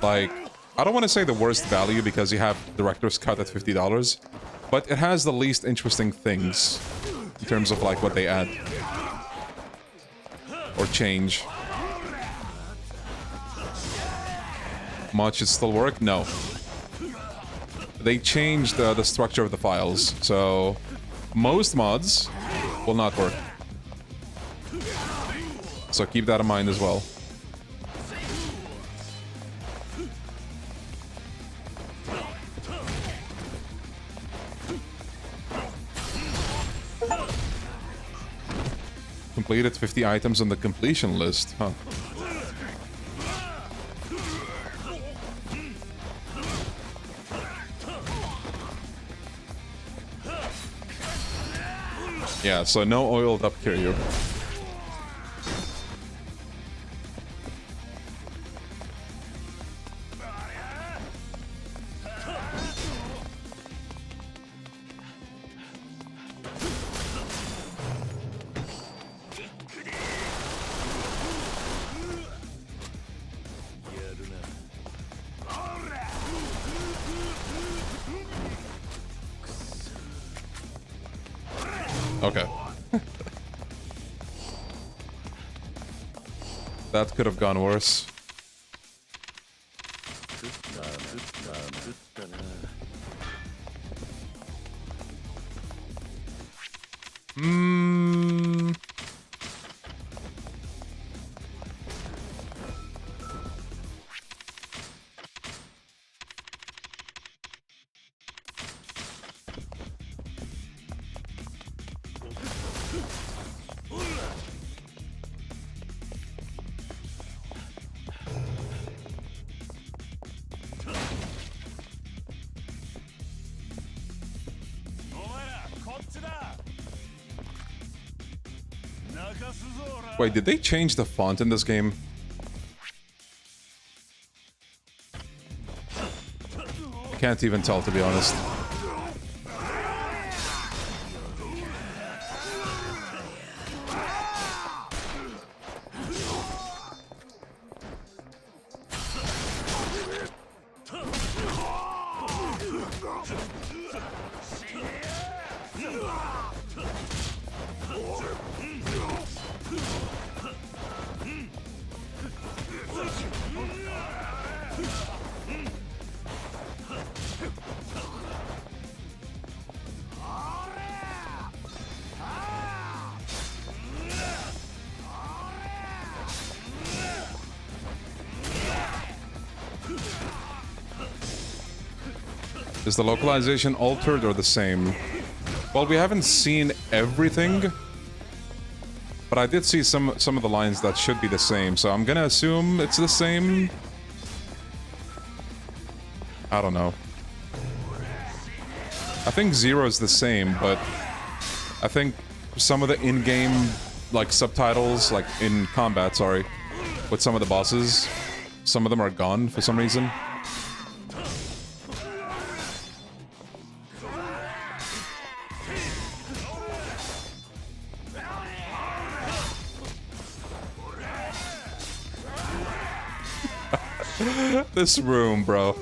like, I don't want to say the worst value because you have Director's Cut at $50, but it has the least interesting things in terms of like what they add. Or change. Mod should still work? No. They changed the structure of the files, so most mods will not work. So keep that in mind as well. Completed 50 items on the completion list, huh? Yeah, so no oiled up Kiryu. Okay. That could have gone worse. Wait, did they change the font in this game? I can't even tell, to be honest. Is the localization altered or the same? Well, we haven't seen everything, but I did see some of the lines that should be the same, so I'm gonna assume it's the same. I don't know. I think Zero is the same, but I think some of the in-game, like, subtitles, like, in combat, sorry, with some of the bosses, some of them are gone for some reason. This room, bro.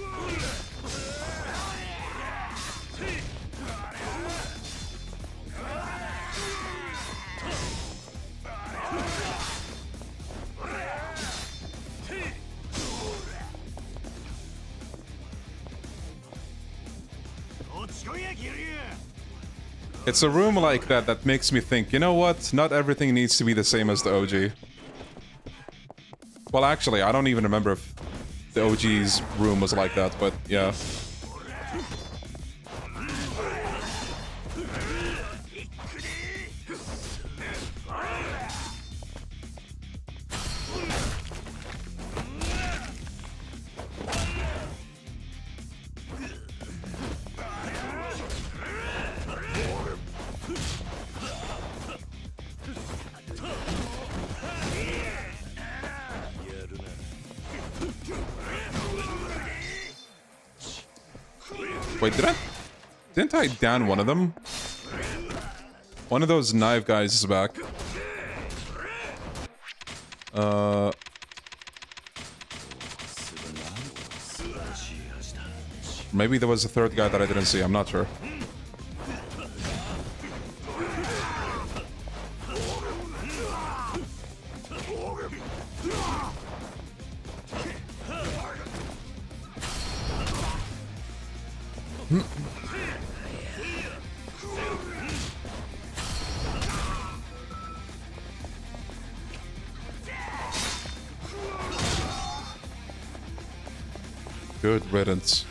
It's a room like that that makes me think, you know what? Not everything needs to be the same as the OG. Well, actually, I don't even remember if the OG's room was like that, but yeah. Wait, didn't I down one of them? One of those knife guys is back. Maybe there was a third guy that I didn't see, I'm not sure. Good riddance.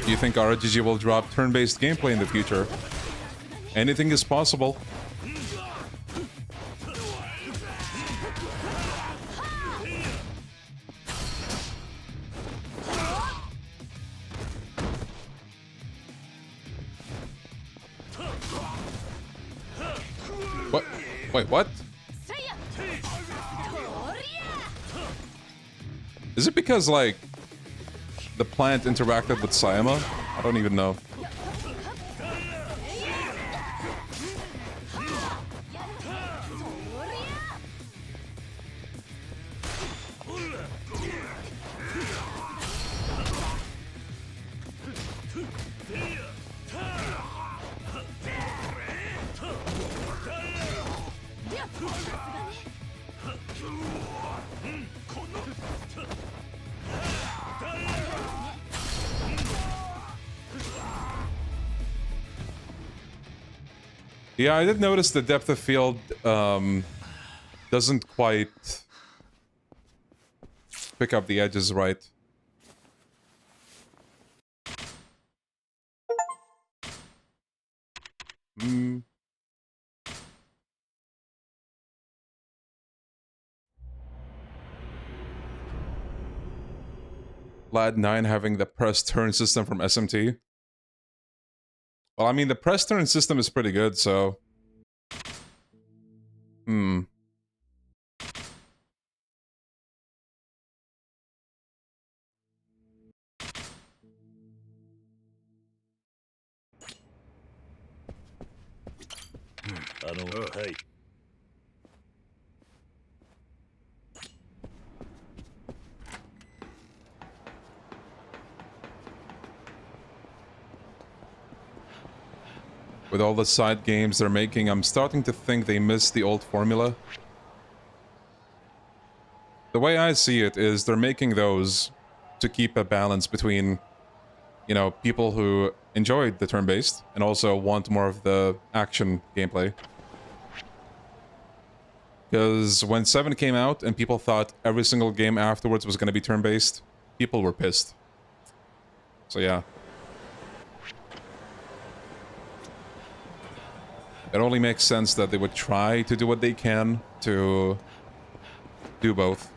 Do you think RGG will drop turn-based gameplay in the future? Anything is possible. What? Wait, what? Is it because, like, the plant interacted with Sayama? I don't even know. Yeah, I did notice the depth of field doesn't quite pick up the edges right. Mm. Lad 9 having the press turn system from SMT. Well, I mean, the press turn system is pretty good, so... Hmm. Hey. With all the side games they're making, I'm starting to think they miss the old formula. The way I see it is they're making those to keep a balance between, you know, people who enjoyed the turn-based and also want more of the action gameplay. Because when 7 came out and people thought every single game afterwards was going to be turn-based, people were pissed. So yeah. It only makes sense that they would try to do what they can to do both.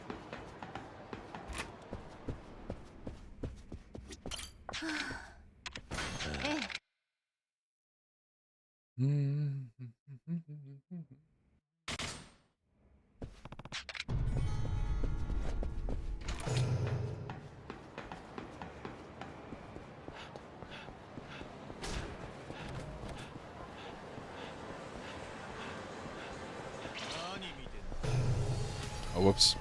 Oh, whoops.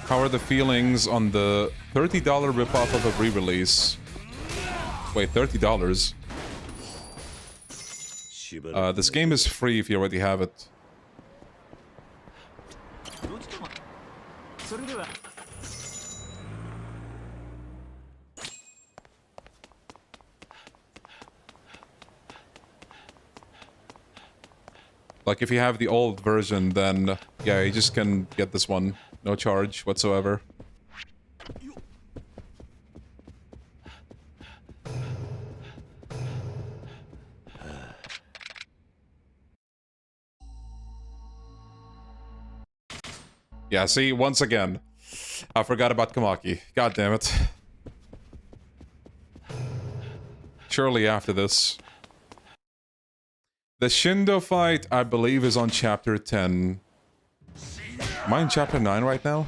How are the feelings on the $30 ripoff of a re-release? Wait, $30? This game is free if you already have it. Like, if you have the old version, then yeah, you just can get this one. No charge whatsoever. Yeah, see, once again, I forgot about Kamaki. God damn it. Surely after this. The Shindo fight, I believe, is on chapter 10. Am I in chapter 9 right now?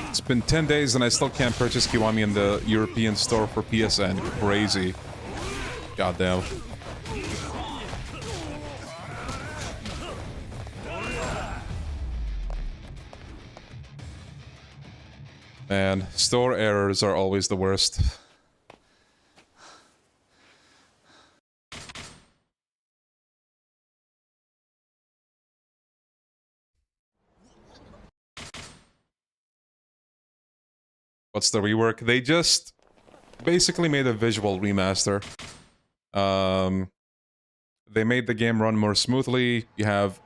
It's been 10 days and I still can't purchase Kiwami in the European store for PSN. Crazy. Goddamn. Man, store errors are always the worst. What's the rework? They just basically made a visual remaster. They made the game run more smoothly. You have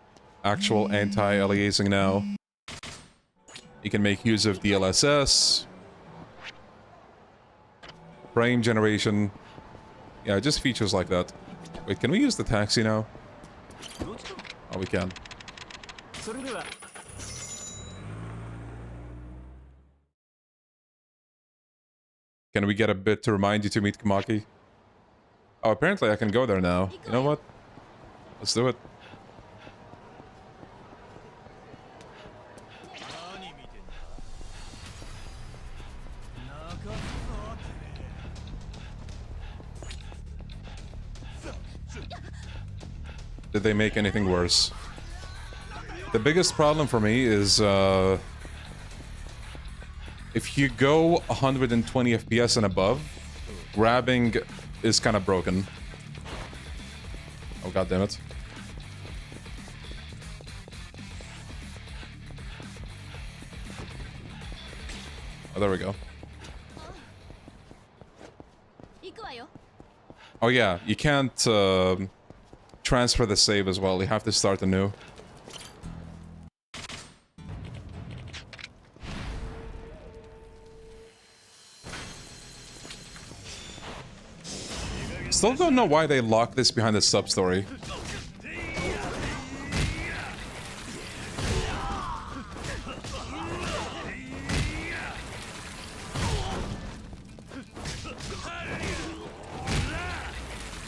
actual anti-aliasing now. You can make use of DLSS. Frame generation. Yeah, just features like that. Wait, can we use the taxi now? Oh, we can. Can we get a bit to remind you to meet Kamaki? Oh, apparently I can go there now. You know what? Let's do it. Did they make anything worse? The biggest problem for me is if you go 120 FPS and above, grabbing is kind of broken. Oh, god damn it. Oh, there we go. Oh yeah, you can't transfer the save as well. You have to start anew. Still don't know why they locked this behind the sub-story.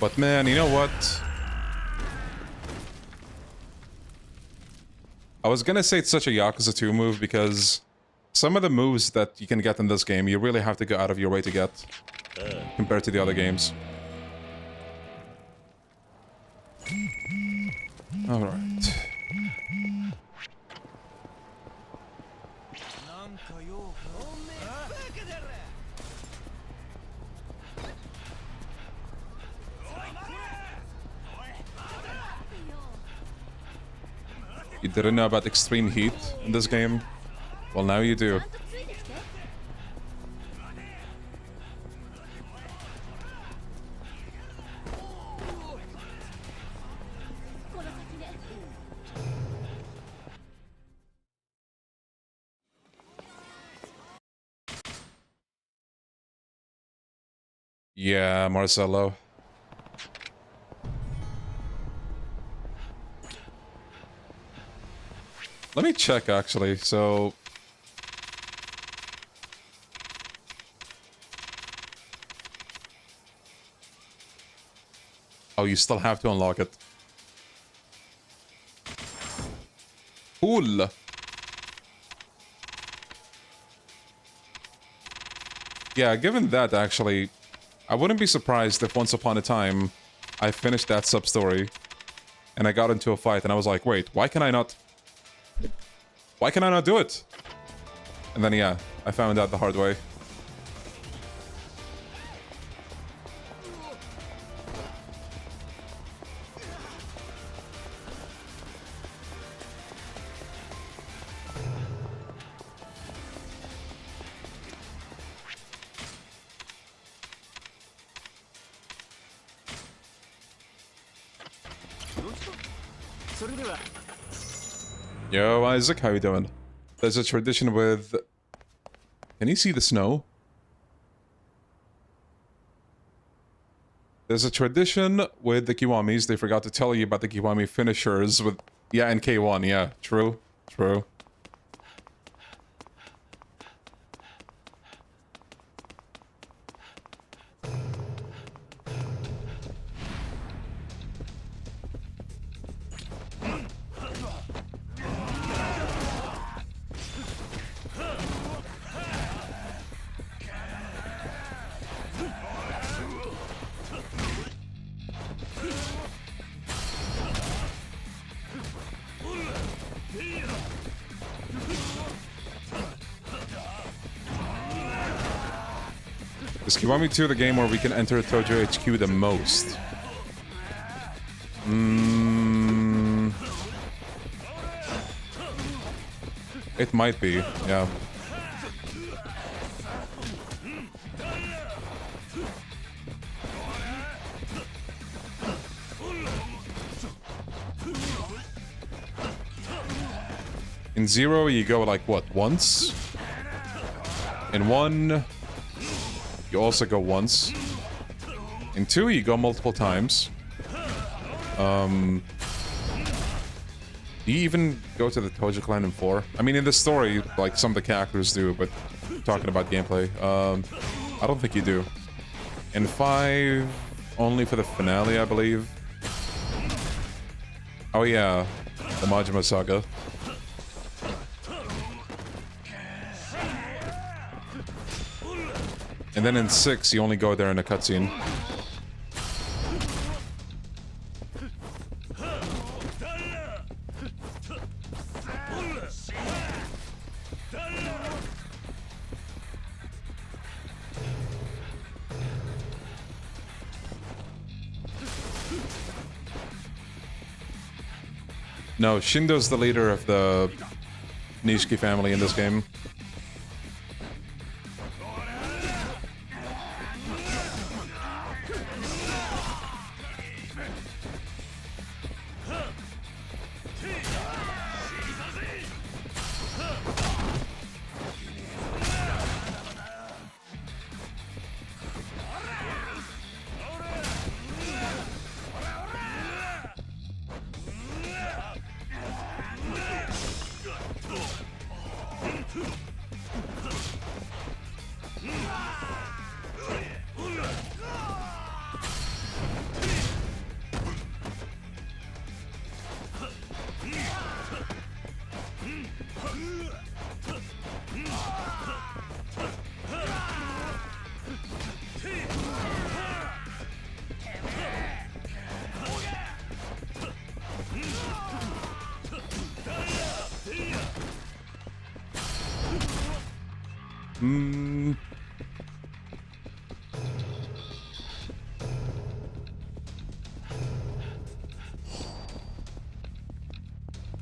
But man, you know what? I was gonna say it's such a Yakuza 2 move because some of the moves that you can get in this game, you really have to go out of your way to get compared to the other games. Alright. You didn't know about extreme heat in this game? Well, now you do. Yeah, Marcelo. Let me check, actually, so... Oh, you still have to unlock it. Cool! Yeah, given that, actually, I wouldn't be surprised if once upon a time I finished that sub-story and I got into a fight and I was like, wait, why can I not do it? And then, yeah, I found out the hard way. Yo, Isaac, how you doing? There's a tradition with... Can you see the snow? There's a tradition with the Kiwamis. They forgot to tell you about the Kiwami finishers with... Yeah, and K1, yeah. True. True. Is Kiwami 2 the game where we can enter Tojo HQ the most? It might be, yeah. In 0, you go like, what, once? In 1, you also go once. In 2, you go multiple times. Do you even go to the Tojo clan in 4? I mean, in the story, like, some of the characters do, but talking about gameplay. I don't think you do. And 5 only for the finale, I believe. Oh yeah, the Majima Saga. And then in 6, you only go there in a cutscene. No, Shindo's the leader of the Nishiki family in this game.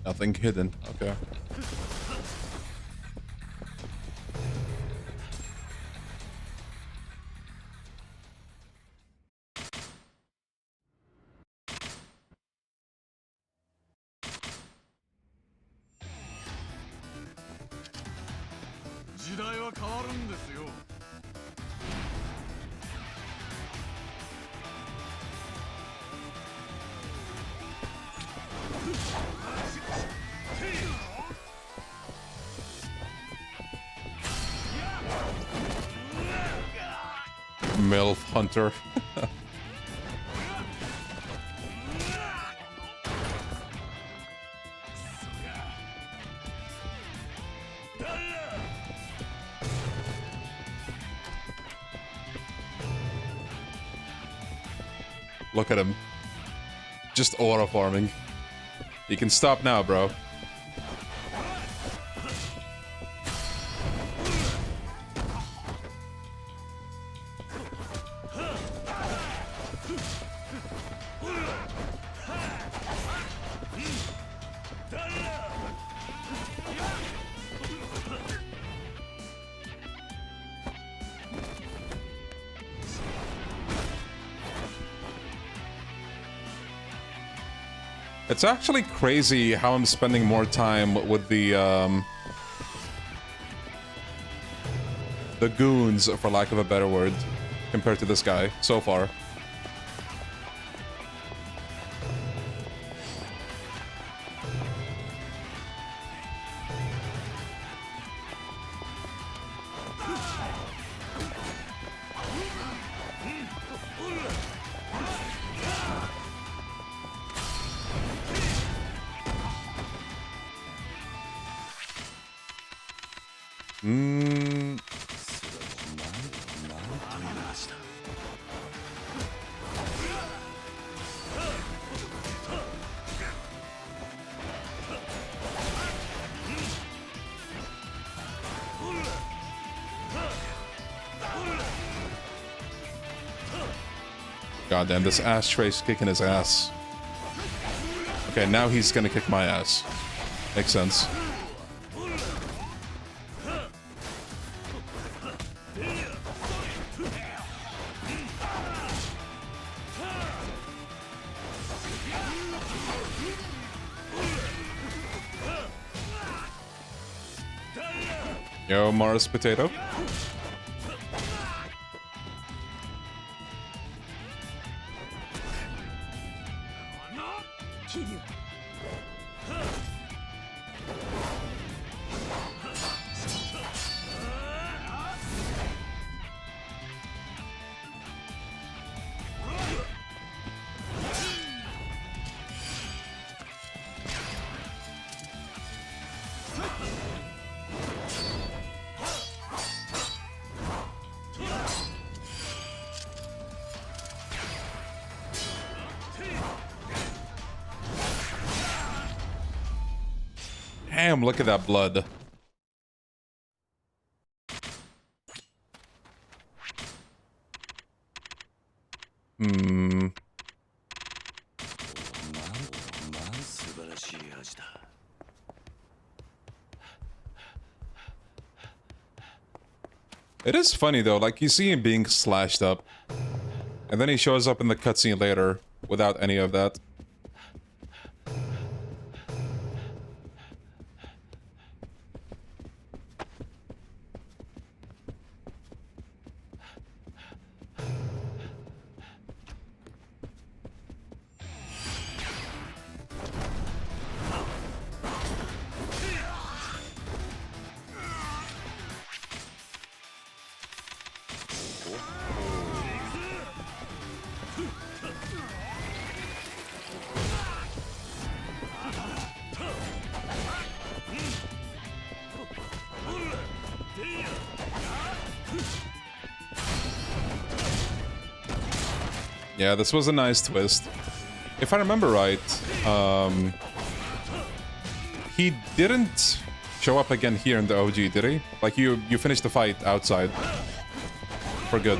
Nothing hidden. Okay. MILF Hunter. Look at him. Just aura farming. You can stop now, bro. It's actually crazy how I'm spending more time with the goons, for lack of a better word, compared to this guy so far. Goddamn, this ashtray's kicking his ass. Okay, now he's gonna kick my ass. Makes sense. Yo, Mars Potato. Damn, look at that blood. Hmm. It is funny though, like you see him being slashed up, and then he shows up in the cutscene later without any of that. Yeah, this was a nice twist. If I remember right, he didn't show up again here in the OG, did he? Like, you finished the fight outside. For good.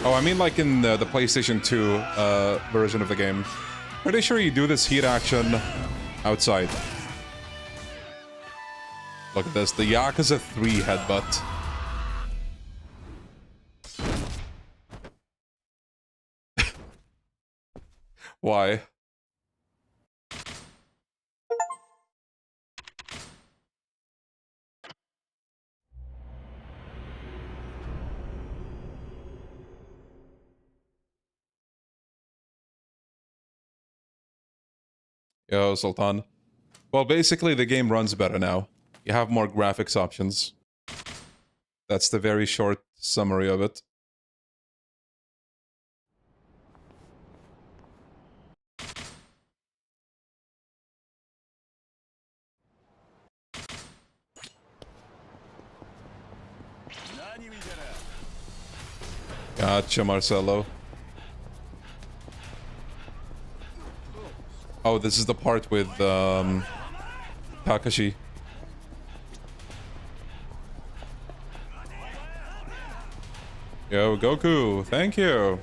Oh, I mean like in the PlayStation 2 version of the game. Pretty sure you do this heat action outside. Look at this, the Yakuza 3 headbutt. Why? Yo, Sultan. Well, basically, the game runs better now. You have more graphics options. That's the very short summary of it. Gotcha, Marcelo. Oh, this is the part with, Takashi. Yo, Goku, thank you.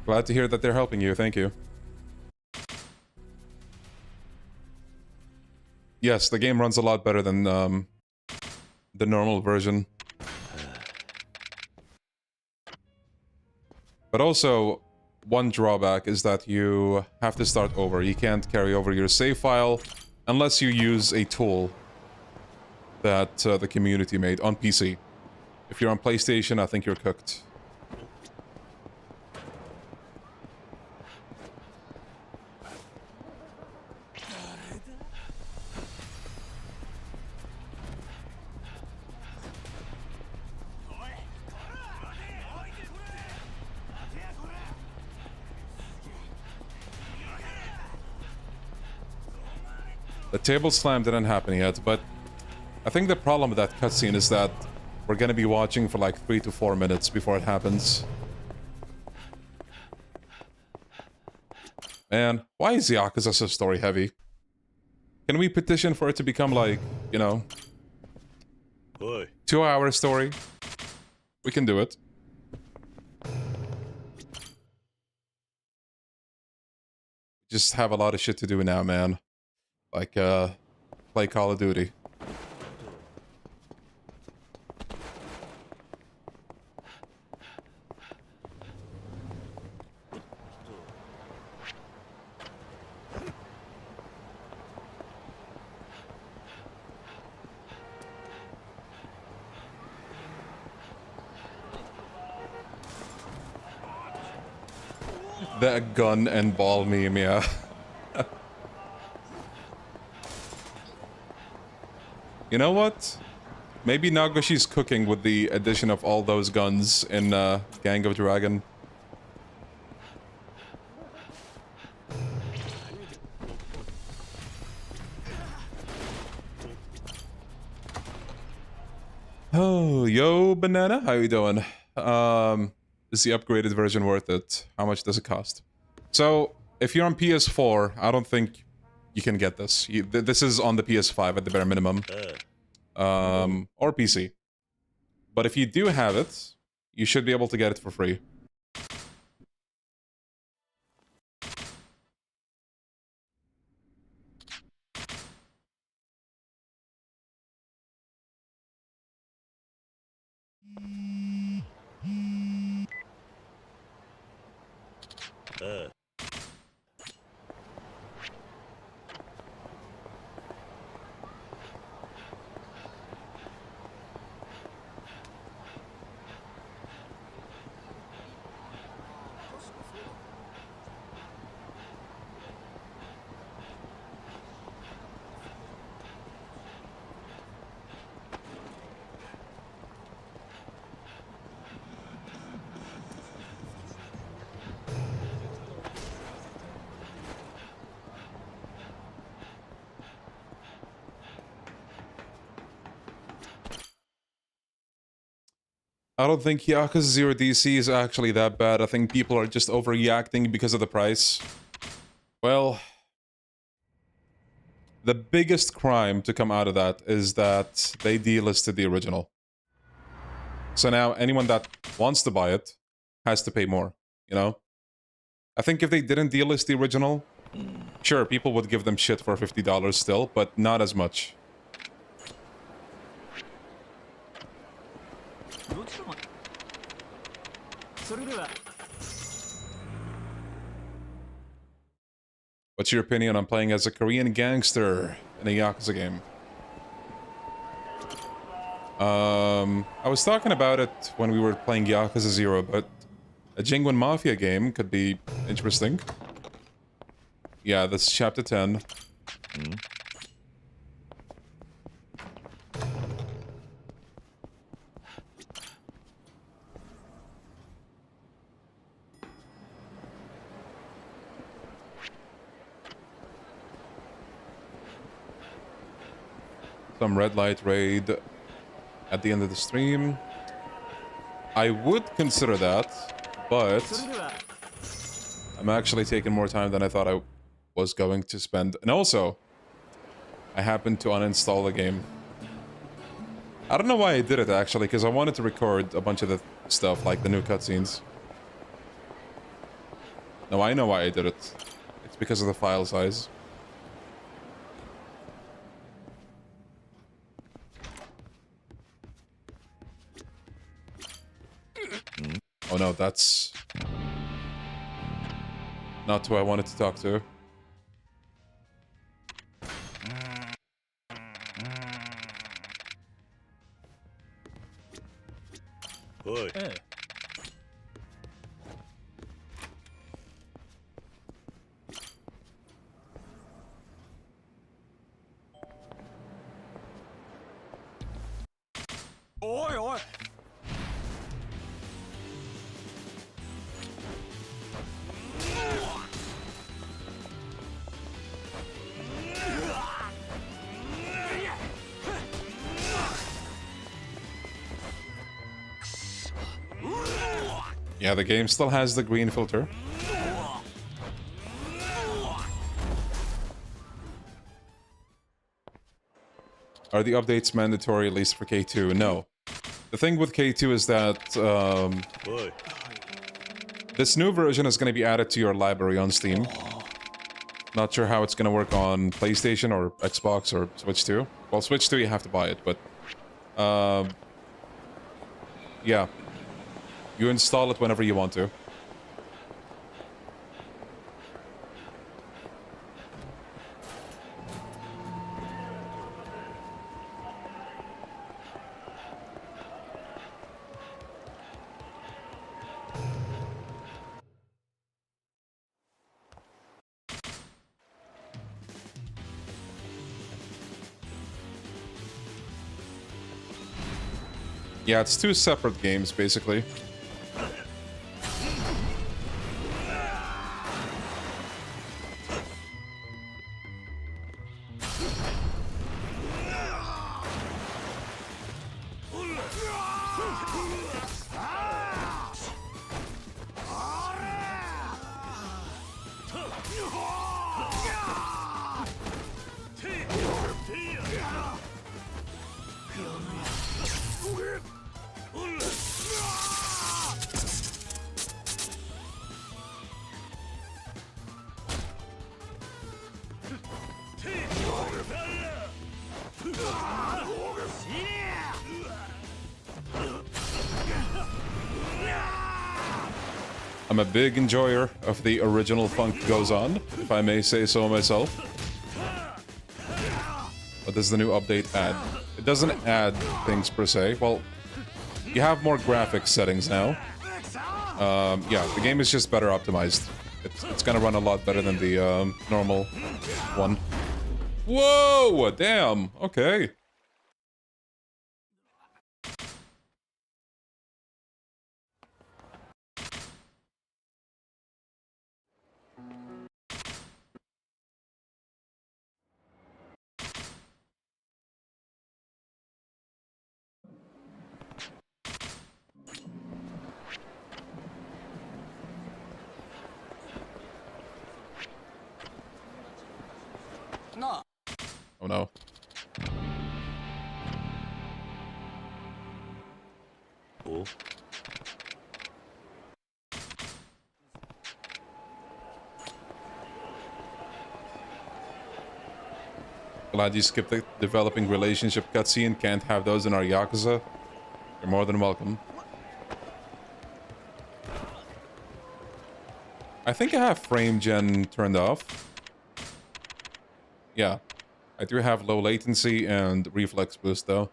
Glad to hear that they're helping you, thank you. Yes, the game runs a lot better than, the normal version. But also, one drawback is that you have to start over. You can't carry over your save file unless you use a tool that the community made on PC. If you're on PlayStation, I think you're cooked. The table slam didn't happen yet, but I think the problem with that cutscene is that we're gonna be watching for like 3 to 4 minutes before it happens. Man, why is Yakuza so story heavy? Can we petition for it to become like, you know, 2-hour story? We can do it. Just have a lot of shit to do now, man. Like, play Call of Duty. That gun and ball meme, yeah. You know what? Maybe Nagoshi's cooking with the addition of all those guns in Gang of Dragon. Oh, yo, Banana, how you doing? Is the upgraded version worth it? How much does it cost? So, if you're on PS4, I don't think you can get this. This is on the PS5 at the bare minimum. Or PC. But if you do have it, you should be able to get it for free. I don't think Yakuza 0 DC is actually that bad. I think people are just overreacting because of the price. Well, the biggest crime to come out of that is that they delisted the original. So now anyone that wants to buy it has to pay more, you know? I think if they didn't delist the original, sure, people would give them shit for $50 still, but not as much. What's your opinion on playing as a Korean gangster in a Yakuza game? I was talking about it when we were playing Yakuza 0, but a Jingwen Mafia game could be interesting. Yeah, this is chapter 10. Some red light raid at the end of the stream. I would consider that, but I'm actually taking more time than I thought I was going to spend. And also, I happened to uninstall the game. I don't know why I did it actually, because I wanted to record a bunch of the stuff, like the new cutscenes. No, I know why I did it. It's because of the file size. Oh no, that's not who I wanted to talk to. Oi. Oi, oi. Yeah, the game still has the green filter. Are the updates mandatory, at least for K2? No. The thing with K2 is that this new version is going to be added to your library on Steam. Not sure how it's going to work on PlayStation or Xbox or Switch 2. Well, Switch 2 you have to buy it, but yeah. You install it whenever you want to. Yeah, it's two separate games, basically. I'm a big enjoyer of the original Funk Goes On, if I may say so myself. What does the new update add? It doesn't add things per se. Well, you have more graphics settings now. Yeah, the game is just better optimized. It's gonna run a lot better than the normal one. Whoa! Damn! Okay. Oh no. Oh? Glad you skipped the developing relationship cutscene. Can't have those in our Yakuza. You're more than welcome. I think I have frame gen turned off. Yeah. I do have low latency and reflex boost though.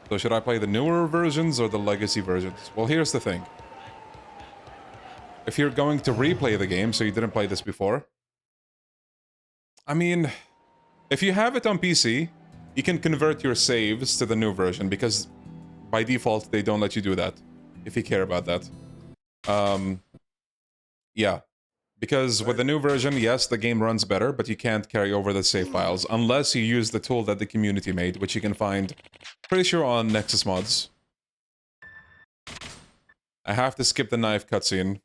So should I play the newer versions or the legacy versions? Well, here's the thing. If you're going to replay the game, so you didn't play this before, I mean, if you have it on PC, you can convert your saves to the new version, because by default, they don't let you do that, if you care about that. Yeah. Because with the new version, yes, the game runs better, but you can't carry over the save files, unless you use the tool that the community made, which you can find, pretty sure, on Nexus Mods. I have to skip the knife cutscene.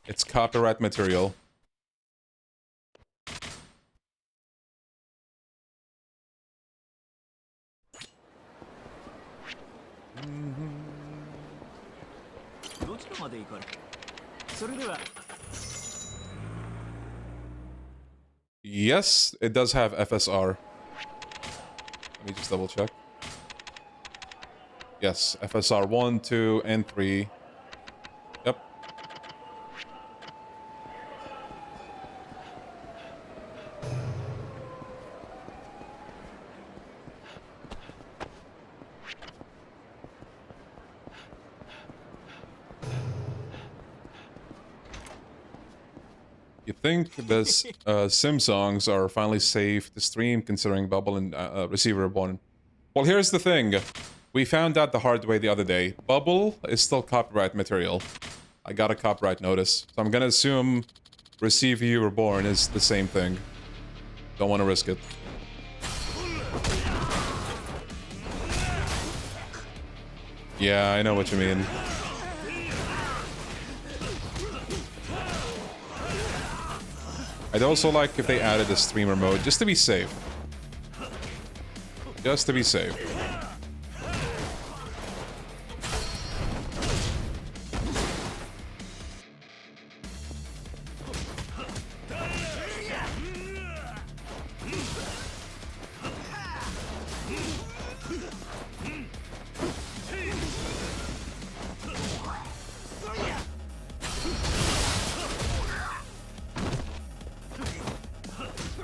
It's copyright material. Yes, it does have FSR. Let me just double check. Yes, FSR 1, 2, and 3. Yep. You think this sim songs are finally safe to stream, considering Bubble and Receiver Reborn? Well, here's the thing. We found out the hard way the other day. Bubble is still copyright material. I got a copyright notice. So I'm gonna assume Receive You Reborn is the same thing. Don't want to risk it. Yeah, I know what you mean. I'd also like if they added a streamer mode, just to be safe. Just to be safe.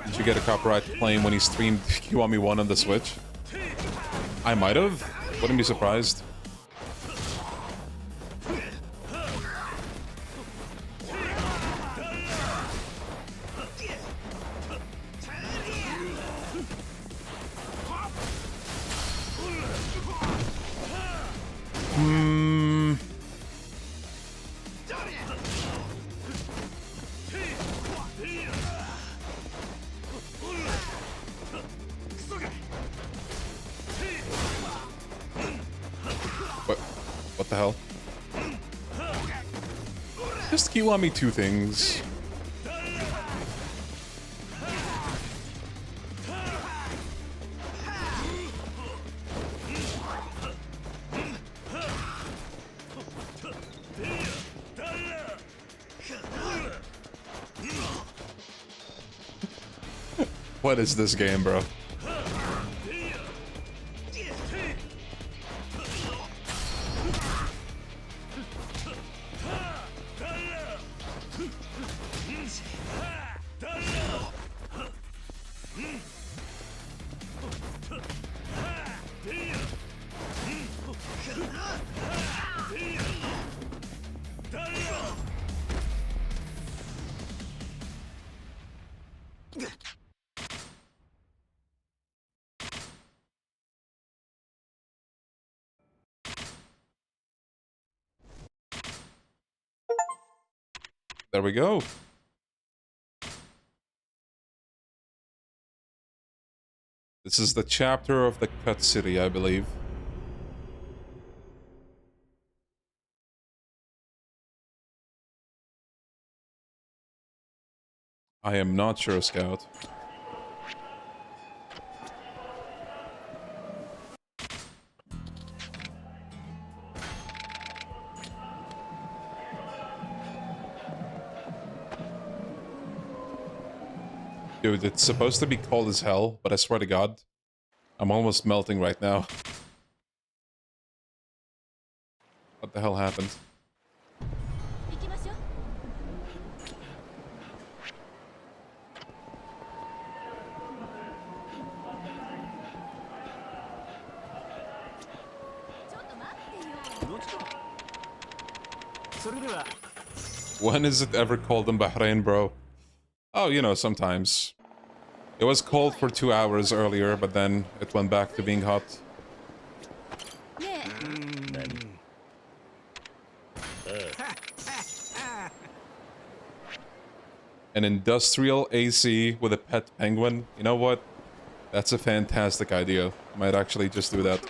Did you get a copyright claim when he streamed Kiwami 1 on the Switch? I might have. Wouldn't be surprised. What the hell? Just Kiwami two things. What is this game, bro? There we go. This is the chapter of the Cut City, I believe. I am not sure, Scout. Dude, it's supposed to be cold as hell, but I swear to God, I'm almost melting right now. What the hell happened? When is it ever cold in Bahrain, bro? Oh, you know, sometimes. It was cold for 2 hours earlier, but then it went back to being hot. An industrial AC with a pet penguin? You know what? That's a fantastic idea. I might actually just do that.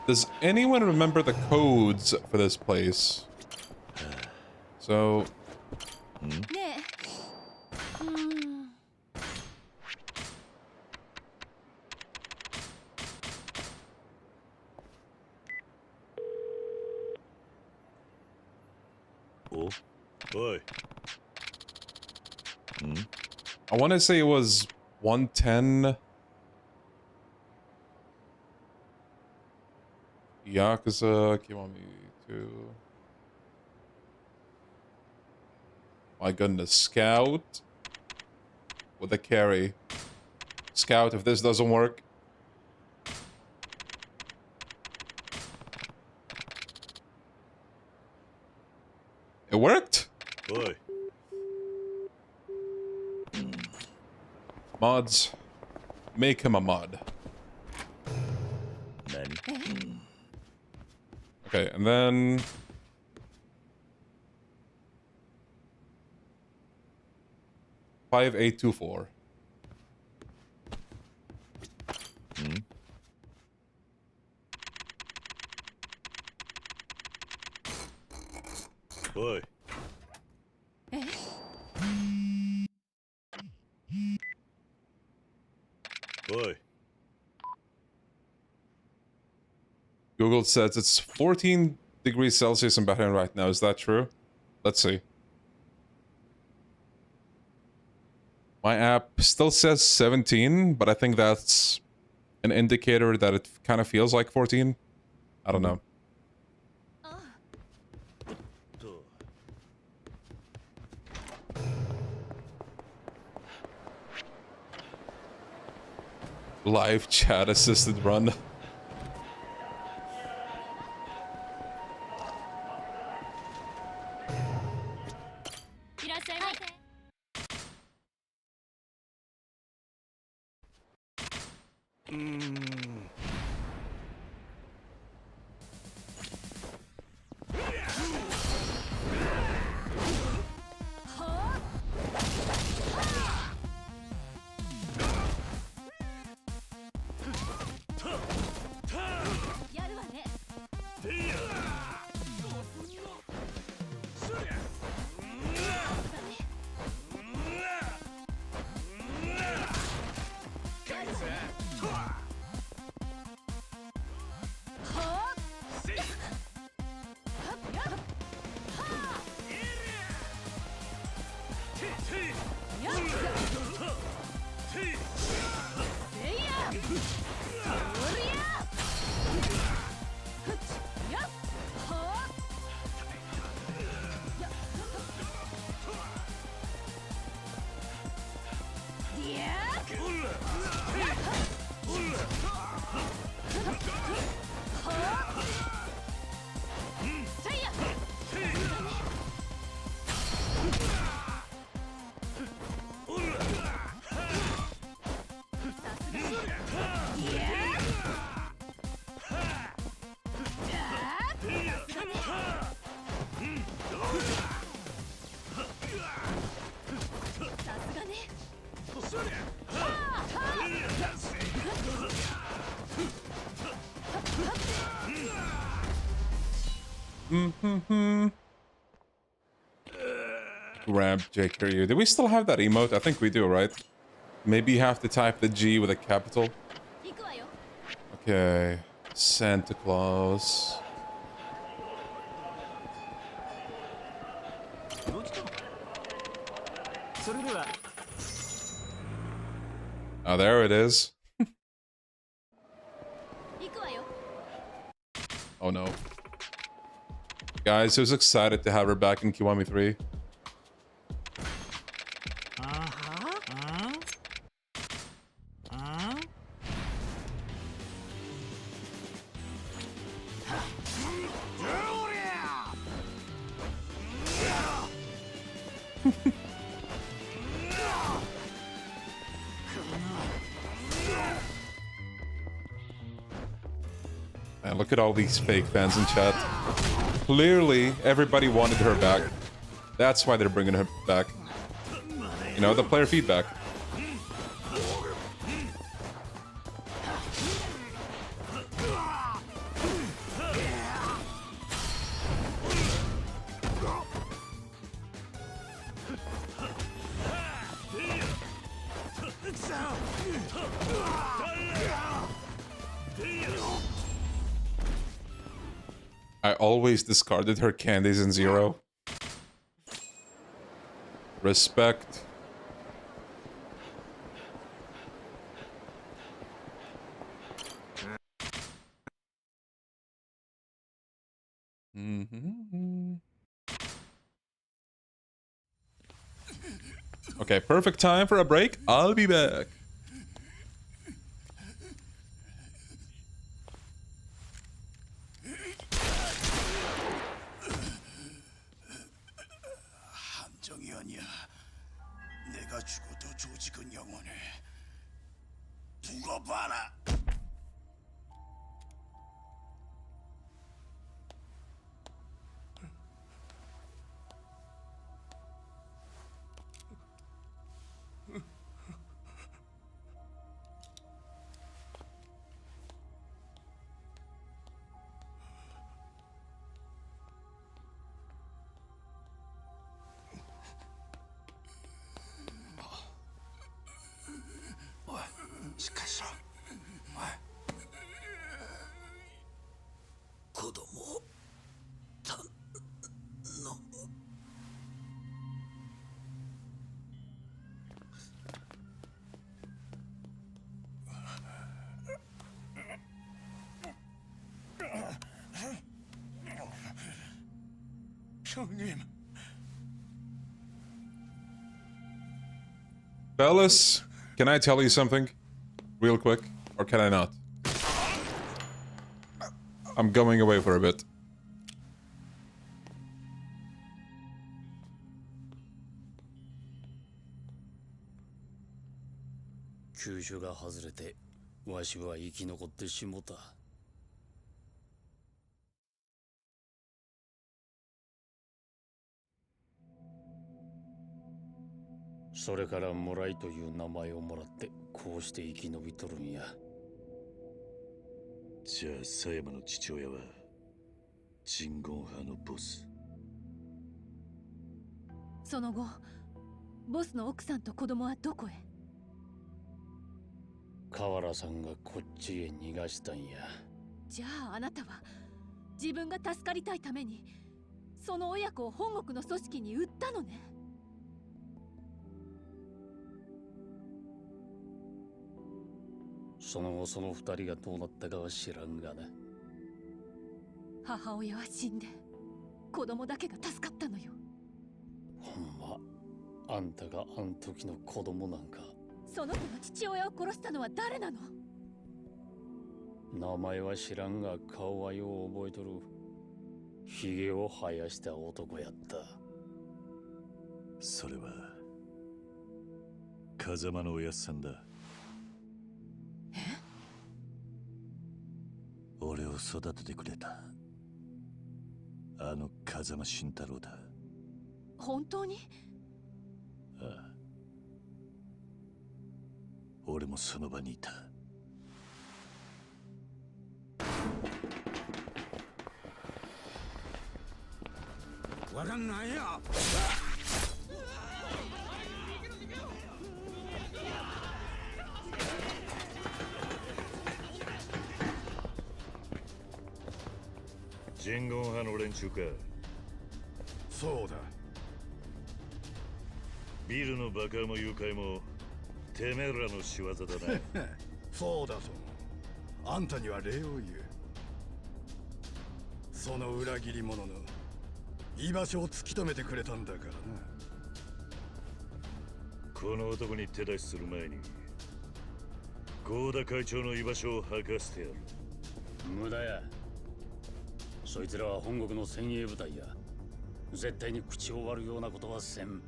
Does anyone remember the codes for this place? So... I want to say it was 110... Yakuza Kiwami 2. My goodness, Scout with a carry. Scout, if this doesn't work. It worked? Boy. Mods, make him a mod. Okay, and then... $5824. Boy. Boy. Google says it's 14 degrees Celsius in Bahrain right now. Is that true? Let's see. My app still says 17, but I think that's an indicator that it kind of feels like 14. I don't know. Live chat assisted run. Grab JKU. Do we still have that emote? I think we do, right? Maybe you have to type the G with a capital. Okay. Santa Claus. Oh, there it is. Oh no. Guys, who's excited to have her back in Kiwami 3? Man, look at all these fake fans in chat. Clearly, everybody wanted her back. That's why they're bringing her back. You know, the player feedback. I always discarded her candies in Zero. Respect. Okay, perfect time for a break. I'll be back. Fellas, can I tell you something? Real quick, or can I not? I'm going away for a bit.その後ボスの奥さんと子供はどこへ？河原さんがこっちへ逃がしたんや。じゃああなたは自分が助かりたいためにその親子を本国の組織に売ったのね。その後その二人がどうなったかは知らんがな。母親は死んで子供だけが助かったのよ。ほんま、あんたがあん時の子供なんか。その子の父親を殺したのは誰なの？名前は知らんが顔はよう覚えとる。ひげを生やした男やった。それは風間のおやっさんだ。俺を育ててくれたあの風間慎太郎だ。本当に？ああ、俺もその場にいた。わかんないよ。人言派の連中か。そうだ。ビルの爆破も誘拐もてめえらの仕業だな。そうだぞ。あんたには礼を言う。その裏切り者の居場所を突き止めてくれたんだからな。この男に手出しする前に合田会長の居場所を吐かせてやる。無駄や。そいつらは本国の精鋭部隊や。絶対に口を割るようなことはせん。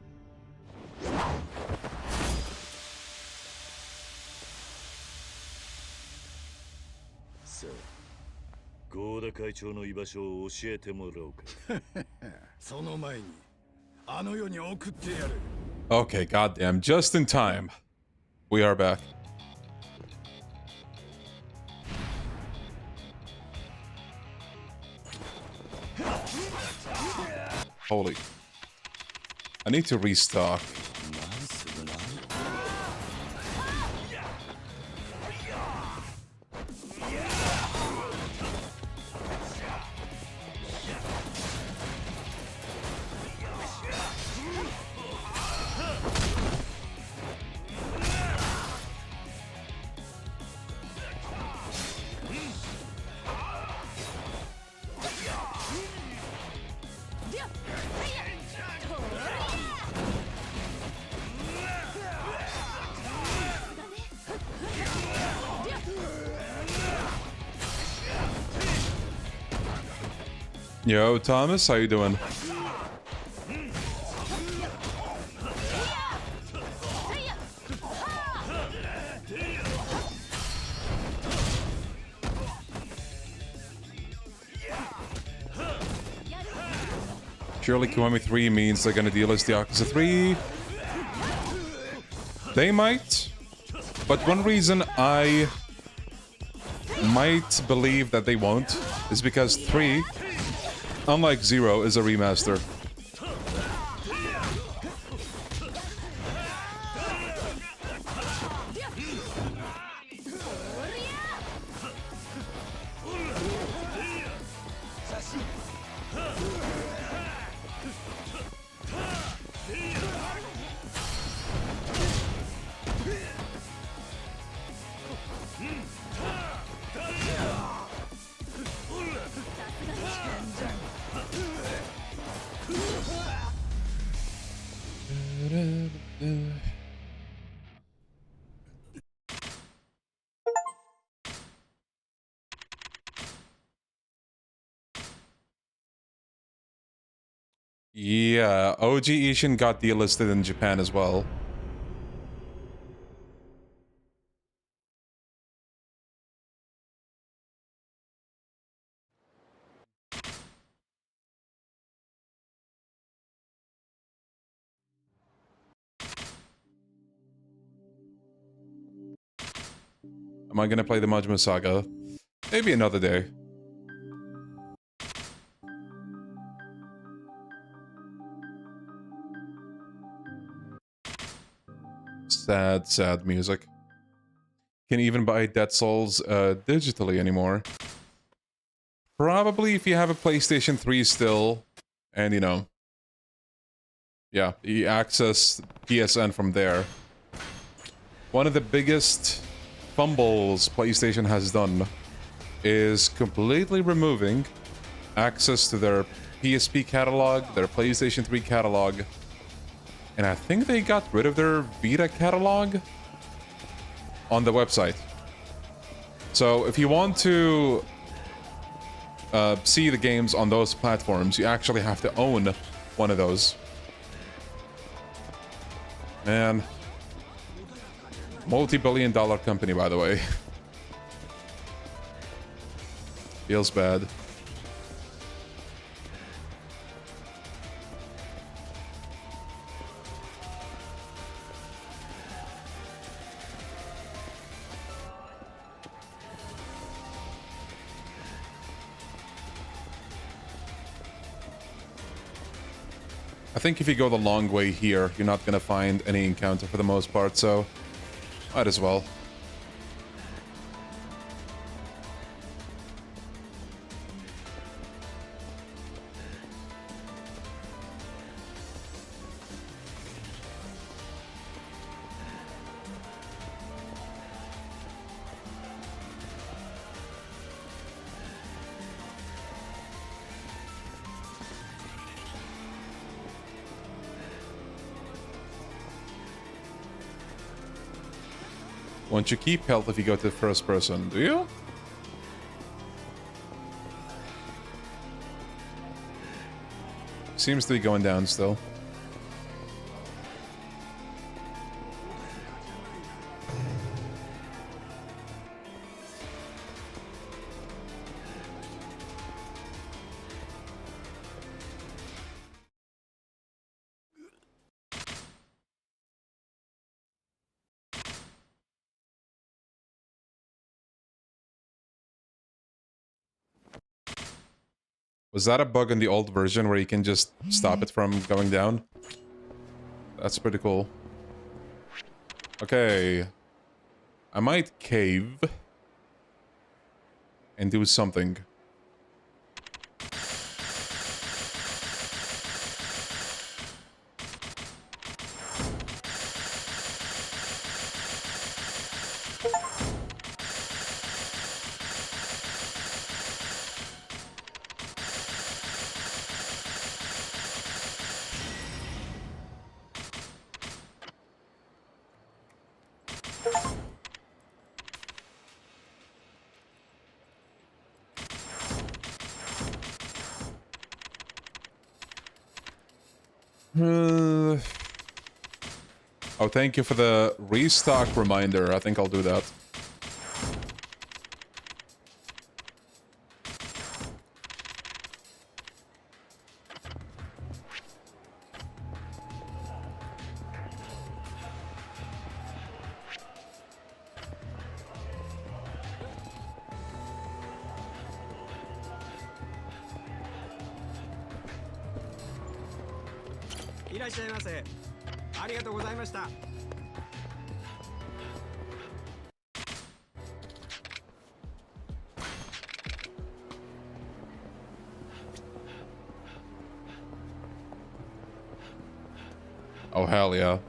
さあ、合田会長の居場所を教えてもらおうか。その前にあの世に送ってやる。 Okay, goddamn, just in time. We are back. Holy. I need to restock. Yo, Thomas, how you doing? Surely Kiwami 3 means they're gonna delist the Yakuza 3. They might. But one reason I might believe that they won't is because 3, unlike 0, is a remaster. Yeah, OG Ishin got delisted in Japan as well. Am I gonna play the Majima Saga? Maybe another day. Sad, sad music. Can't even buy Dead Souls digitally anymore. Probably if you have a PlayStation 3 still, and you know, yeah, you access PSN from there. One of the biggest fumbles PlayStation has done is completely removing access to their PSP catalog, their PlayStation 3 catalog, and I think they got rid of their Vita catalog. on the website. So if you want to see the games on those platforms, you actually have to own one of those. Man. Multi-billion-dollar company, by the way. Feels bad. I think if you go the long way here, you're not gonna find any encounter for the most part, so might as well. Won't you keep health if you go to the first person, do you? Seems to be going down still. Was that a bug in the old version where you can just stop it from going down? That's pretty cool. Okay. I might cave and do something. Oh, thank you for the restock reminder. I think I'll do that. Oh, hell yeah.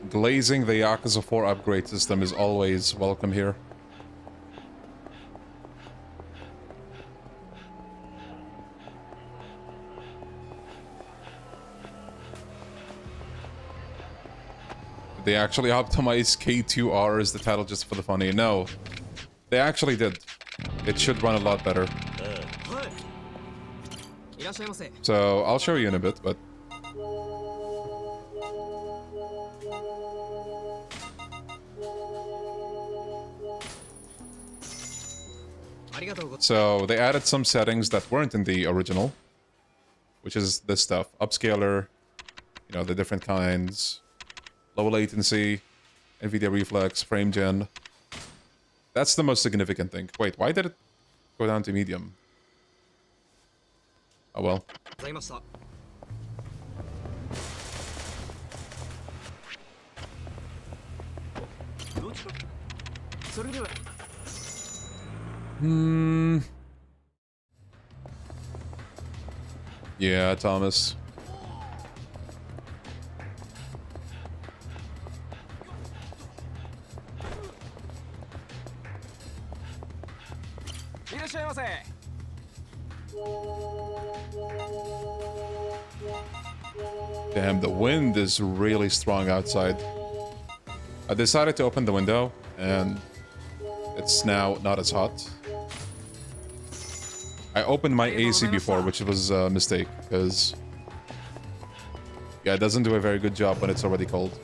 Glazing the Yakuza 4 upgrade system is always welcome here. Did they actually optimize K2R as the title just for the funny? No. They actually did. It should run a lot better. So, I'll show you in a bit, but... So, they added some settings that weren't in the original. Which is this stuff. Upscaler, you know, the different kinds. Low latency, NVIDIA reflex, frame gen. That's the most significant thing. Wait, why did it go down to medium? Oh well. Yeah, Thomas. Damn, the wind is really strong outside. I decided to open the window, and it's now not as hot. I opened my AC before, which was a mistake, because... yeah, it doesn't do a very good job when it's already cold.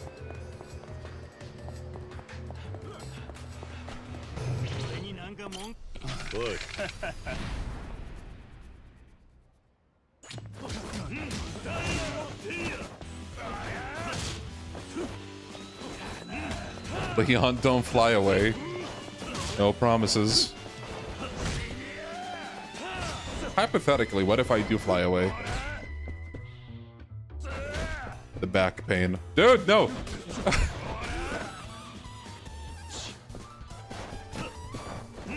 Leon, don't fly away. No promises. Hypothetically, what if I do fly away? The back pain. Dude, no!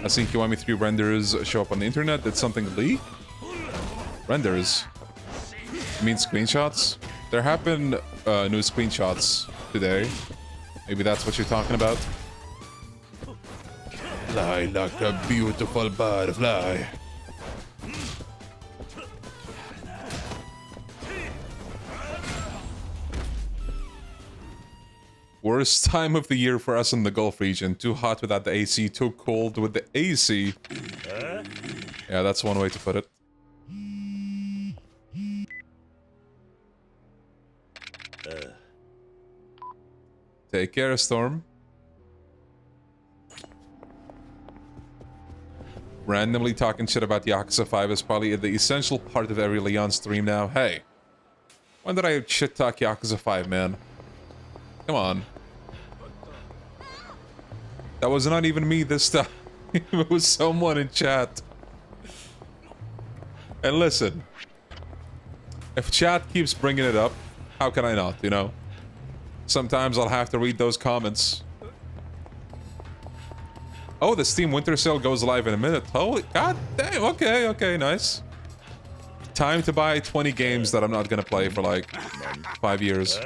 I've seen Kiwami 3 renders show up on the internet. Did something leak? Renders? You mean screenshots? There have been new screenshots today. Maybe that's what you're talking about? Fly like a beautiful butterfly. Worst time of the year for us in the Gulf region. Too hot without the AC, too cold with the AC. Yeah, that's one way to put it. Take care, Storm. Randomly talking shit about Yakuza 5 is probably the essential part of every Leon stream now. Hey, when did I shit talk Yakuza 5, man? Come on. That was not even me this time. It was someone in chat. And listen, if chat keeps bringing it up, how can I not, you know? Sometimes I'll have to read those comments. Oh, the Steam Winter Sale goes live in a minute. Holy god damn, okay, okay, nice. Time to buy 20 games that I'm not gonna play for like 5 years.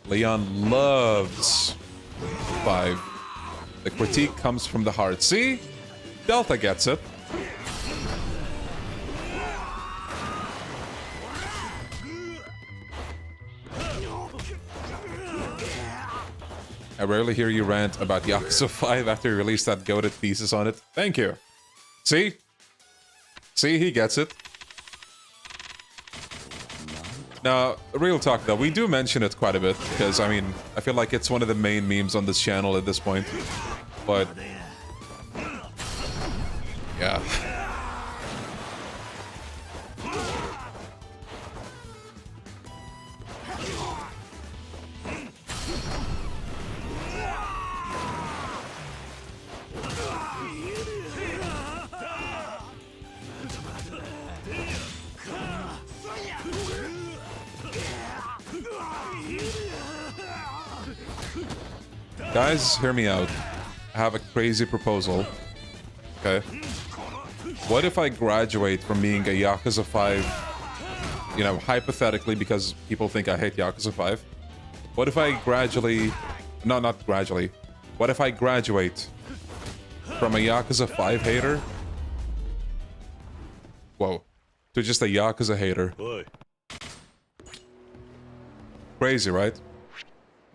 Leon loves 5. The critique comes from the heart. See? Delta gets it. I rarely hear you rant about Yakuza 5 after you released that goated thesis on it. Thank you. See? See, he gets it. Now, real talk though, we do mention it quite a bit, because, I mean, I feel like it's one of the main memes on this channel at this point. But... yeah. Guys, hear me out. I have a crazy proposal. Okay? What if I graduate from being a Yakuza 5, you know, hypothetically, because people think I hate Yakuza 5? What if I gradually... no, not gradually. What if I graduate from a Yakuza 5 hater? Whoa. To just a Yakuza hater. Crazy, right?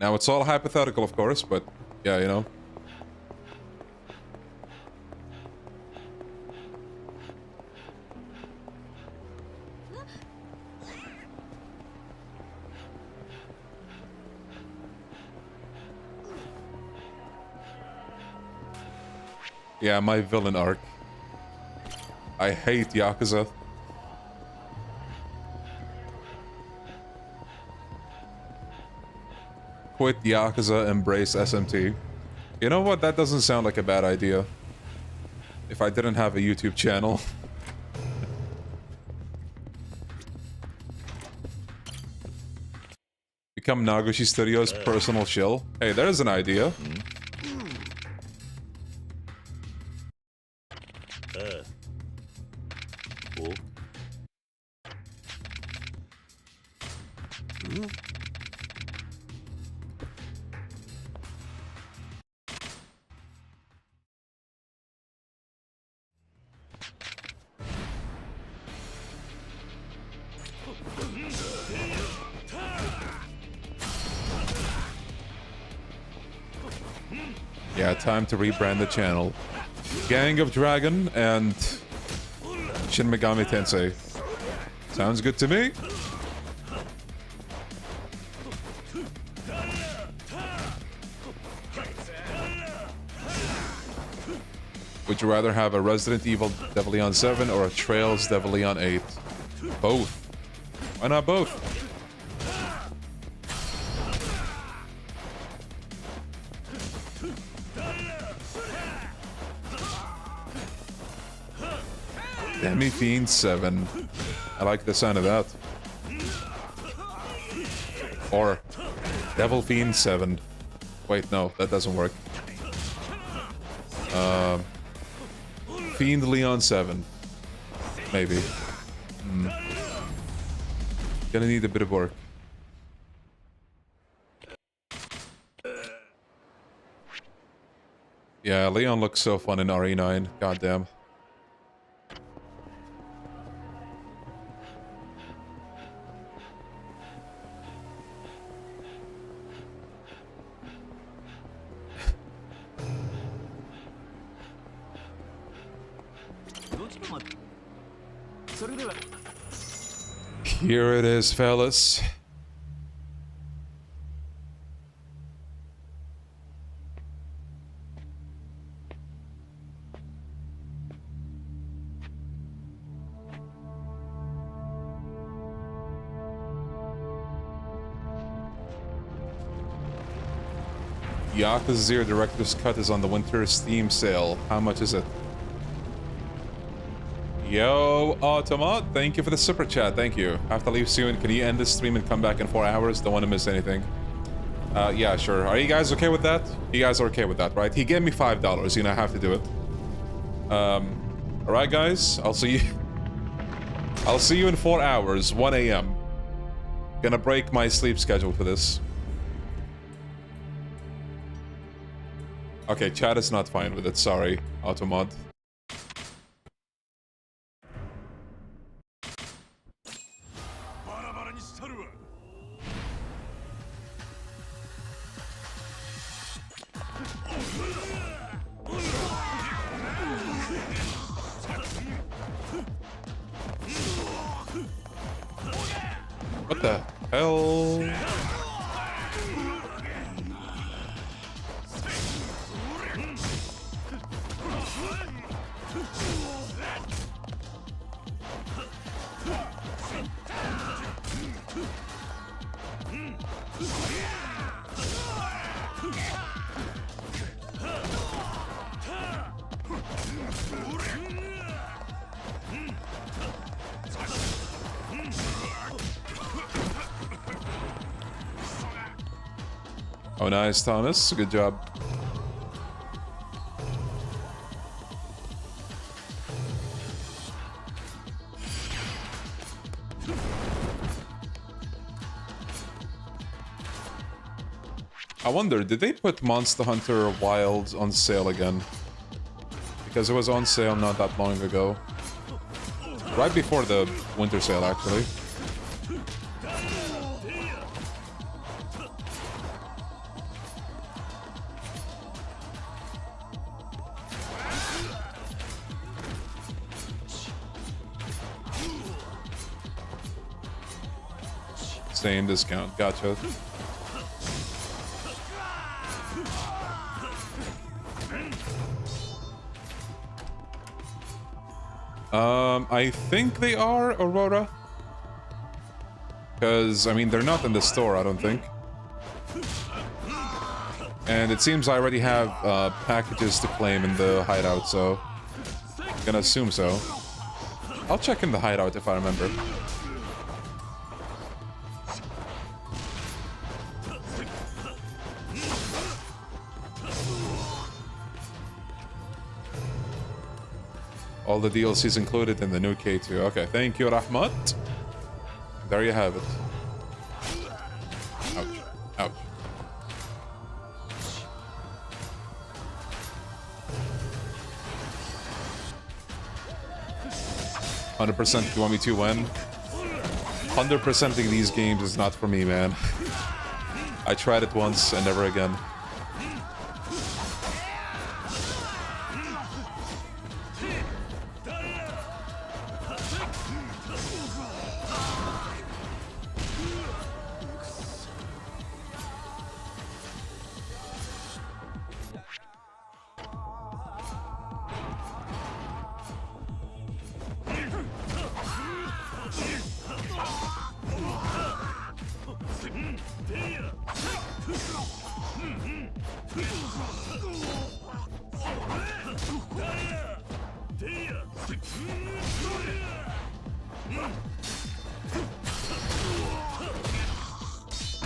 Now, it's all hypothetical, of course, but yeah, you know. Yeah, my villain arc. I hate Yakuza. Quit Yakuza, embrace SMT. You know what? That doesn't sound like a bad idea. If I didn't have a YouTube channel. Become Nagoshi Studios' personal shill. Hey, there's an idea. Yeah, time to rebrand the channel. Gang of Dragon and Shin Megami Tensei. Sounds good to me. Would you rather have a Resident Evil Devil Leon 7 or a Trails Devil Leon 8? Both. Why not both? Demi Fiend 7. I like the sound of that. Or Devil Fiend 7. Wait, no, that doesn't work. Fiend Leon 7. Maybe. Gonna need a bit of work. Yeah, Leon looks so fun in RE9. Goddamn. Here it is, fellas. Yakuza 0 Director's Cut is on the winter Steam sale. How much is it? Yo, Automat, thank you for the super chat. Thank you. I have to leave soon. Can you end this stream and come back in 4 hours? Don't want to miss anything. Yeah, sure. Are you guys okay with that? You guys are okay with that, right? He gave me $5. You know, I have to do it. Alright, guys. I'll see you. I'll see you in 4 hours, 1 a.m. Gonna break my sleep schedule for this. Okay, chat is not fine with it. Sorry, Automod. What the hell? Oh, nice, Thomas. Good job. I wonder, did they put Monster Hunter Wilds on sale again? Because it was on sale not that long ago. Right before the winter sale, actually. Same discount, gotcha. I think they are, Aurora. Because, I mean, they're not in the store, I don't think. And it seems I already have packages to claim in the hideout, so I'm gonna assume so. I'll check in the hideout if I remember. All the DLCs included in the new K2. Okay, thank you, Rahmat. There you have it. Ouch. Ouch. $100% you want me to win? 100%ing these games is not for me, man. I tried it once and never again.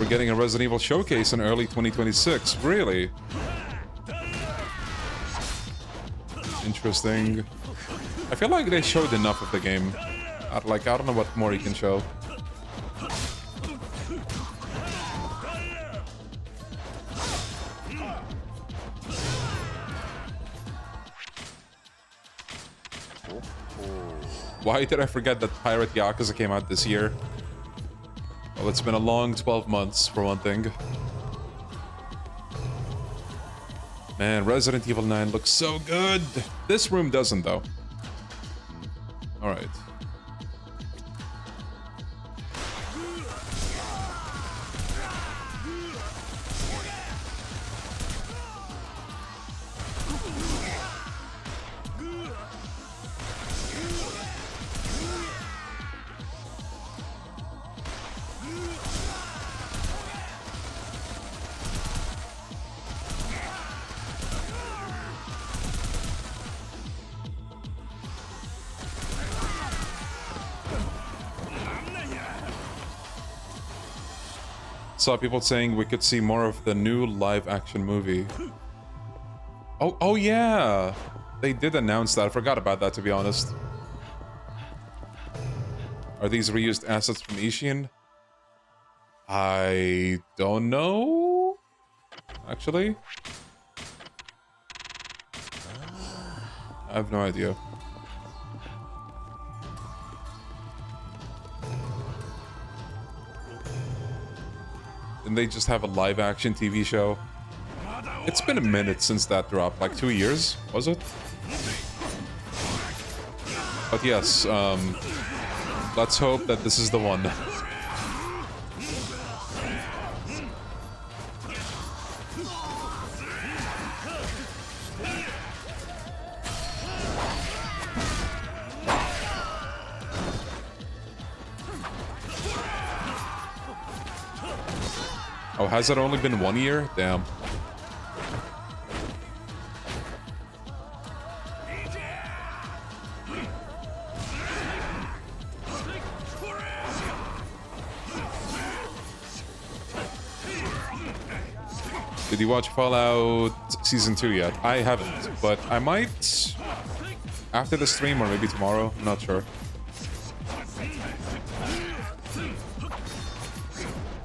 We're getting a Resident Evil showcase in early 2026. Really? Interesting. I feel like they showed enough of the game. I don't know what more you can show. Why did I forget that Pirate Yakuza came out this year? Well, it's been a long 12 months, for one thing. Man, Resident Evil 9 looks so good! This room doesn't, though. Alright. Saw people saying we could see more of the new live-action movie. Oh yeah! They did announce that. I forgot about that, to be honest. Are these reused assets from Ishin? I don't know, actually. I have no idea. Didn't they just have a live-action TV show? It's been a minute since that dropped, like 2 years, was it? But yes, let's hope that this is the one. Oh, has it only been 1 year? Damn. Did you watch Fallout Season 2 yet? I haven't, but I might after the stream or maybe tomorrow. I'm not sure.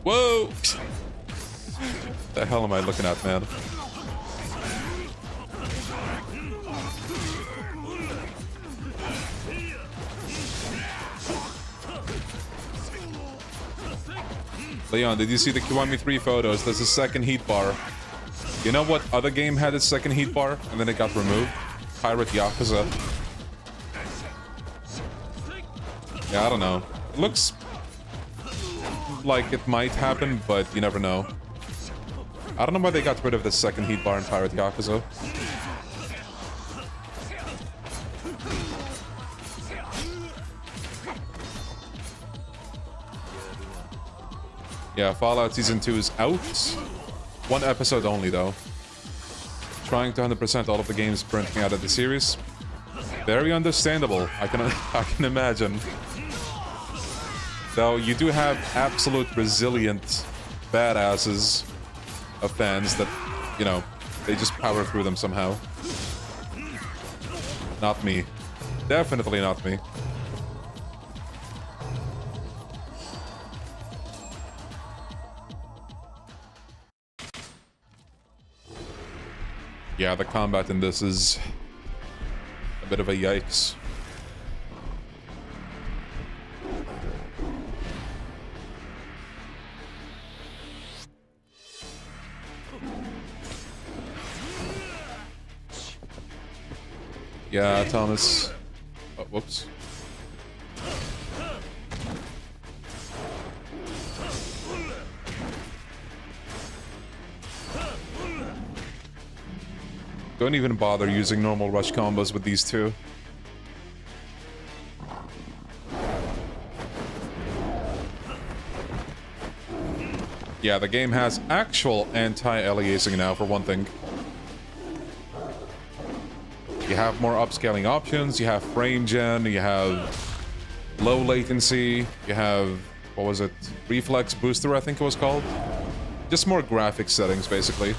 Whoa! The hell am I looking at, man? Leon, did you see the Kiwami 3 photos? There's a second heat bar. You know what other game had its second heat bar and then it got removed? Pirate Yakuza. Yeah, I don't know. It looks like it might happen, but you never know. I don't know why they got rid of the second heat bar in Pirate Yakuza. Yeah, Fallout Season 2 is out. 1 episode only, though. Trying to 100% all of the games printing out of the series. Very understandable, I can imagine. Though you do have absolute resilient badasses of fans that, you know, they just power through them somehow. Not me. Definitely not me. Yeah, the combat in this is a bit of a yikes. Yeah, Thomas. Oh, whoops. Don't even bother using normal rush combos with these two. Yeah, the game has actual anti-aliasing now, for one thing. You have more upscaling options, you have frame gen, you have low latency, you have what was it? Reflex booster, I think it was called. Just more graphic settings, basically.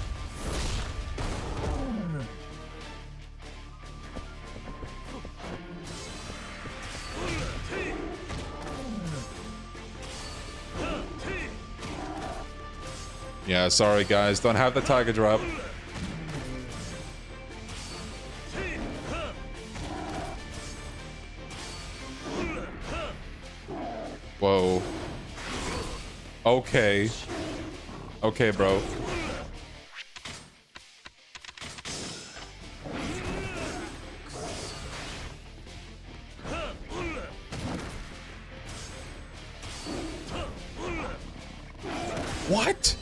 Yeah, sorry guys, don't have the tiger drop. Whoa. Okay. Okay, bro. What?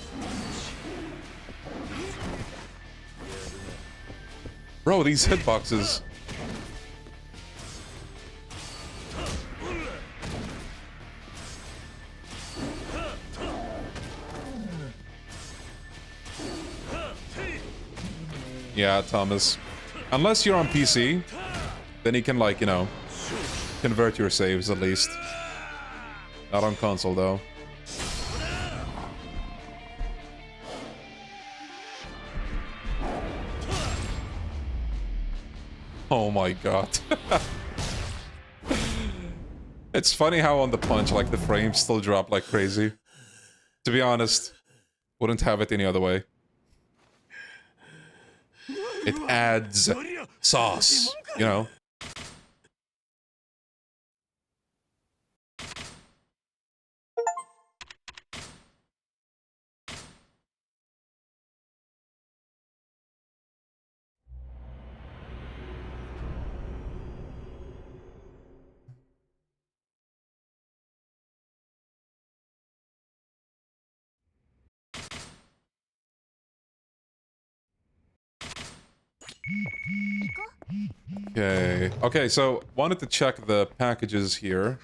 Bro, these hitboxes. Yeah, Thomas. Unless you're on PC, then you can, like, you know, convert your saves at least. Not on console, though. Oh my god. It's funny how on the punch, like, the frames still drop like crazy. To be honest, wouldn't have it any other way. It adds sauce, you know? Okay. Okay, so wanted to check the packages here.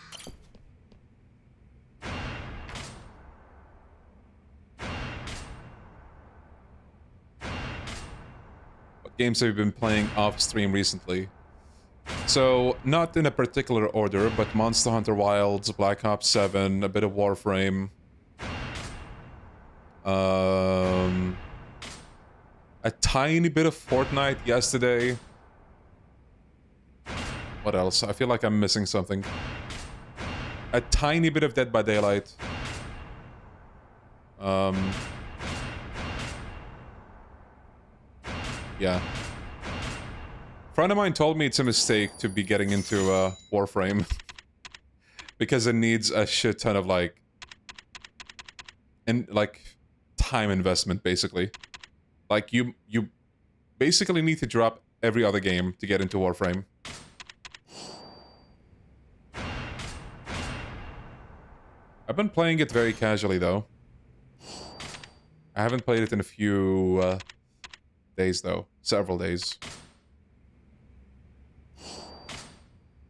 What games have you been playing off stream recently? So, not in a particular order, but Monster Hunter Wilds, Black Ops 7, a bit of Warframe. A tiny bit of Fortnite yesterday. What else? I feel like I'm missing something. A tiny bit of Dead by Daylight. Yeah. A friend of mine told me it's a mistake to be getting into Warframe. Because it needs a shit ton of, like... time investment, basically. Like, you basically need to drop every other game to get into Warframe. I've been playing it very casually, though. I haven't played it in a few days, though. Several days.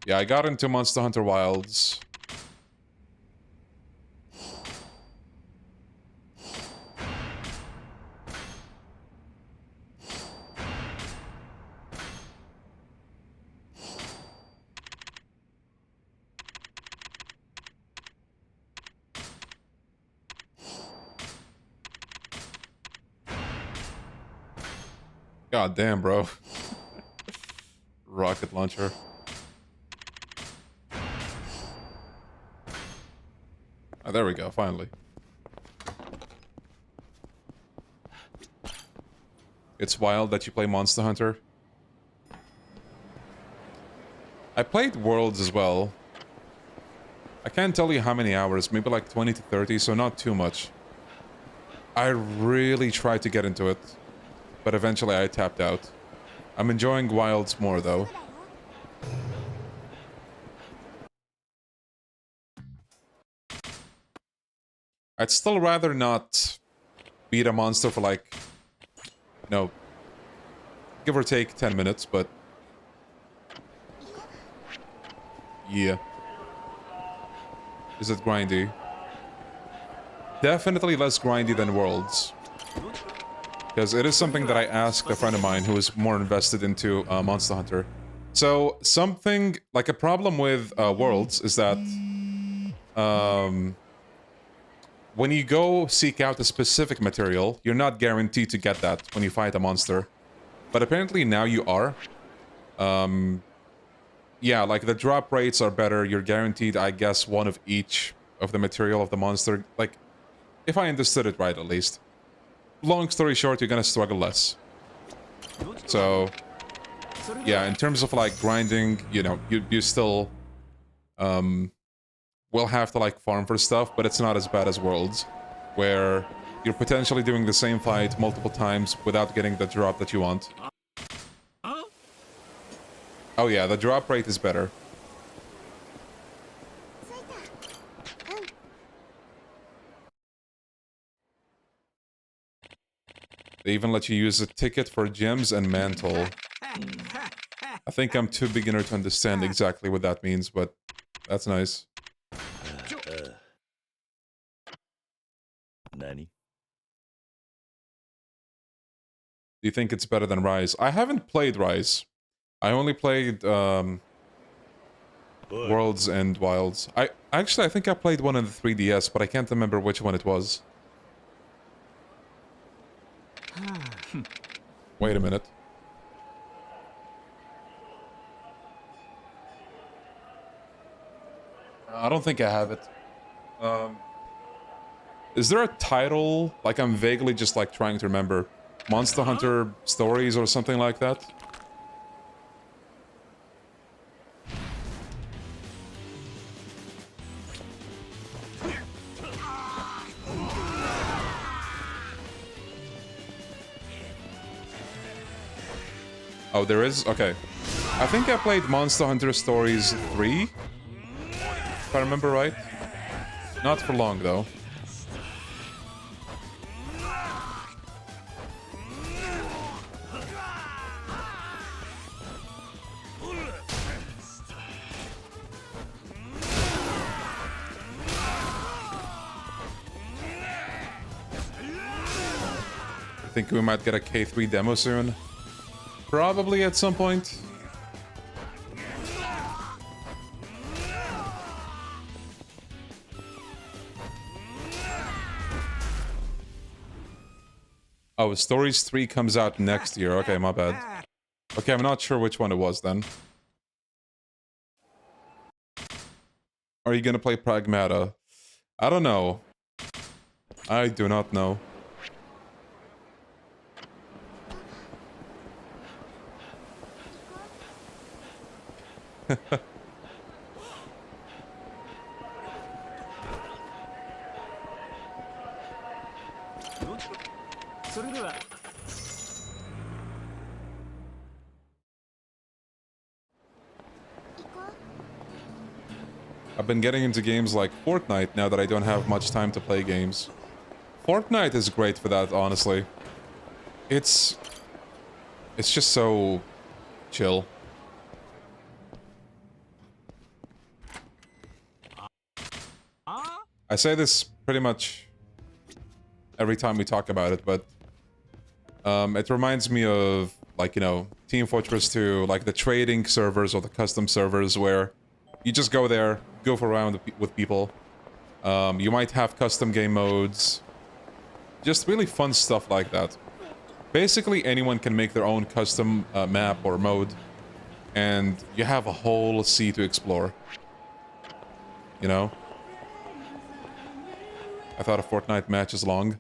Yeah, I got into Monster Hunter Wilds. God damn, bro. Rocket launcher. Oh, there we go, finally. It's wild that you play Monster Hunter. I played Worlds as well. I can't tell you how many hours, maybe like 20 to 30, so not too much. I really tried to get into it, but eventually I tapped out. I'm enjoying Wilds more, though. I'd still rather not beat a monster for, like, you know, give or take 10 minutes, but... yeah. Is it grindy? Definitely less grindy than Worlds. Because it is something that I asked a friend of mine who is more invested into Monster Hunter. So, something, like a problem with Worlds is that when you go seek out a specific material, you're not guaranteed to get that when you fight a monster. But apparently now you are. Yeah, like the drop rates are better. You're guaranteed, I guess, one of each of the material of the monster. Like, if I understood it right, at least. Long story short, you're gonna struggle less. So, yeah, in terms of like grinding, you know, you still will have to like farm for stuff, but it's not as bad as Worlds, where you're potentially doing the same fight multiple times without getting the drop that you want. Oh yeah, the drop rate is better. They even let you use a ticket for gems and mantle. I think I'm too beginner to understand exactly what that means, but that's nice. Nani? Do you think it's better than Rise? I haven't played Rise. I only played Worlds and Wilds. I think I played one in the 3DS, but I can't remember which one it was. Wait a minute. I don't think I have it. Is there a title? Like, I'm vaguely just like trying to remember. Monster Hunter Stories or something like that? Oh, there is? Okay. I think I played Monster Hunter Stories 3, if I remember right. Not for long, though. I think we might get a K3 demo soon. Probably at some point. Oh, Stories 3 comes out next year. Okay, my bad. Okay, I'm not sure which one it was then. Are you gonna play Pragmata? I don't know. I do not know. I've been getting into games like Fortnite now that I don't have much time to play games. Fortnite is great for that, honestly. It's just so chill. I say this pretty much every time we talk about it, but it reminds me of, like, you know, Team Fortress 2, like the trading servers or the custom servers where you just go there, goof around with people. You might have custom game modes. Just really fun stuff like that. Basically, anyone can make their own custom map or mode, and you have a whole sea to explore. You know? I thought a Fortnite match is long.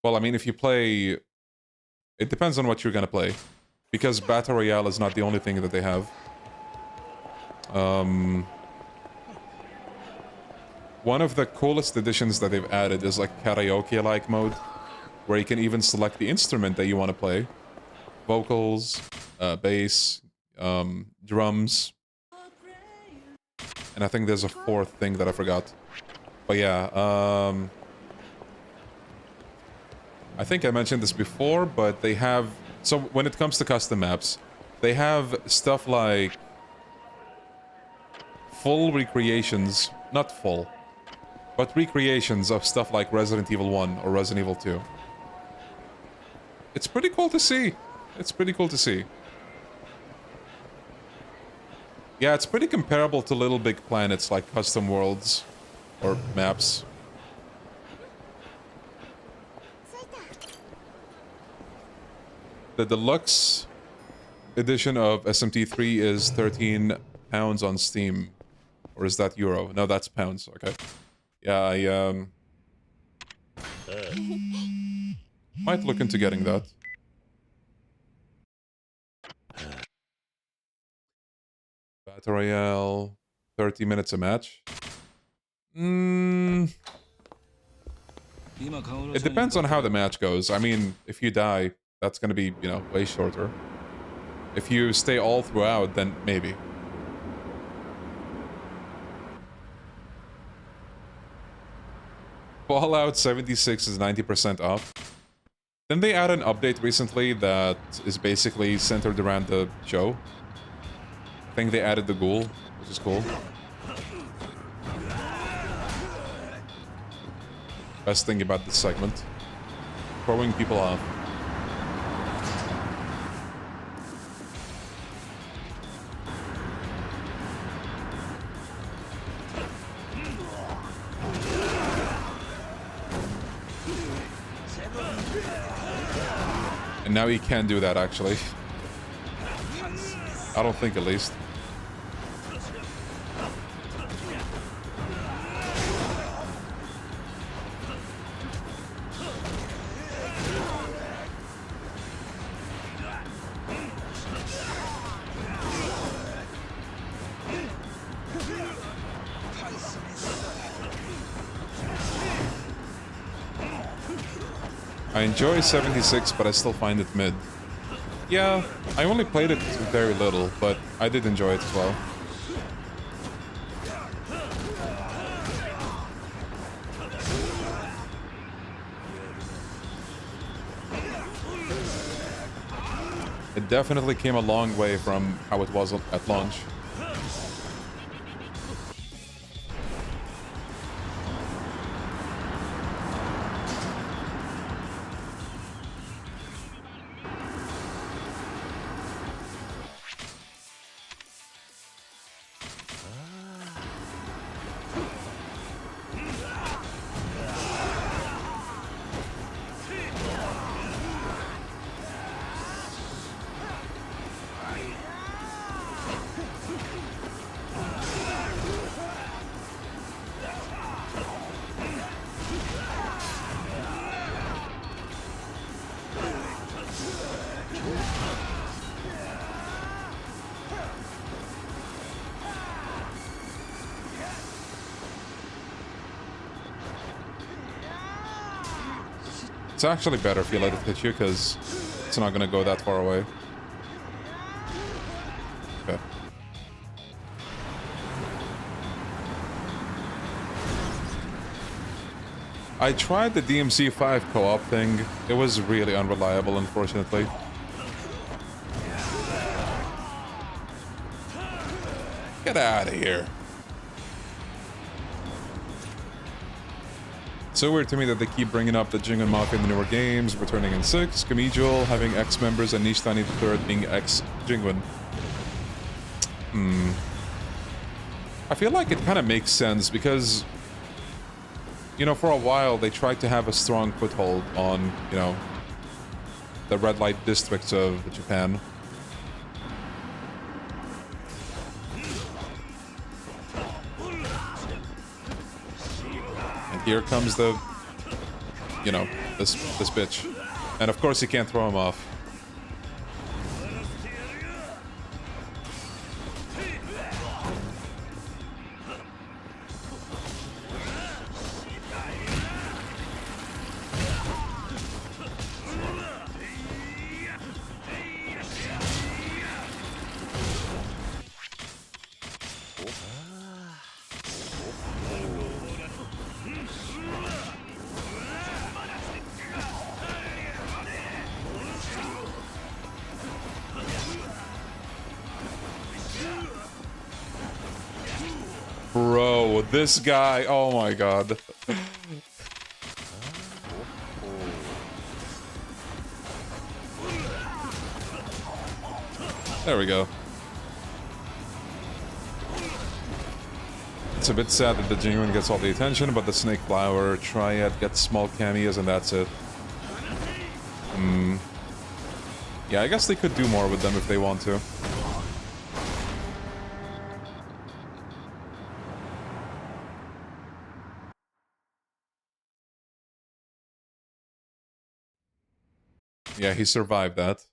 Well, I mean, if you play... It depends on what you're gonna play. Because Battle Royale is not the only thing that they have. One of the coolest additions that they've added is like karaoke-like mode, where you can even select the instrument that you want to play. Vocals, bass, drums. And I think there's a fourth thing that I forgot. But yeah, I think I mentioned this before, but they have... So when it comes to custom maps, they have stuff like full recreations, not full, but recreations of stuff like Resident Evil 1 or Resident Evil 2. It's pretty cool to see. It's pretty cool to see. Yeah, it's pretty comparable to Little Big Planets, like custom worlds or maps. The deluxe edition of SMT3 is £13 on Steam. Or is that euro? No, that's pounds. Okay. Yeah, I might look into getting that. Battle Royale, 30 minutes a match. It depends on how the match goes. I mean, if you die, that's gonna be, you know, way shorter. If you stay all throughout, then maybe. Fallout 76 is 90% off. Then they add an update recently that is basically centered around the show. I think they added the ghoul, which is cool. Best thing about this segment. Throwing people off. And now he can do that, actually. I don't think, at least. I enjoy 76, but I still find it mid. Yeah, I only played it very little, but I did enjoy it as well. It definitely came a long way from how it was at launch. It's actually better if you let it hit you, because it's not going to go that far away. Okay. I tried the DMC5 co-op thing. It was really unreliable, unfortunately. Get out of here. So weird to me that they keep bringing up the Jingun Mafia in the newer games, returning in 6, Kamijul having ex-members, and Nishtani III being ex-Jingun. I feel like it kind of makes sense because, you know, for a while they tried to have a strong foothold on, you know, the red light districts of Japan. Here comes the, you know, this bitch. And of course he can't throw him off. Bro, this guy, oh my god. There we go. It's a bit sad that the Jingun gets all the attention, but the Snake Flower Triad gets small cameos and that's it. Yeah, I guess they could do more with them if they want to. Yeah, he survived that.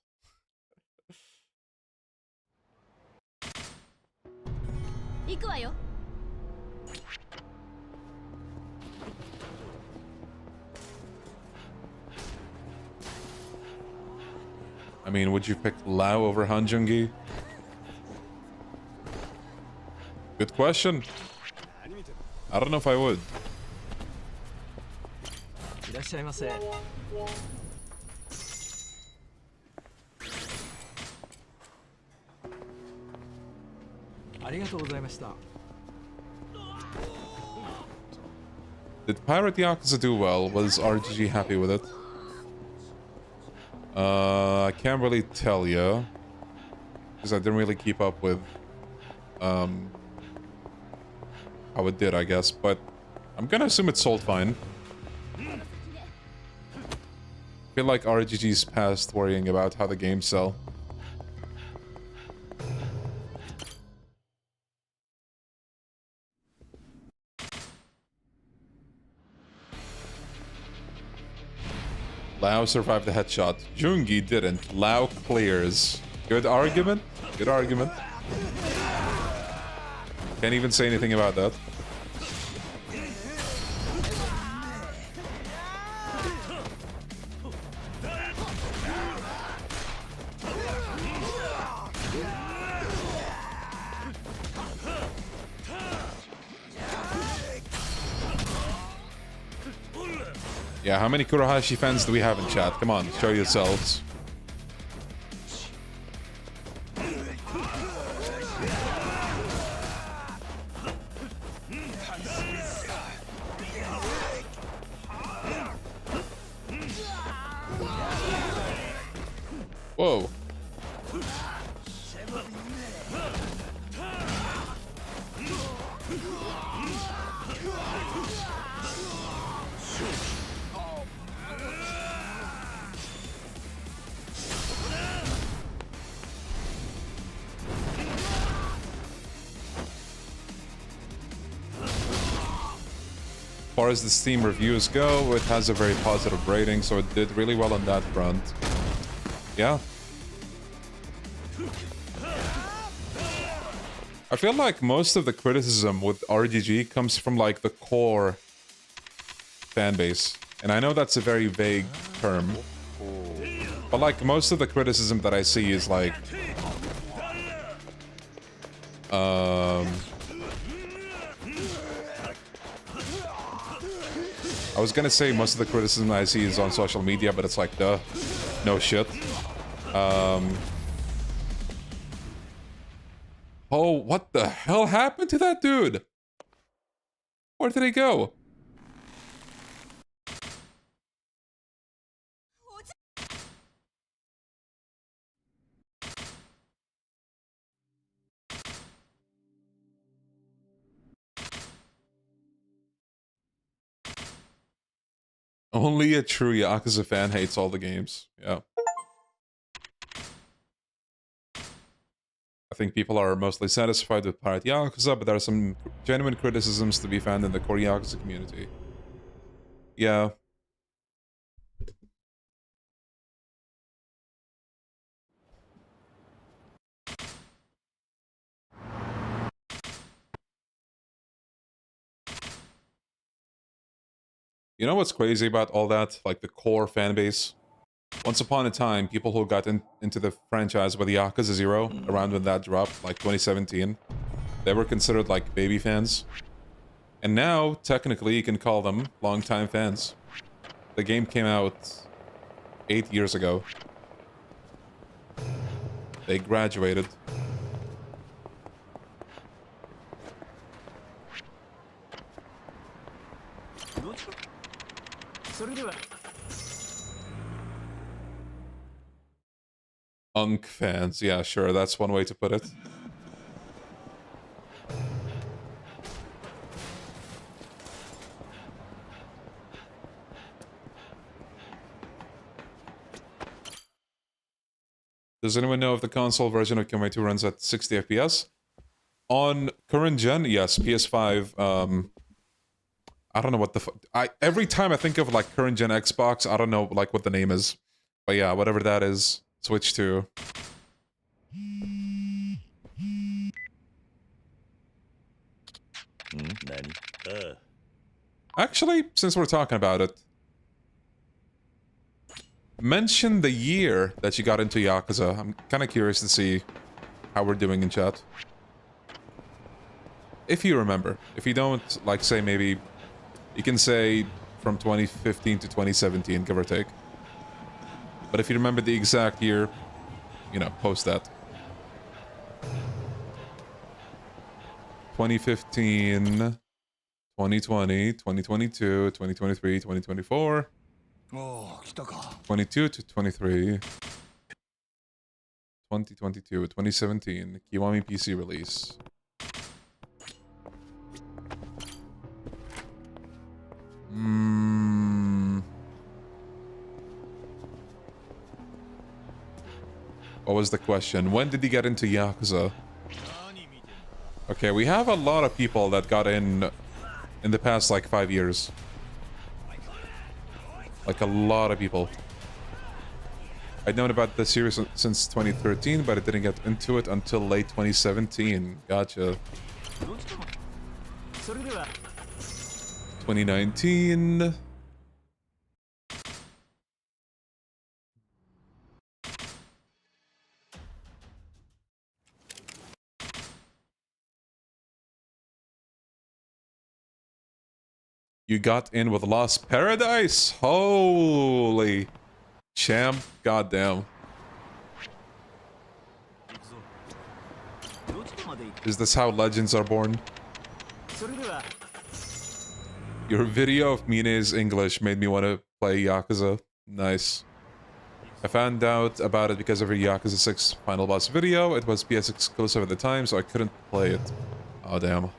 I mean, would you pick Lao over Hanjungi? Good question. I don't know if I would. いらっしゃいませ。ありがとうございました。 Did Pirate Yakuza do well? Was RGG happy with it? I can't really tell you. Because I didn't really keep up with how it did, I guess. But I'm gonna assume it sold fine. I feel like RGG's past worrying about how the games sell. Lao survived the headshot. Jungi didn't. Lao clears. Good argument. Good argument. Can't even say anything about that. Yeah, how many Kurohashi fans do we have in chat? Come on, show yourselves. Whoa. As far as the Steam reviews go, it has a very positive rating, so it did really well on that front. Yeah. I feel like most of the criticism with RGG comes from like the core fan base. And I know that's a very vague term. But like most of the criticism that I see is like I was gonna say most of the criticism I see is on social media, but it's like, duh, no shit. Oh, what the hell happened to that dude? Where did he go? Only a true Yakuza fan hates all the games. Yeah. I think people are mostly satisfied with Pirate Yakuza, but there are some genuine criticisms to be found in the core Yakuza community. Yeah. You know what's crazy about all that? Like the core fan base? Once upon a time, people who got into the franchise with Yakuza 0, around when that dropped, like 2017, they were considered like baby fans. And now, technically, you can call them longtime fans. The game came out 8 years ago. They graduated. Unk fans, yeah, sure, that's one way to put it. Does anyone know if the console version of Kiwami 2 runs at 60 FPS? On current gen, yes. PS5, I don't know what the every time I think of like current gen Xbox, I don't know like what the name is. But yeah, whatever that is, Switch 2. Actually, since we're talking about it, mention the year that you got into Yakuza. I'm kind of curious to see how we're doing in chat. If you remember. If you don't, like, say maybe... You can say from 2015 to 2017, give or take. But if you remember the exact year, you know, post that. 2015, 2020, 2022, 2023, 2024, 22 to 23, 2022, 2017, Kiwami PC release. What was the question? When did he get into Yakuza? Okay, we have a lot of people that got in the past, like, 5 years. Like, a lot of people. I'd known about the series since 2013, but I didn't get into it until late 2017. Gotcha. 2019... You got in with Lost Paradise? Holy champ, goddamn. Is this how legends are born? Your video of Mine's English made me want to play Yakuza. Nice. I found out about it because of your Yakuza 6 final boss video. It was PS exclusive at the time, so I couldn't play it. Oh, damn.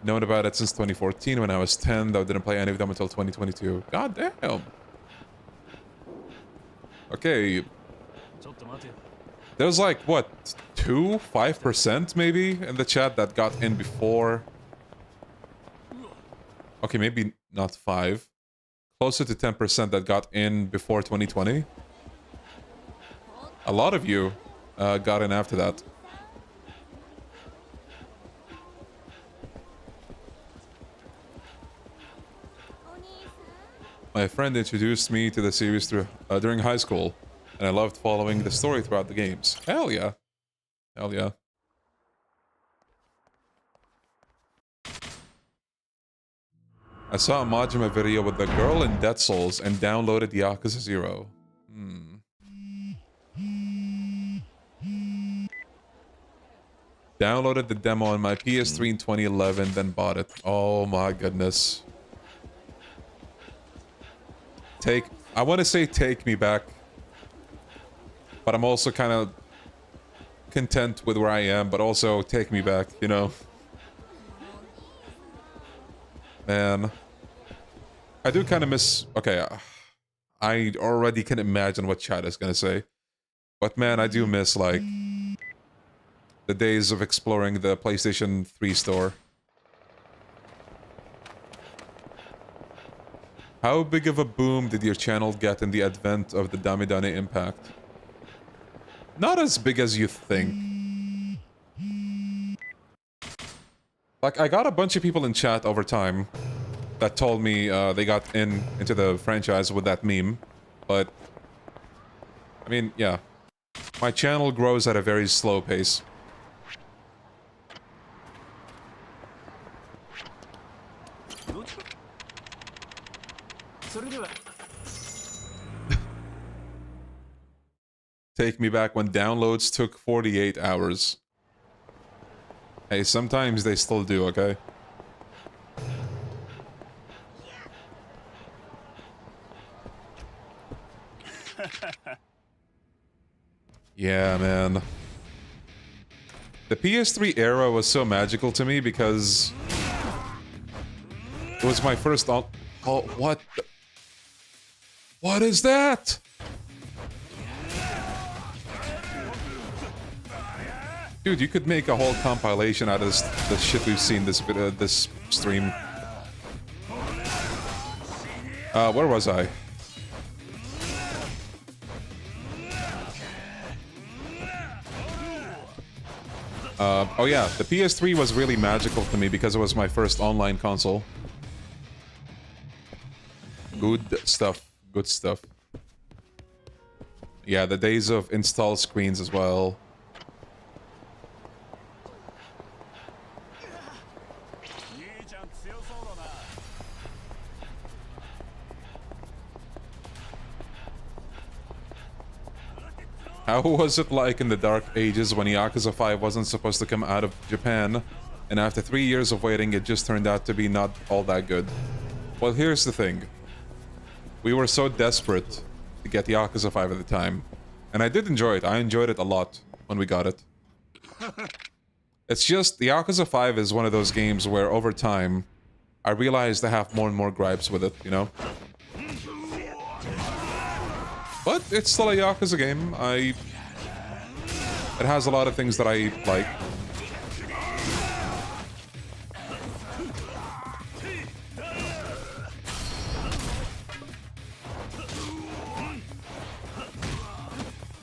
Known about it since 2014 when I was 10, though didn't play any of them until 2022. God damn. Okay. There was like, what, 5% maybe in the chat that got in before. Okay, maybe not 5. Closer to 10% that got in before 2020. A lot of you got in after that. My friend introduced me to the series during high school, and I loved following the story throughout the games. Hell yeah. Hell yeah. I saw a Majima video with the girl in Dead Souls and downloaded Yakuza 0. Downloaded the demo on my PS3 in 2011, then bought it. Oh my goodness. I want to say take me back, but I'm also kind of content with where I am, but also take me back, you know? Man. I do kind of miss... Okay, I already can imagine what chat is gonna say. But man, I do miss, like, the days of exploring the PlayStation 3 store. How big of a boom did your channel get in the advent of the Damidane Impact? Not as big as you think. Like, I got a bunch of people in chat over time that told me they got into the franchise with that meme, but... I mean, yeah. My channel grows at a very slow pace. Take me back when downloads took 48 hours. Hey, sometimes they still do, okay? Yeah, man. The PS3 era was so magical to me because... It was my first... Oh, what the... What is that? Dude, you could make a whole compilation out of this shit we've seen this stream. Where was I? Oh yeah, the PS3 was really magical to me because it was my first online console. Good stuff. Good stuff. Yeah, the days of install screens as well. How was it like in the dark ages when Yakuza 5 wasn't supposed to come out of Japan, and after 3 years of waiting it just turned out to be not all that good? Well, here's the thing. We were so desperate to get Yakuza 5 at the time, and I did enjoy it. I enjoyed it a lot when we got it. It's just, the Yakuza 5 is one of those games where over time, I realized I have more and more gripes with it, you know? But it's still a Yakuza game. It has a lot of things that I like.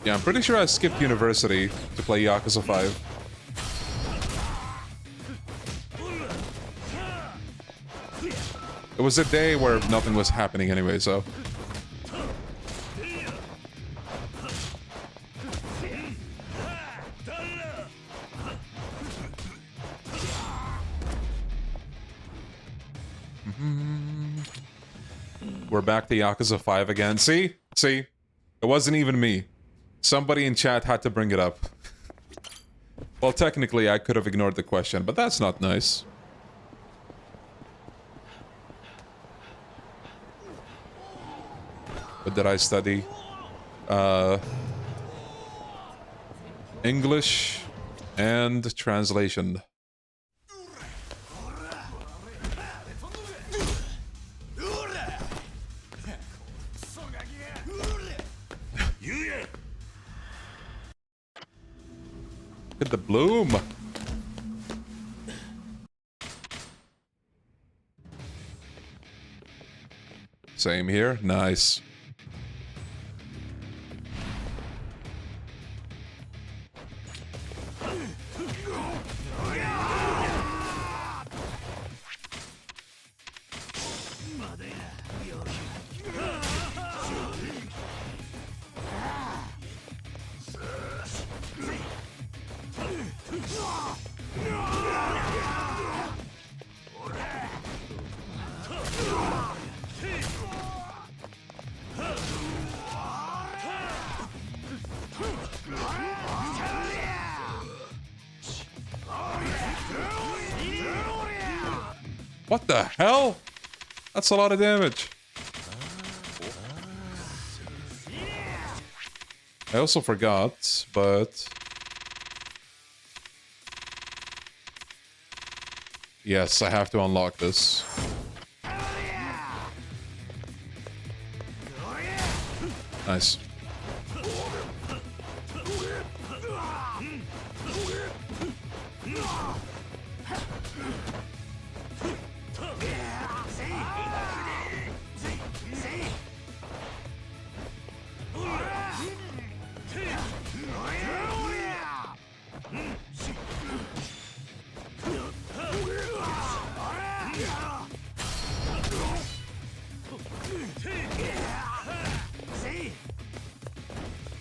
Yeah, I'm pretty sure I skipped university to play Yakuza 5. It was a day where nothing was happening anyway, so... We're back to Yakuza 5 again. See? See? It wasn't even me. Somebody in chat had to bring it up. Well, technically, I could have ignored the question, but that's not nice. What did I study? English and translation. Look at the bloom. Same here. Nice. What the hell? That's a lot of damage. I also forgot, but... Yes, I have to unlock this. Nice.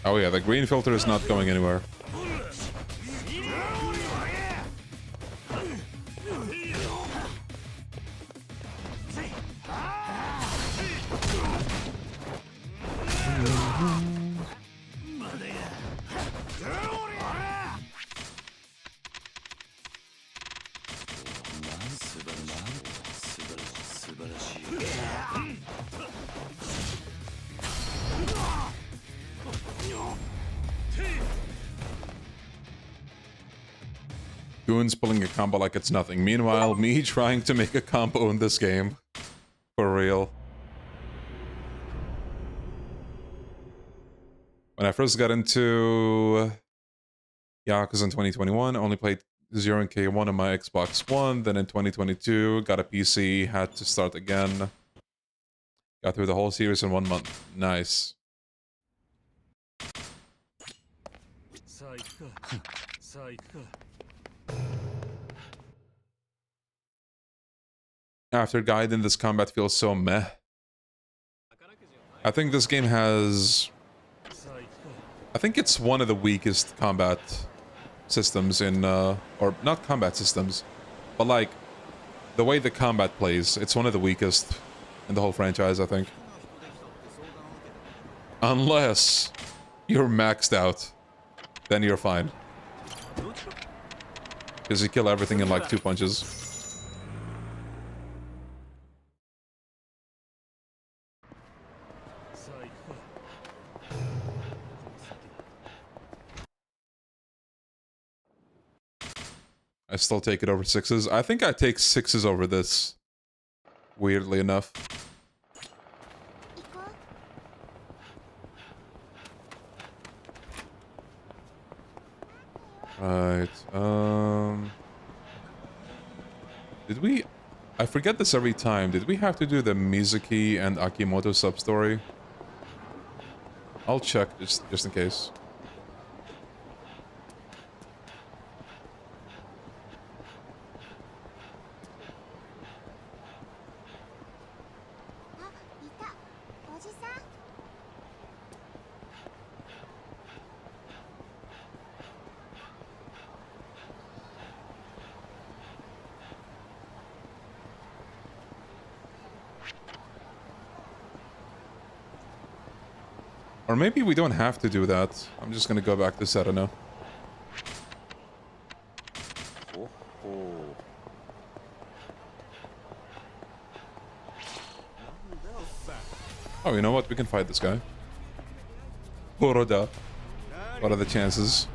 Oh yeah, the green filter is not going anywhere. Goon's pulling a combo like it's nothing. Meanwhile, me trying to make a combo in this game. For real. When I first got into Yakuza in 2021, only played 0 and K1 on my Xbox One. Then in 2022, got a PC, had to start again. Got through the whole series in 1 month. Nice. After Gaiden, this combat feels so meh. I think this game has... I think it's one of the weakest combat systems in... or not combat systems, but like, the way the combat plays, it's one of the weakest in the whole franchise, I think. Unless you're maxed out, then you're fine. Because you kill everything in like 2 punches. I still take it over 6s. I think I take 6s over this. Weirdly enough. Right. Did we... I forget this every time. Did we have to do the Mizuki and Akimoto sub-story? I'll check just in case. Or maybe we don't have to do that. I'm just gonna go back to Serena. Oh, you know what? We can fight this guy. Horoda. What are the chances?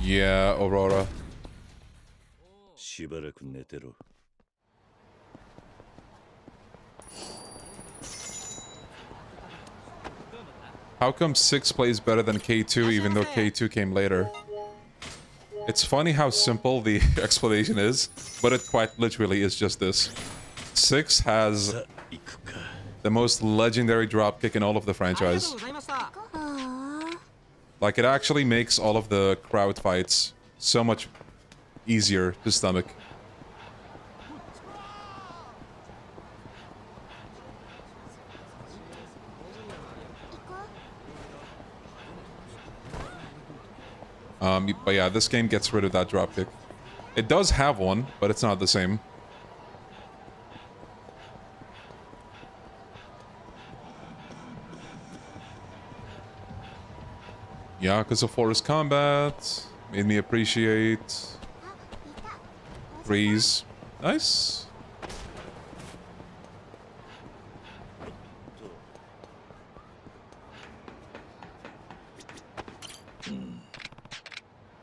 Yeah, Aurora. How come 6 plays better than K2 even though K2 came later? It's funny how simple the explanation is, but it quite literally is just this. 6 has the most legendary dropkick in all of the franchise. Like, it actually makes all of the crowd fights so much easier to stomach. But yeah, this game gets rid of that dropkick. It does have one, but it's not the same. Yakuza Forest Combat made me appreciate Breeze. Nice.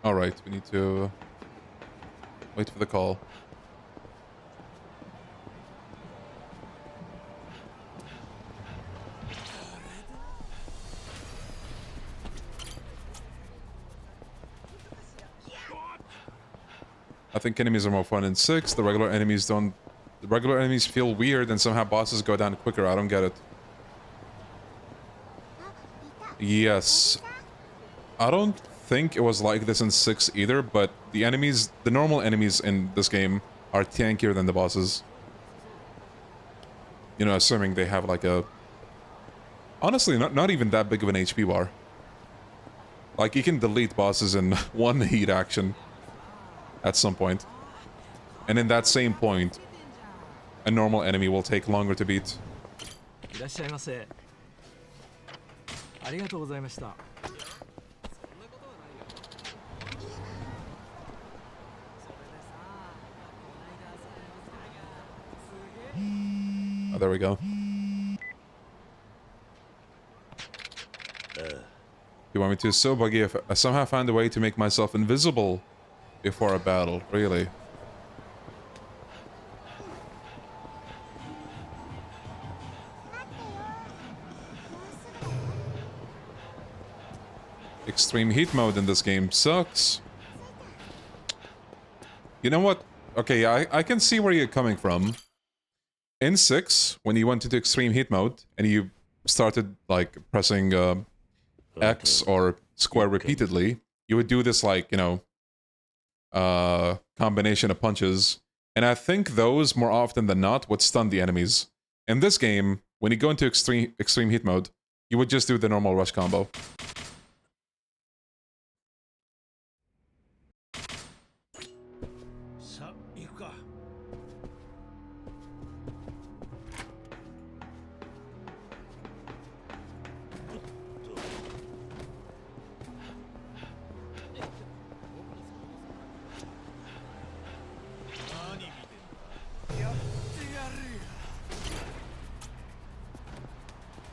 Alright, we need to wait for the call. I think enemies are more fun in 6. The regular enemies don't... The regular enemies feel weird and somehow bosses go down quicker. I don't get it. Yes. I don't think it was like this in 6 either, but the enemies... The normal enemies in this game are tankier than the bosses. You know, assuming they have like a... Honestly, not even that big of an HP bar. Like, you can delete bosses in one heat action. At some point. And in that same point, a normal enemy will take longer to beat. Oh, there we go. Kiwami 2 is so buggy, I somehow found a way to make myself invisible before a battle. Really? Extreme heat mode in this game sucks. You know what? Okay, I can see where you're coming from. In 6, when you went into extreme heat mode and you started like pressing X or square repeatedly, you would do this like, you know, combination of punches. And I think those, more often than not, would stun the enemies. In this game, when you go into extreme heat mode, you would just do the normal rush combo.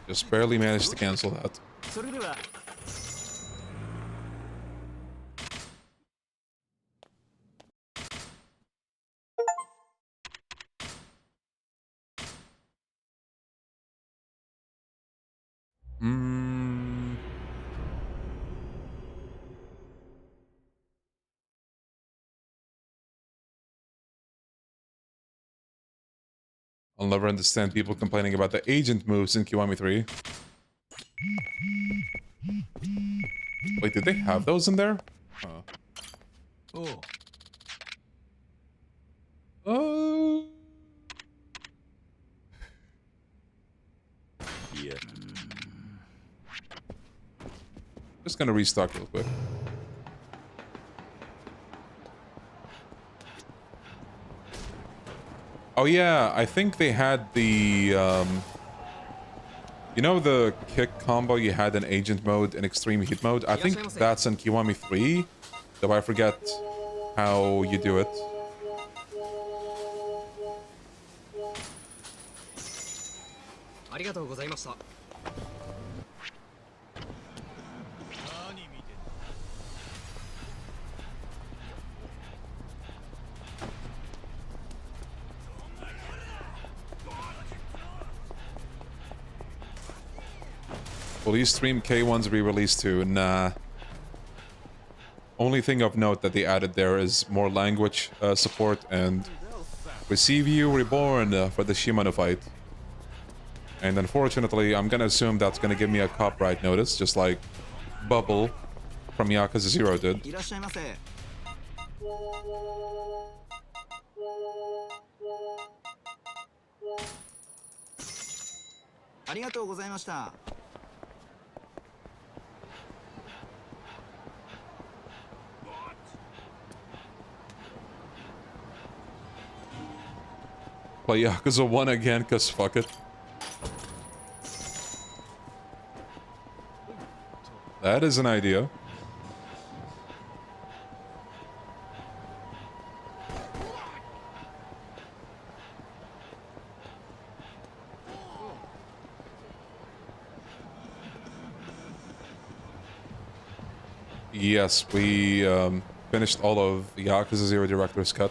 Just barely managed to cancel that. I'll never understand people complaining about the agent moves in Kiwami 3. Wait, did they have those in there? Oh. Oh. Yeah. Just gonna restock real quick. Oh yeah, I think they had the, you know the kick combo you had in Agent mode and Extreme Heat mode? I think that's in Kiwami 3, though I forget how you do it. Will these Stream K1s be released too? Nah. Only thing of note that they added there is more language support and Receive You Reborn for the Shimano fight. And unfortunately, I'm gonna assume that's gonna give me a copyright notice, just like Bubble from Yakuza 0 did. Play Yakuza 1 again, cause fuck it. That is an idea. Yes, we finished all of Yakuza 0 Director's Cut.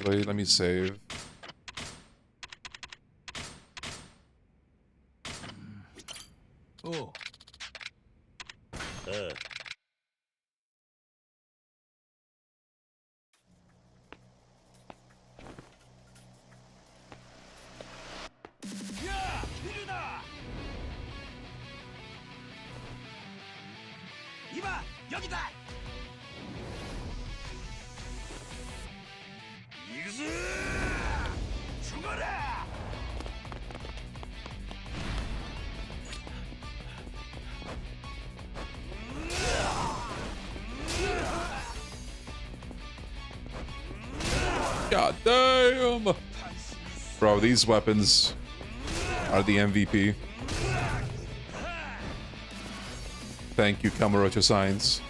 Actually, let me save. God damn! Bro, these weapons are the MVP. Thank you, Kamurocho Science.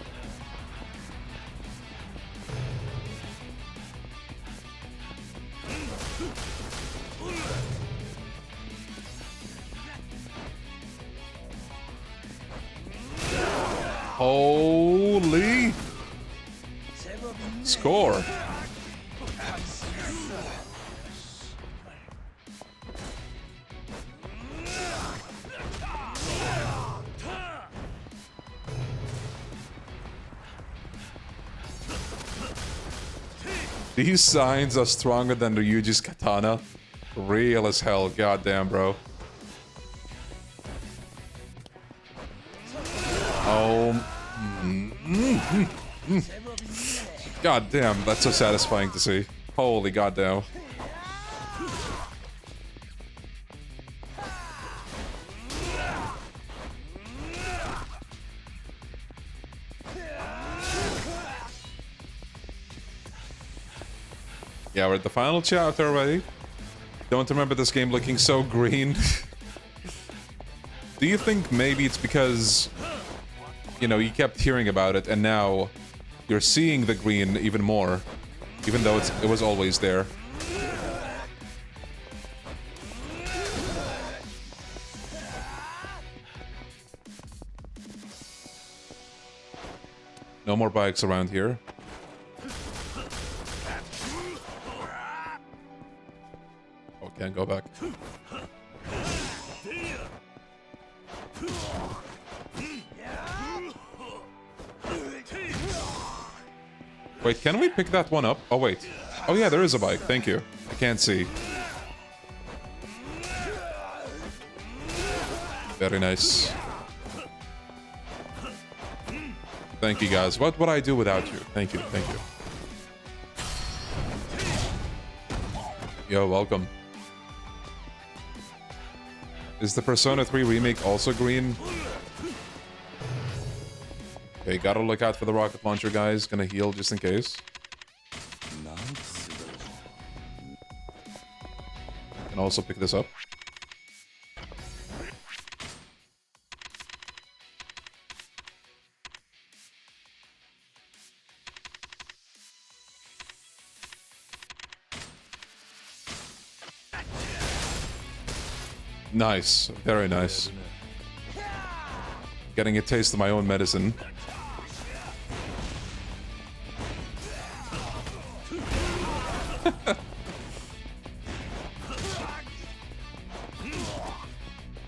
Holy score. These signs are stronger than Ryuji's katana. Real as hell, goddamn, bro. Oh. Goddamn, that's so satisfying to see. Holy goddamn. Yeah, we're at the final chapter already. Don't remember this game looking so green. Do you think maybe it's because, you know, you kept hearing about it and now you're seeing the green even more, even though it was always there? No more bikes around here. Oh, can't go back. Wait, can we pick that one up? Oh, wait. Oh, yeah, there is a bike. Thank you. I can't see. Very nice. Thank you, guys. What would I do without you? Thank you. Thank you. Yo, welcome. Is the Persona 3 remake also green? Okay, gotta look out for the rocket launcher, guys. Gonna heal just in case. Can also pick this up. Nice. Very nice. Getting a taste of my own medicine.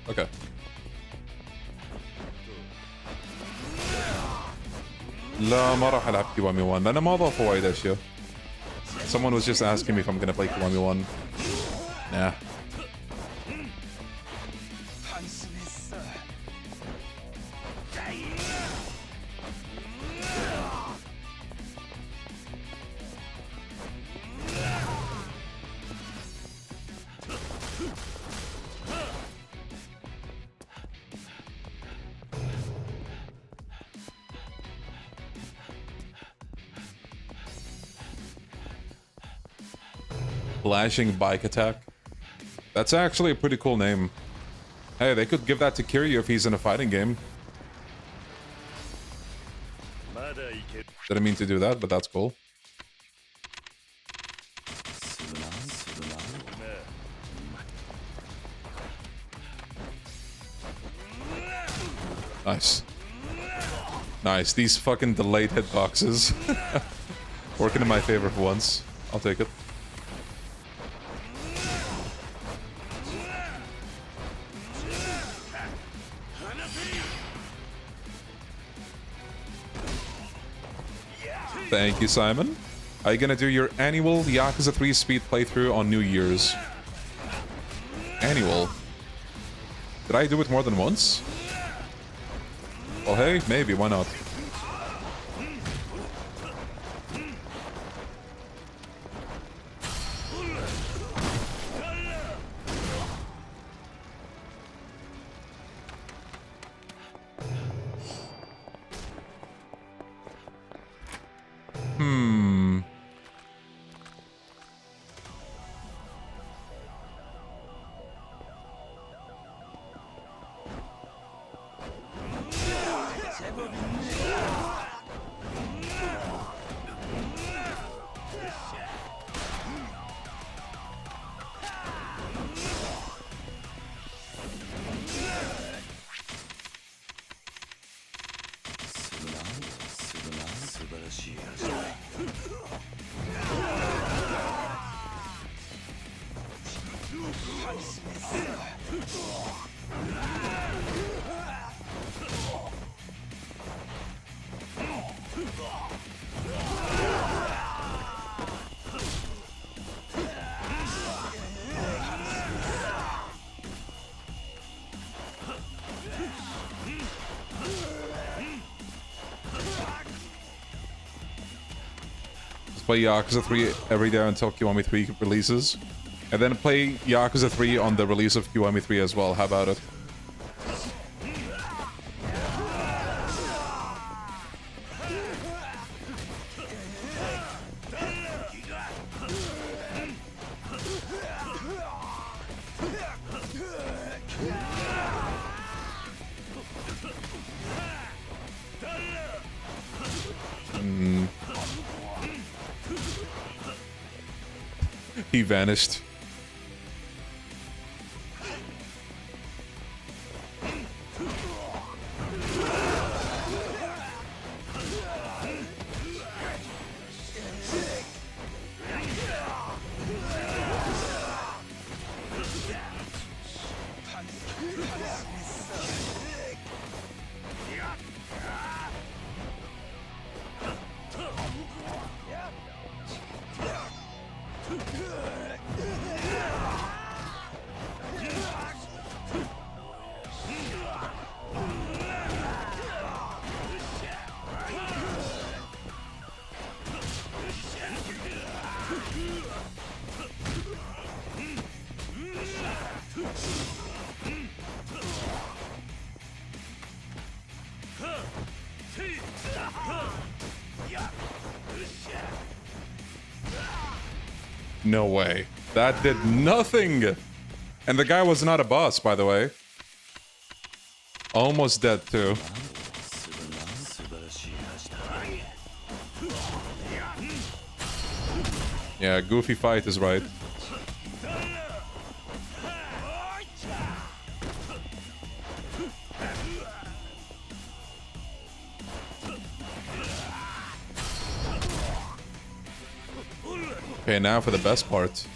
Okay. لا ما راح ألعب Kiwami 1 لأنه ما ضاف وايد أشياء. Someone was just asking me if I'm gonna play Kiwami 1. Nah. Flashing bike attack. That's actually a pretty cool name. Hey, they could give that to Kiryu if he's in a fighting game. Didn't mean to do that, but that's cool. Nice. Nice. These fucking delayed hitboxes. Working in my favor for once. I'll take it. Thank you, Simon. Are you gonna do your annual Yakuza 3 speed playthrough on New Year's? Annual? Did I do it more than once? Well, hey, maybe, why not? play Yakuza 3 every day until Kiwami 3 releases. And then play Yakuza 3 on the release of Kiwami 3 as well. How about it? He vanished. No way. That did nothing! And the guy was not a boss, by the way. Almost dead, too. Yeah, goofy fight is right. Okay, now for the best part.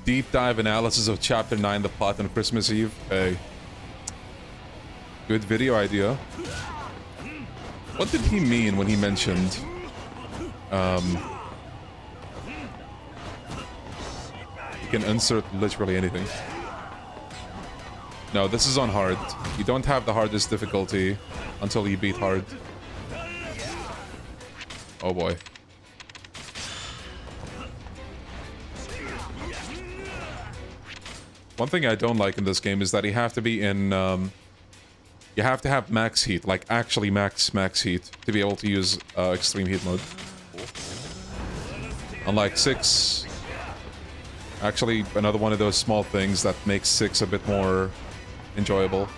Deep dive analysis of Chapter 9, the plot on Christmas Eve. Hey. Good video idea. What did he mean when he mentioned... you can insert literally anything. No, this is on hard. You don't have the hardest difficulty until you beat hard. Oh boy. One thing I don't like in this game is that you have to be in, you have to have max heat, like actually max heat, to be able to use extreme heat mode. Unlike 6, actually another one of those small things that makes 6 a bit more enjoyable.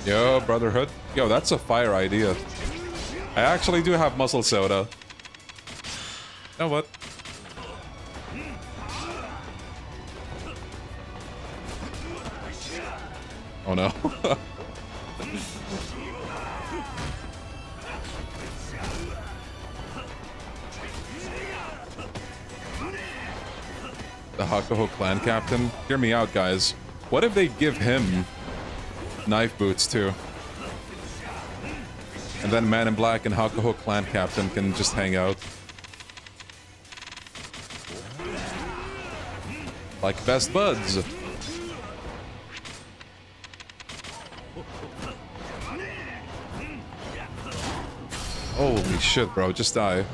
Yo, Brotherhood. Yo, that's a fire idea. I actually do have muscle soda. You know what? Oh no. The Hakuho clan captain? Hear me out, guys. What if they give him knife boots too? And then Man in Black and Hakuho clan captain can just hang out. Like best buds. Holy shit, bro. Just die.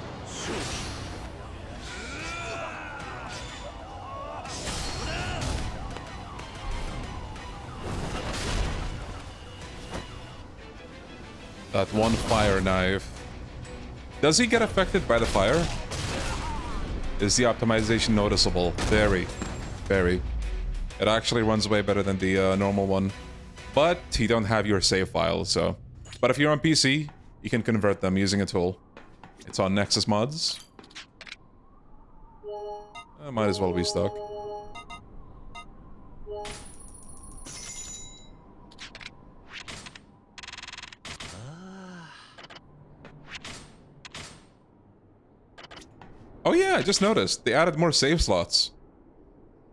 That one fire knife. Does he get affected by the fire? Is the optimization noticeable? Very. Very. It actually runs way better than the normal one. But you don't have your save file, so... But if you're on PC, you can convert them using a tool. It's on Nexus Mods. Might as well be stuck. Oh yeah, I just noticed. They added more save slots.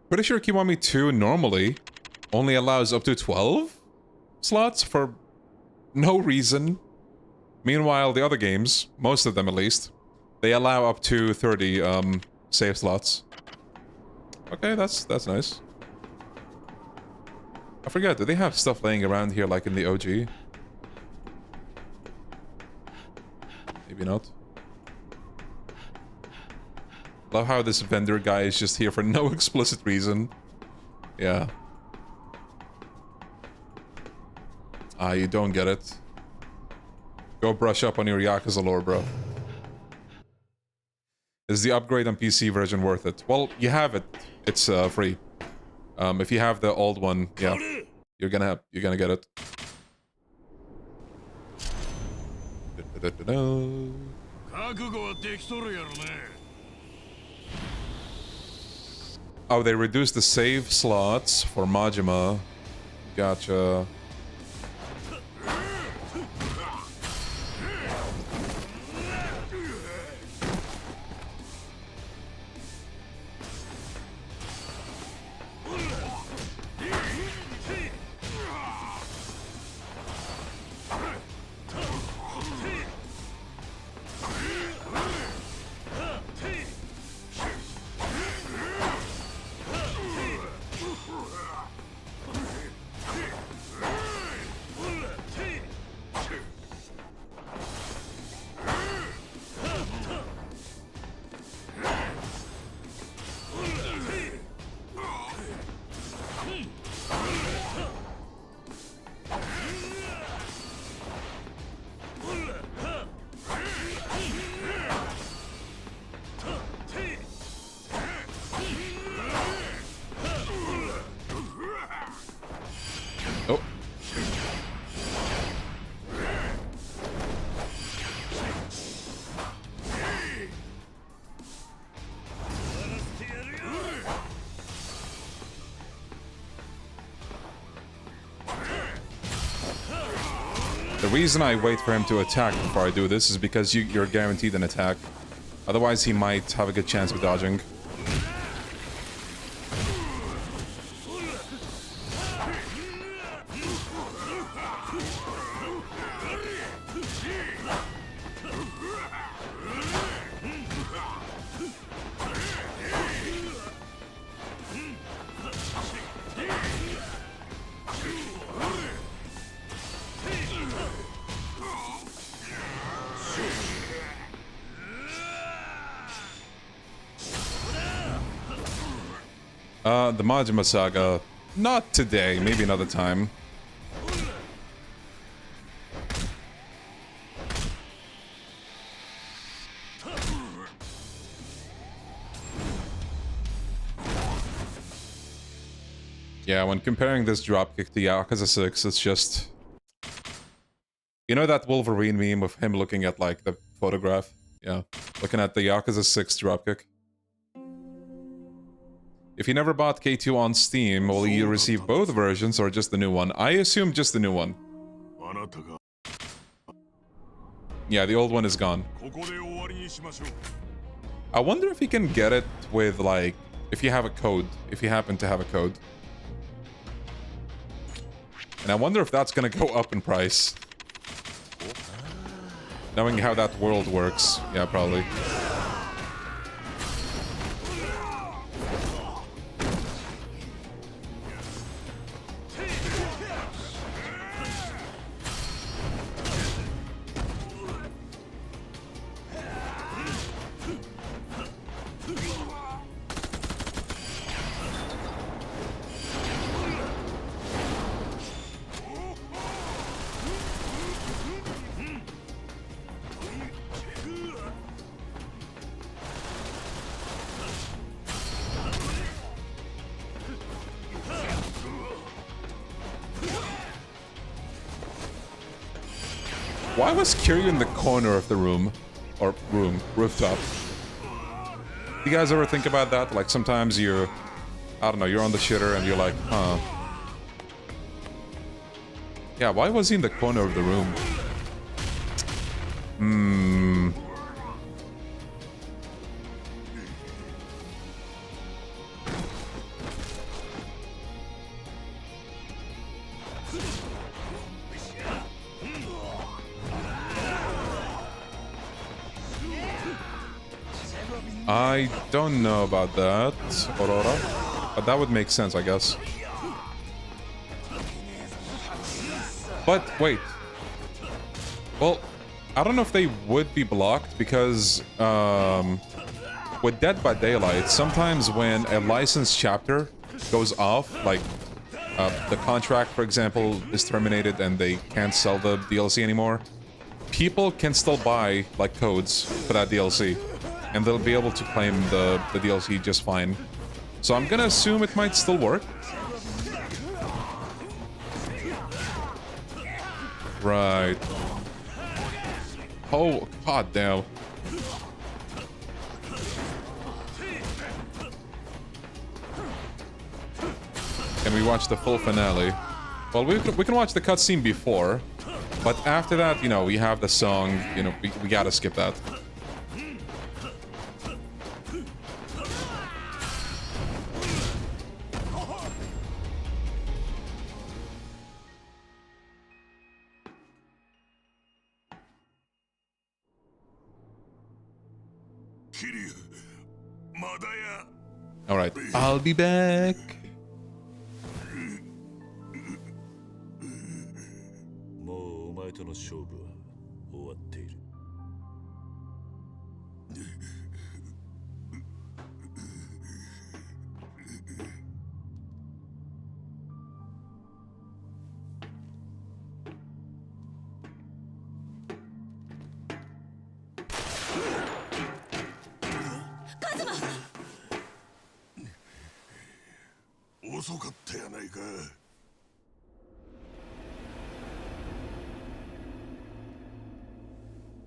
Pretty sure Kiwami 2 normally only allows up to 12 slots for no reason. Meanwhile, the other games, most of them at least, they allow up to 30 save slots. Okay, that's nice. I forget, do they have stuff laying around here like in the OG? Maybe not. Love how this vendor guy is just here for no explicit reason. Yeah. Ah, you don't get it. Go brush up on your Yakuza lore, bro. Is the upgrade on PC version worth it? Well, you have it. It's free. If you have the old one, yeah, you're gonna get it. Oh, they reduced the save slots for Majima. Gotcha. Oh. The reason I wait for him to attack before I do this is because you're guaranteed an attack. Otherwise, he might have a good chance of dodging. The Majima Saga. Not today, maybe another time. Yeah, when comparing this dropkick to Yakuza 6, it's just... You know that Wolverine meme of him looking at, like, the photograph? Yeah, looking at the Yakuza 6 dropkick. If you never bought K2 on Steam, will you receive both versions or just the new one? I assume just the new one. Yeah, the old one is gone. I wonder if you can get it with, like, if you have a code. If you happen to have a code. And I wonder if that's gonna go up in price. Knowing how that world works. Yeah, probably. Why was Kiryu in the corner of the room? Or rooftop? You guys ever think about that? Like sometimes you're, I don't know, you're on the shitter and you're like, huh. Yeah, why was he in the corner of the room? I don't know about that, Aurora. But that would make sense, I guess. But wait. Well, I don't know if they would be blocked because with Dead by Daylight, sometimes when a licensed chapter goes off, like the contract, for example, is terminated and they can't sell the DLC anymore, people can still buy like codes for that DLC, and they'll be able to claim the DLC just fine. So I'm gonna assume it might still work. Right. Oh, god damn. Can we watch the full finale? Well, we can watch the cutscene before, but after that, you know, we have the song, you know, we gotta skip that. Alright, I'll be back. もうお前との勝負は終わっている。遅かったやないか。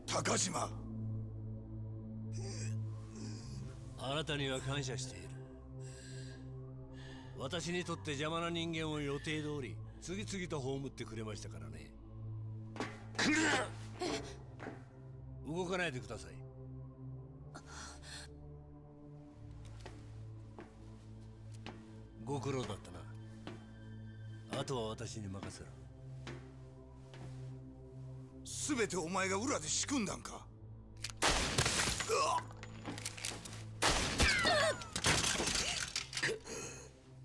高島。あなたには感謝している。私にとって邪魔な人間を予定通り次々と葬ってくれましたからね。来る！動かないでください。ご苦労だったな。あとは私に任せろ。すべてお前が裏で仕組んだんか。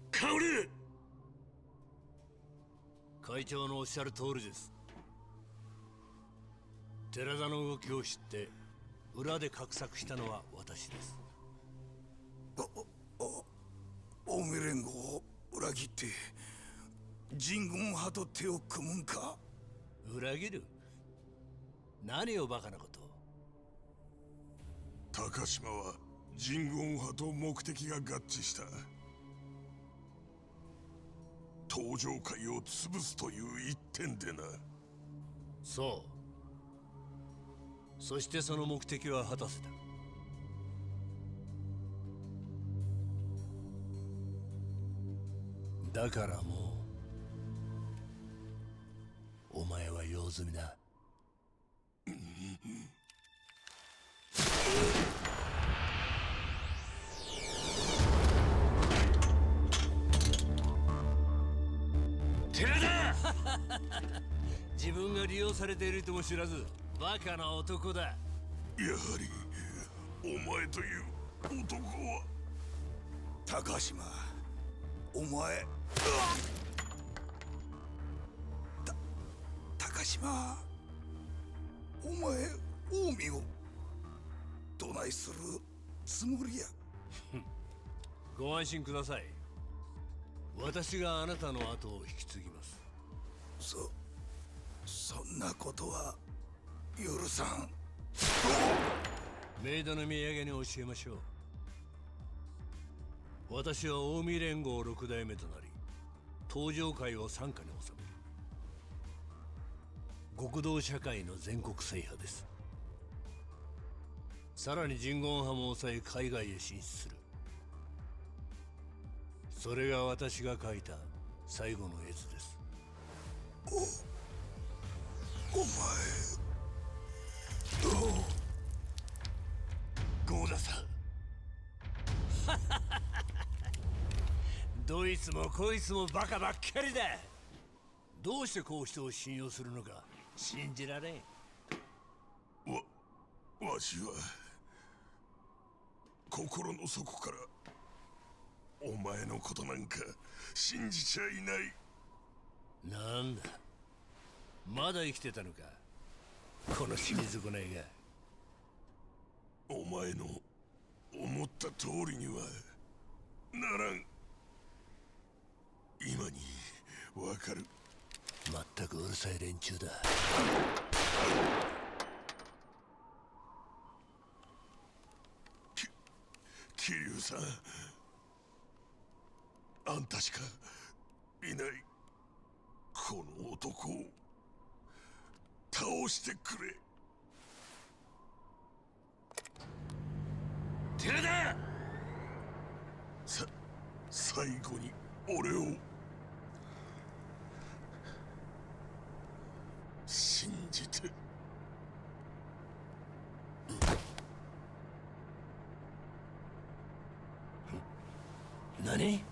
香織！会長のおっしゃる通りです。寺田の動きを知って裏で画策したのは私です。近江連合を裏切って人軍派と手を組むんか。裏切る？何をバカなこと。高島は人軍派と目的が合致した。登場会を潰すという一点でな。そう。そしてその目的は果たせた。だからもうお前は用済みだ。寺田自分が利用されているとも知らずバカな男だ。やはりお前という男は。高島、お前。高島、お前近江をどないするつもりや。ご安心ください。私があなたの後を引き継ぎます。そんなことは許さん。メイドの土産に教えましょう。私は近江連合6代目となり登場会を傘下に収める極道社会の全国制覇です。さらに人言派も抑え海外へ進出する。それが私が書いた最後の絵図です。お前ゴーダさんどいつもこいつもバカばっかりだ。どうしてこう人を信用するのか信じられん。わしは心の底からお前のことなんか信じちゃいない。なんだ、まだ生きてたのか、この死に損ないが。お前の思った通りにはならん。今にわかる。まったくうるさい連中だ。桐生さん、あんたしかいない。この男を倒してくれ。寺田！最後に俺を信じて。何？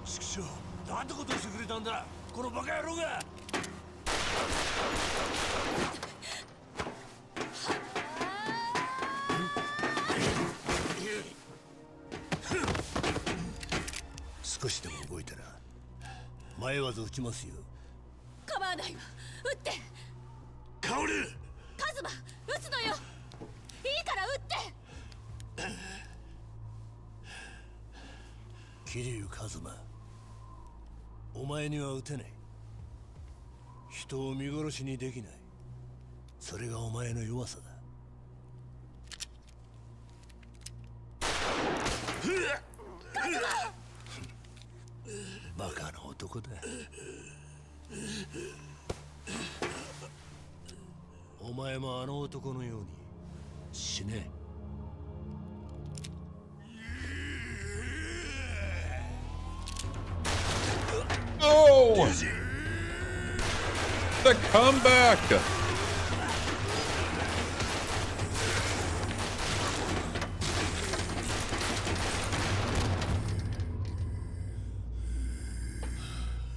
畜生、なんてことをしてくれたんだ、このバカ野郎が。少しでも動いたら迷わず撃ちますよ。構わないわ、撃って。カオル、カズマ、撃つのよ。いいから撃って。桐生一馬、お前には撃てない。人を見殺しにできない。それがお前の弱さだ。バカな男だ。お前もあの男のように死ね。Oh! The comeback!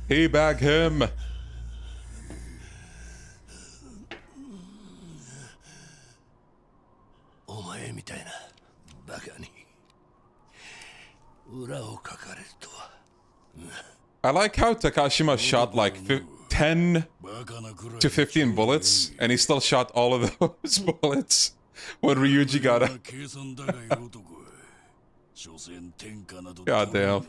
He back him. お前みたいなバカに裏をかかれるとは。I like how Takashima shot like 10 to 15 bullets, and he still shot all of those bullets when Ryuji got out. God damn.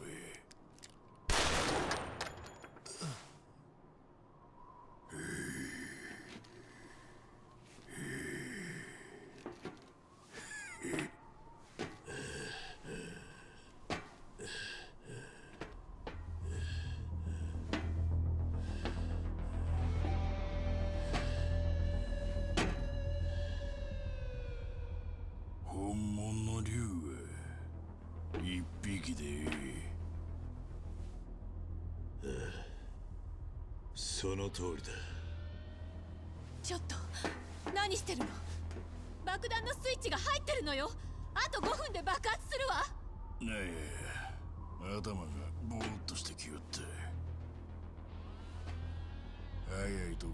その通りだ。ちょっと何してるの。爆弾のスイッチが入ってるのよ。あと5分で爆発するわ。ねえ、頭がぼーっとしてきよって。早いとこ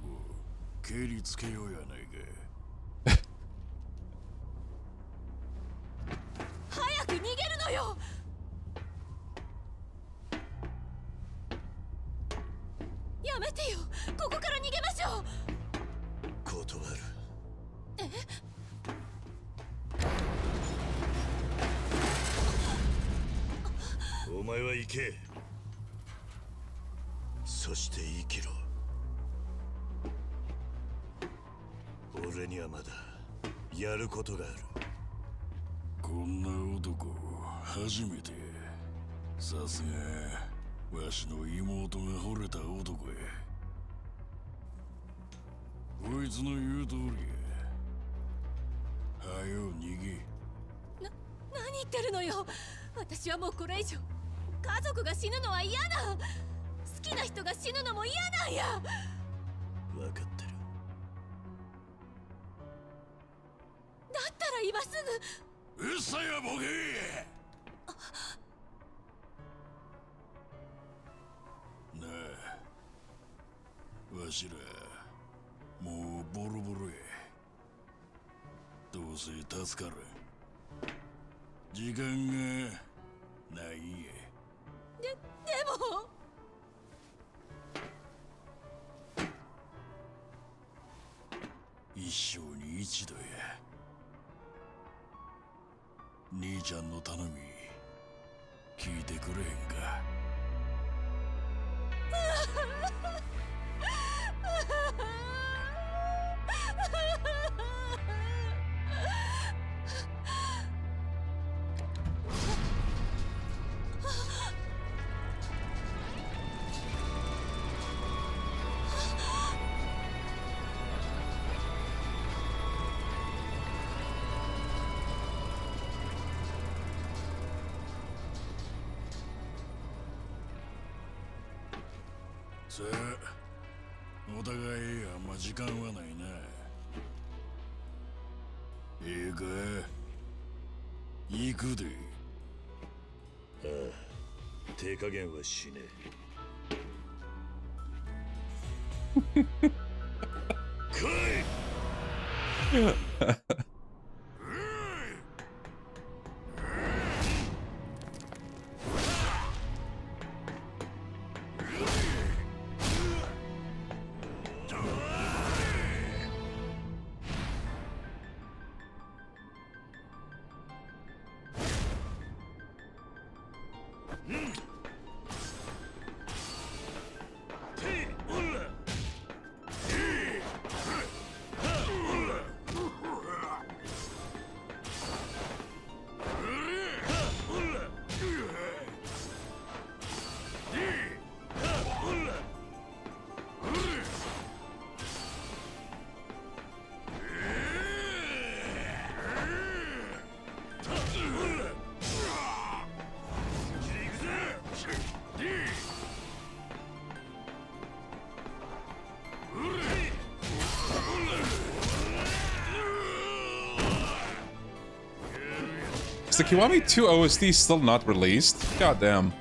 蹴りつけようやないか。早く逃げるのよ。やめてよ、ここから逃げましょう。断る。お前は行け。そして生きろ。俺にはまだやることがある。こんな男初めて。さすがわしの妹が惚れた男や。こいつの言う通りや。はよ逃げ。何言ってるのよ。私はもうこれ以上家族が死ぬのは嫌だ。好きな人が死ぬのも嫌なんや。分かってる。だったら今すぐ。うっさやボケ。なわしらもうボロボロや。どうせ助からん。時間がないんや。でも一生に一度や。兄ちゃんの頼み聞いてくれへんか。さあ、お互いあんま時間はないな。ええか、行くで。ああ、手加減はしねえ。来いIs the Kiwami 2 OST still not released? Goddamn.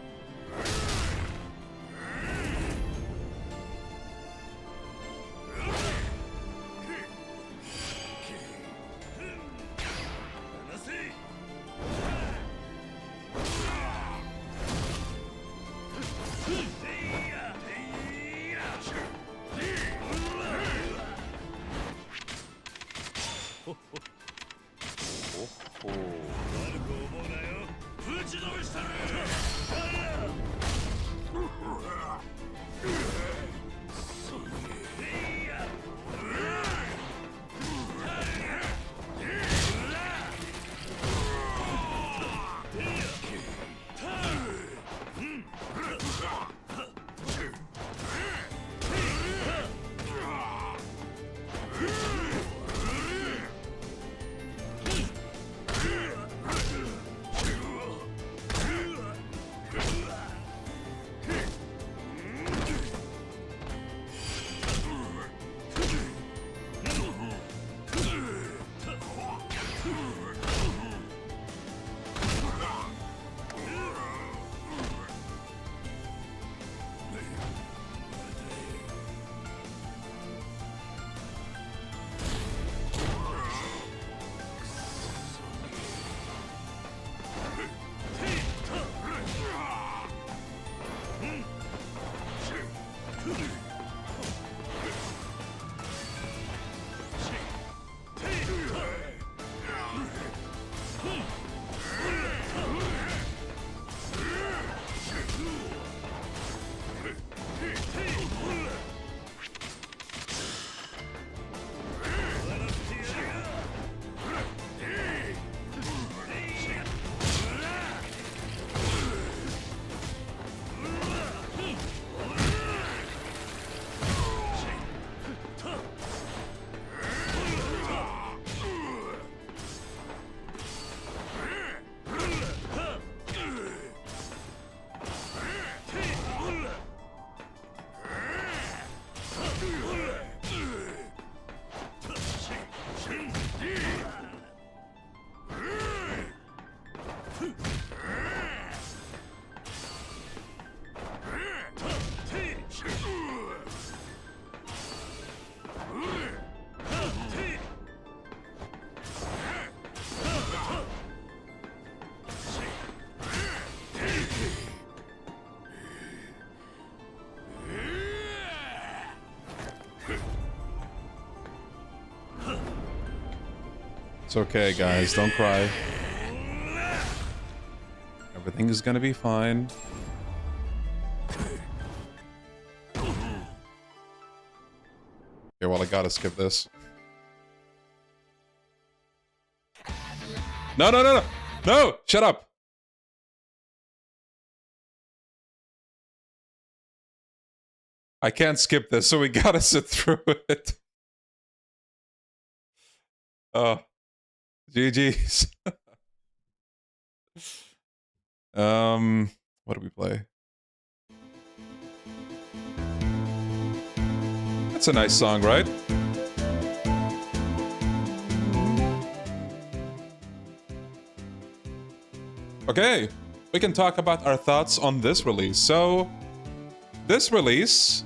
It's okay, guys. Don't cry. Everything is gonna be fine. Okay, well, I gotta skip this. No, no, no, no! No! Shut up! I can't skip this, so we gotta sit through it. Oh. GG's. What do we play? That's a nice song, right? Okay, we can talk about our thoughts on this release. So, this release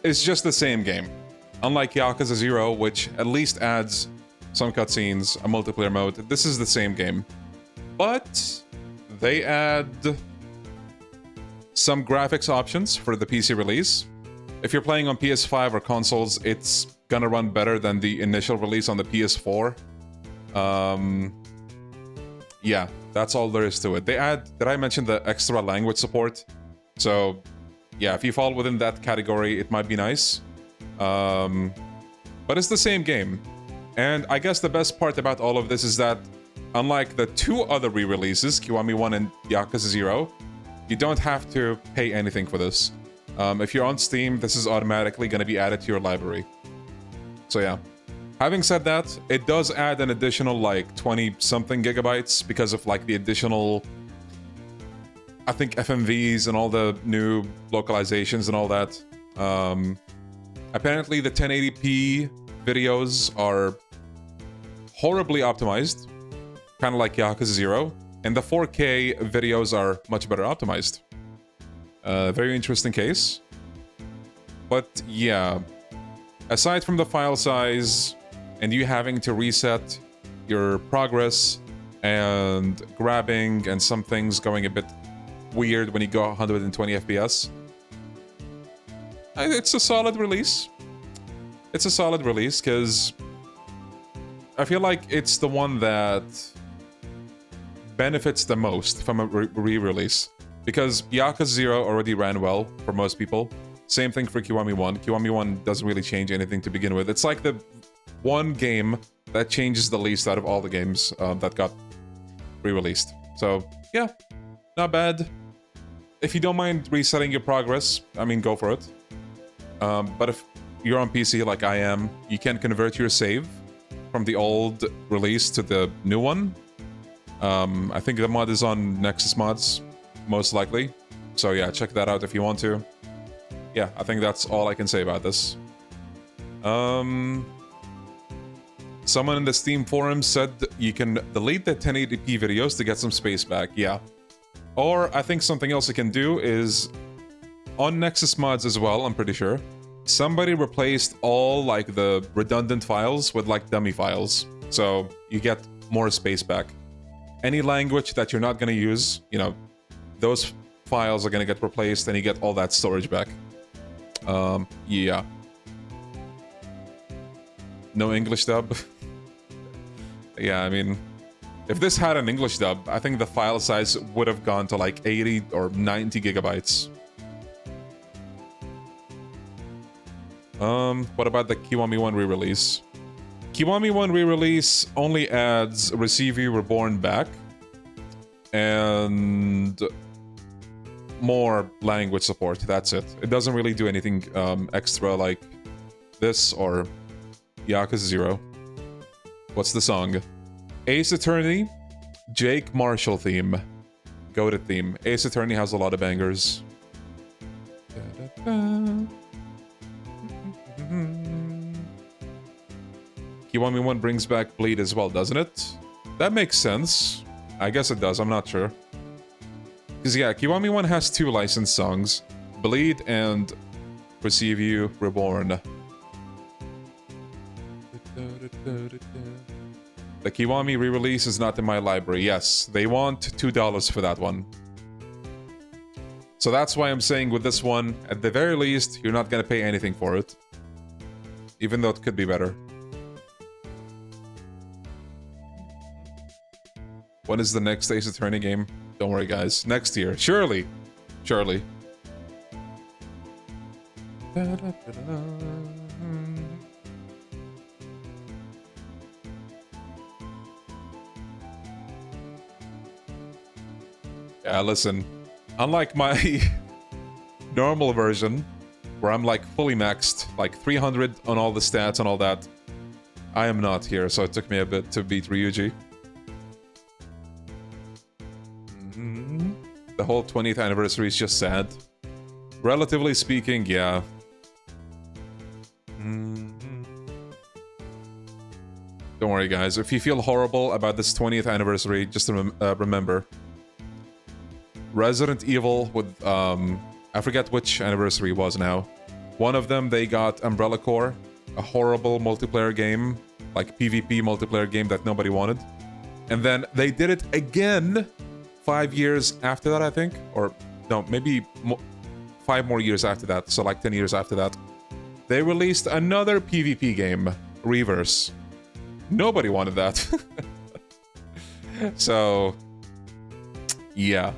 is just the same game. Unlike Yakuza 0, which at least adds some cutscenes, a multiplayer mode, this is the same game. But they add some graphics options for the PC release. If you're playing on PS5 or consoles, it's gonna run better than the initial release on the PS4. Yeah, that's all there is to it. They add, did I mention the extra language support? So, yeah, if you fall within that category, it might be nice. But it's the same game. And I guess the best part about all of this is that, unlike the two other re-releases, Kiwami 1 and Yakuza 0, you don't have to pay anything for this. If you're on Steam, this is automatically going to be added to your library. So yeah. Having said that, it does add an additional like 20-something gigabytes because of like the additional, I think, FMVs and all the new localizations and all that. Apparently the 1080p videos are horribly optimized, kind of like Yakuza 0, and the 4K videos are much better optimized. Very interesting case. But yeah, aside from the file size and you having to reset your progress and grabbing and some things going a bit weird when you go 120 FPS, it's a solid release. It's a solid release because I feel like it's the one that benefits the most from a re-release. Because Yakuza 0 already ran well for most people. Same thing for Kiwami 1. Kiwami 1 doesn't really change anything to begin with. It's like the one game that changes the least out of all the games that got re-released. So, yeah, not bad. If you don't mind resetting your progress, I mean, go for it. But if you're on PC like I am, you can convert your save from the old release to the new one. I think the mod is on Nexus Mods, most likely. So yeah, check that out if you want to. Yeah, I think that's all I can say about this. Someone in the Steam forum said you can delete the 1080p videos to get some space back. Yeah. Or I think something else you can do is, on Nexus Mods as well, I'm pretty sure, somebody replaced all like the redundant files with like dummy files. So you get more space back. Any language that you're not going to use, you know, those files are going to get replaced and you get all that storage back. Yeah. No English dub. Yeah, I mean, if this had an English dub, I think the file size would have gone to like 80 or 90 gigabytes. What about the Kiwami 1 re-release? Kiwami 1 re-release only adds Receive You Reborn back and more language support. That's it. It doesn't really do anything extra like this or Yakuza 0. What's the song? Ace Attorney, Jake Marshall theme. Goated theme. Ace Attorney has a lot of bangers. Kiwami 1 brings back Bleed as well, doesn't it? That makes sense. I guess it does, I'm not sure. Because yeah, Kiwami 1 has two licensed songs. Bleed and Receive You Reborn. The Kiwami re-release is not in my library. Yes, they want $2 for that one. So that's why I'm saying with this one, at the very least, you're not gonna pay anything for it. Even though it could be better. When is the next Ace Attorney game? Don't worry, guys. Next year. Surely. Surely. Yeah, listen. Unlike my normal version, where I'm like fully maxed, like 300 on all the stats and all that, I am not here, so it took me a bit to beat Ryuji. The whole 20th anniversary is just sad. Relatively speaking, yeah. Don't worry, guys. If you feel horrible about this 20th anniversary, just remember. Resident Evil with, I forget which anniversary it was now. One of them, they got Umbrella Corps, a horrible multiplayer game, like PvP multiplayer game that nobody wanted. And then they did it again 5 years after that, I think. Or, no, maybe 5 more years after that, so like 10 years after that. They released another PvP game, Reverse. Nobody wanted that. So, yeah.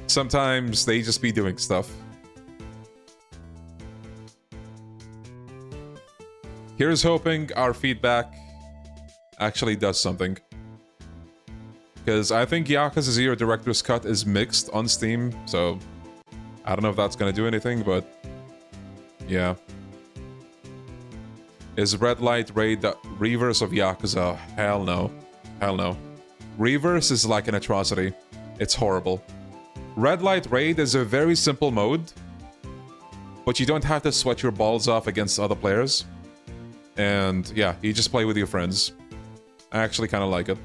Sometimes they just be doing stuff. Here's hoping our feedback actually does something. Because I think Yakuza 0 Director's Cut is mixed on Steam, so I don't know if that's gonna do anything, but yeah. Is Red Light Raid the reverse of Yakuza? Hell no. Hell no. Reverse is like an atrocity. It's horrible. Red Light Raid is a very simple mode, but you don't have to sweat your balls off against other players. And yeah, you just play with your friends. I actually kind of like it.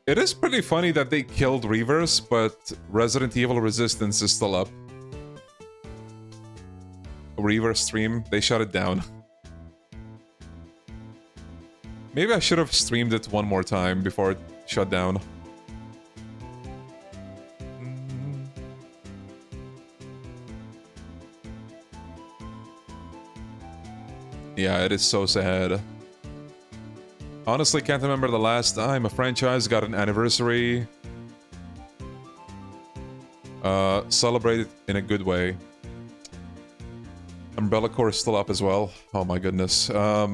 It is pretty funny that they killed Reverse, but Resident Evil Resistance is still up. Reverse stream, they shut it down. Maybe I should have streamed it one more time before it shut down. Yeah, it is so sad. Honestly, can't remember the last time a franchise got an anniversary. Celebrated in a good way. Umbrella Corps is still up as well. Oh my goodness. Let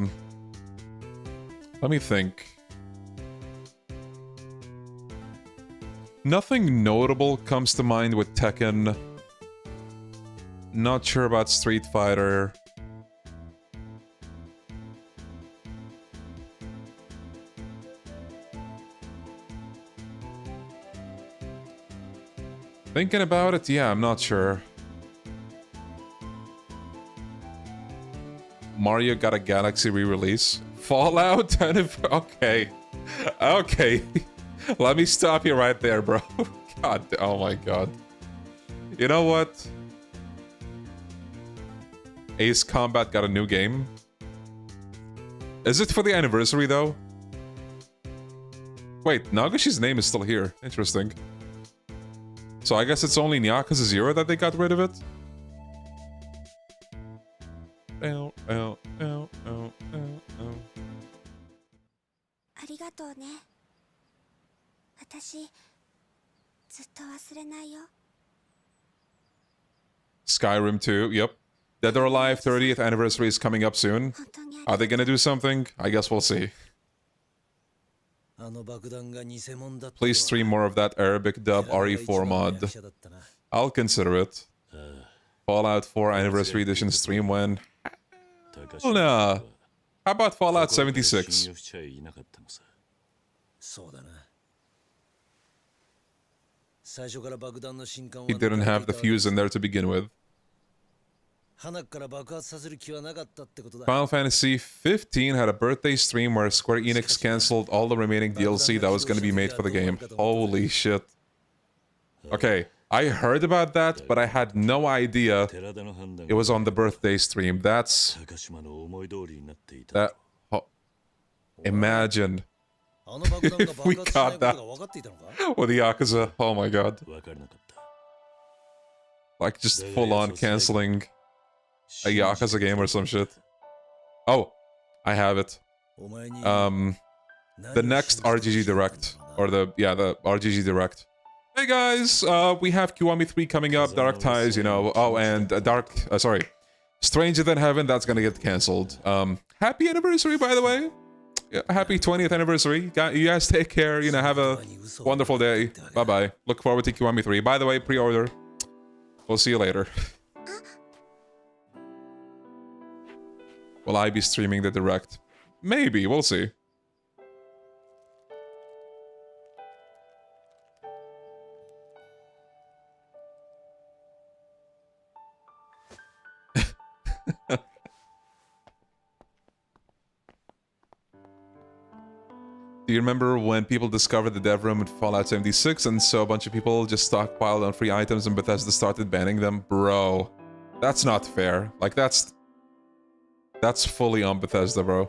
me think. Nothing notable comes to mind with Tekken. Not sure about Street Fighter. Thinking about it, yeah, I'm not sure. Mario got a Galaxy re-release. Fallout? Okay. Okay. Let me stop you right there, bro. God, oh my god. You know what? Ace Combat got a new game. Is it for the anniversary, though? Wait, Nagashi's name is still here. Interesting. So I guess it's only in Yakuza 0 that they got rid of it? Ow, ow, ow, ow, ow, ow. ありがとうね。私、ずっと忘れないよ。 Skyrim 2, yep. Dead or Alive 30th anniversary is coming up soon. Are they gonna do something? I guess we'll see. Please stream more of that Arabic dub RE4 mod. I'll consider it. Fallout 4 Anniversary Edition stream when? Hell nah. How about Fallout 76? He didn't have the fuse in there to begin with. Final Fantasy 15 had a birthday stream where Square Enix cancelled all the remaining DLC that was going to be made for the game. Holy shit. Okay, I heard about that, but I had no idea it was on the birthday stream. That's... Oh, imagine if we got that with the Yakuza. Oh my god. Like just full-on cancelling a Yakuza game or some shit. Oh, I have it. the next RGG Direct, or the RGG Direct. Hey guys, we have Kiwami 3 coming up, Dark Ties, you know. Oh, and Stranger Than Heaven, that's gonna get cancelled. Happy anniversary, by the way. Yeah, happy 20th anniversary. You guys take care, you know, have a wonderful day. Bye-bye. Look forward to Kiwami 3. By the way, pre-order. We'll see you later. Will I be streaming the Direct? Maybe, we'll see. Do you remember when people discovered the dev room in Fallout 76 and so a bunch of people just stockpiled on free items and Bethesda started banning them? Bro, that's not fair. Like, that's fully on Bethesda, bro.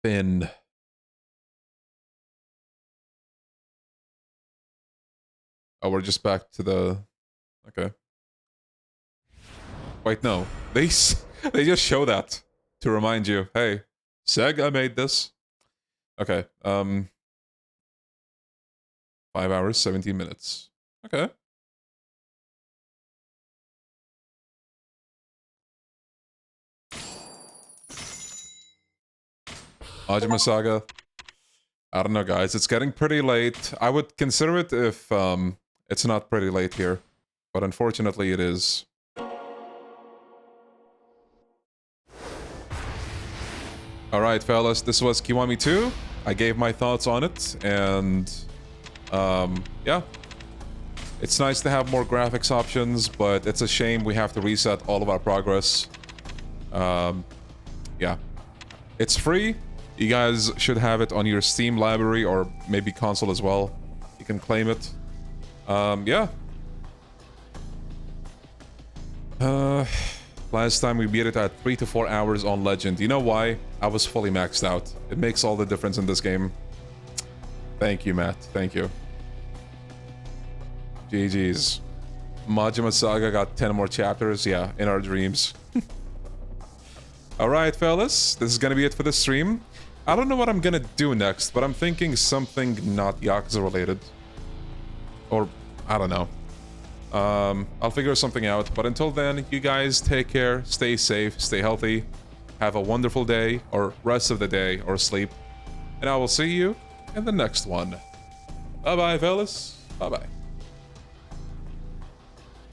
Finn. Oh, we're just back to the... Okay. Wait, no. They just show that to remind you, hey, Sega made this. Okay, 5 hours, 17 minutes. Okay. Majima Saga. I don't know, guys. It's getting pretty late. I would consider it if it's not pretty late here, but unfortunately it is. Alright, fellas, this was Kiwami 2. I gave my thoughts on it, and yeah. It's nice to have more graphics options, but it's a shame we have to reset all of our progress. Yeah. It's free. You guys should have it on your Steam library, or maybe console as well. You can claim it. Yeah. Last time we beat it at 3 to 4 hours on Legend. You know why? I was fully maxed out. It makes all the difference in this game. Thank you, Matt. Thank you. GG's. Majima Saga got 10 more chapters. Yeah, in our dreams. Alright, fellas. This is gonna be it for this stream. I don't know what I'm gonna do next, but I'm thinking something not Yakuza related. Or, I don't know. I'll figure something out, but until then, you guys take care, stay safe, stay healthy, have a wonderful day, or rest of the day, or sleep, and I will see you in the next one. Bye-bye, fellas. Bye-bye.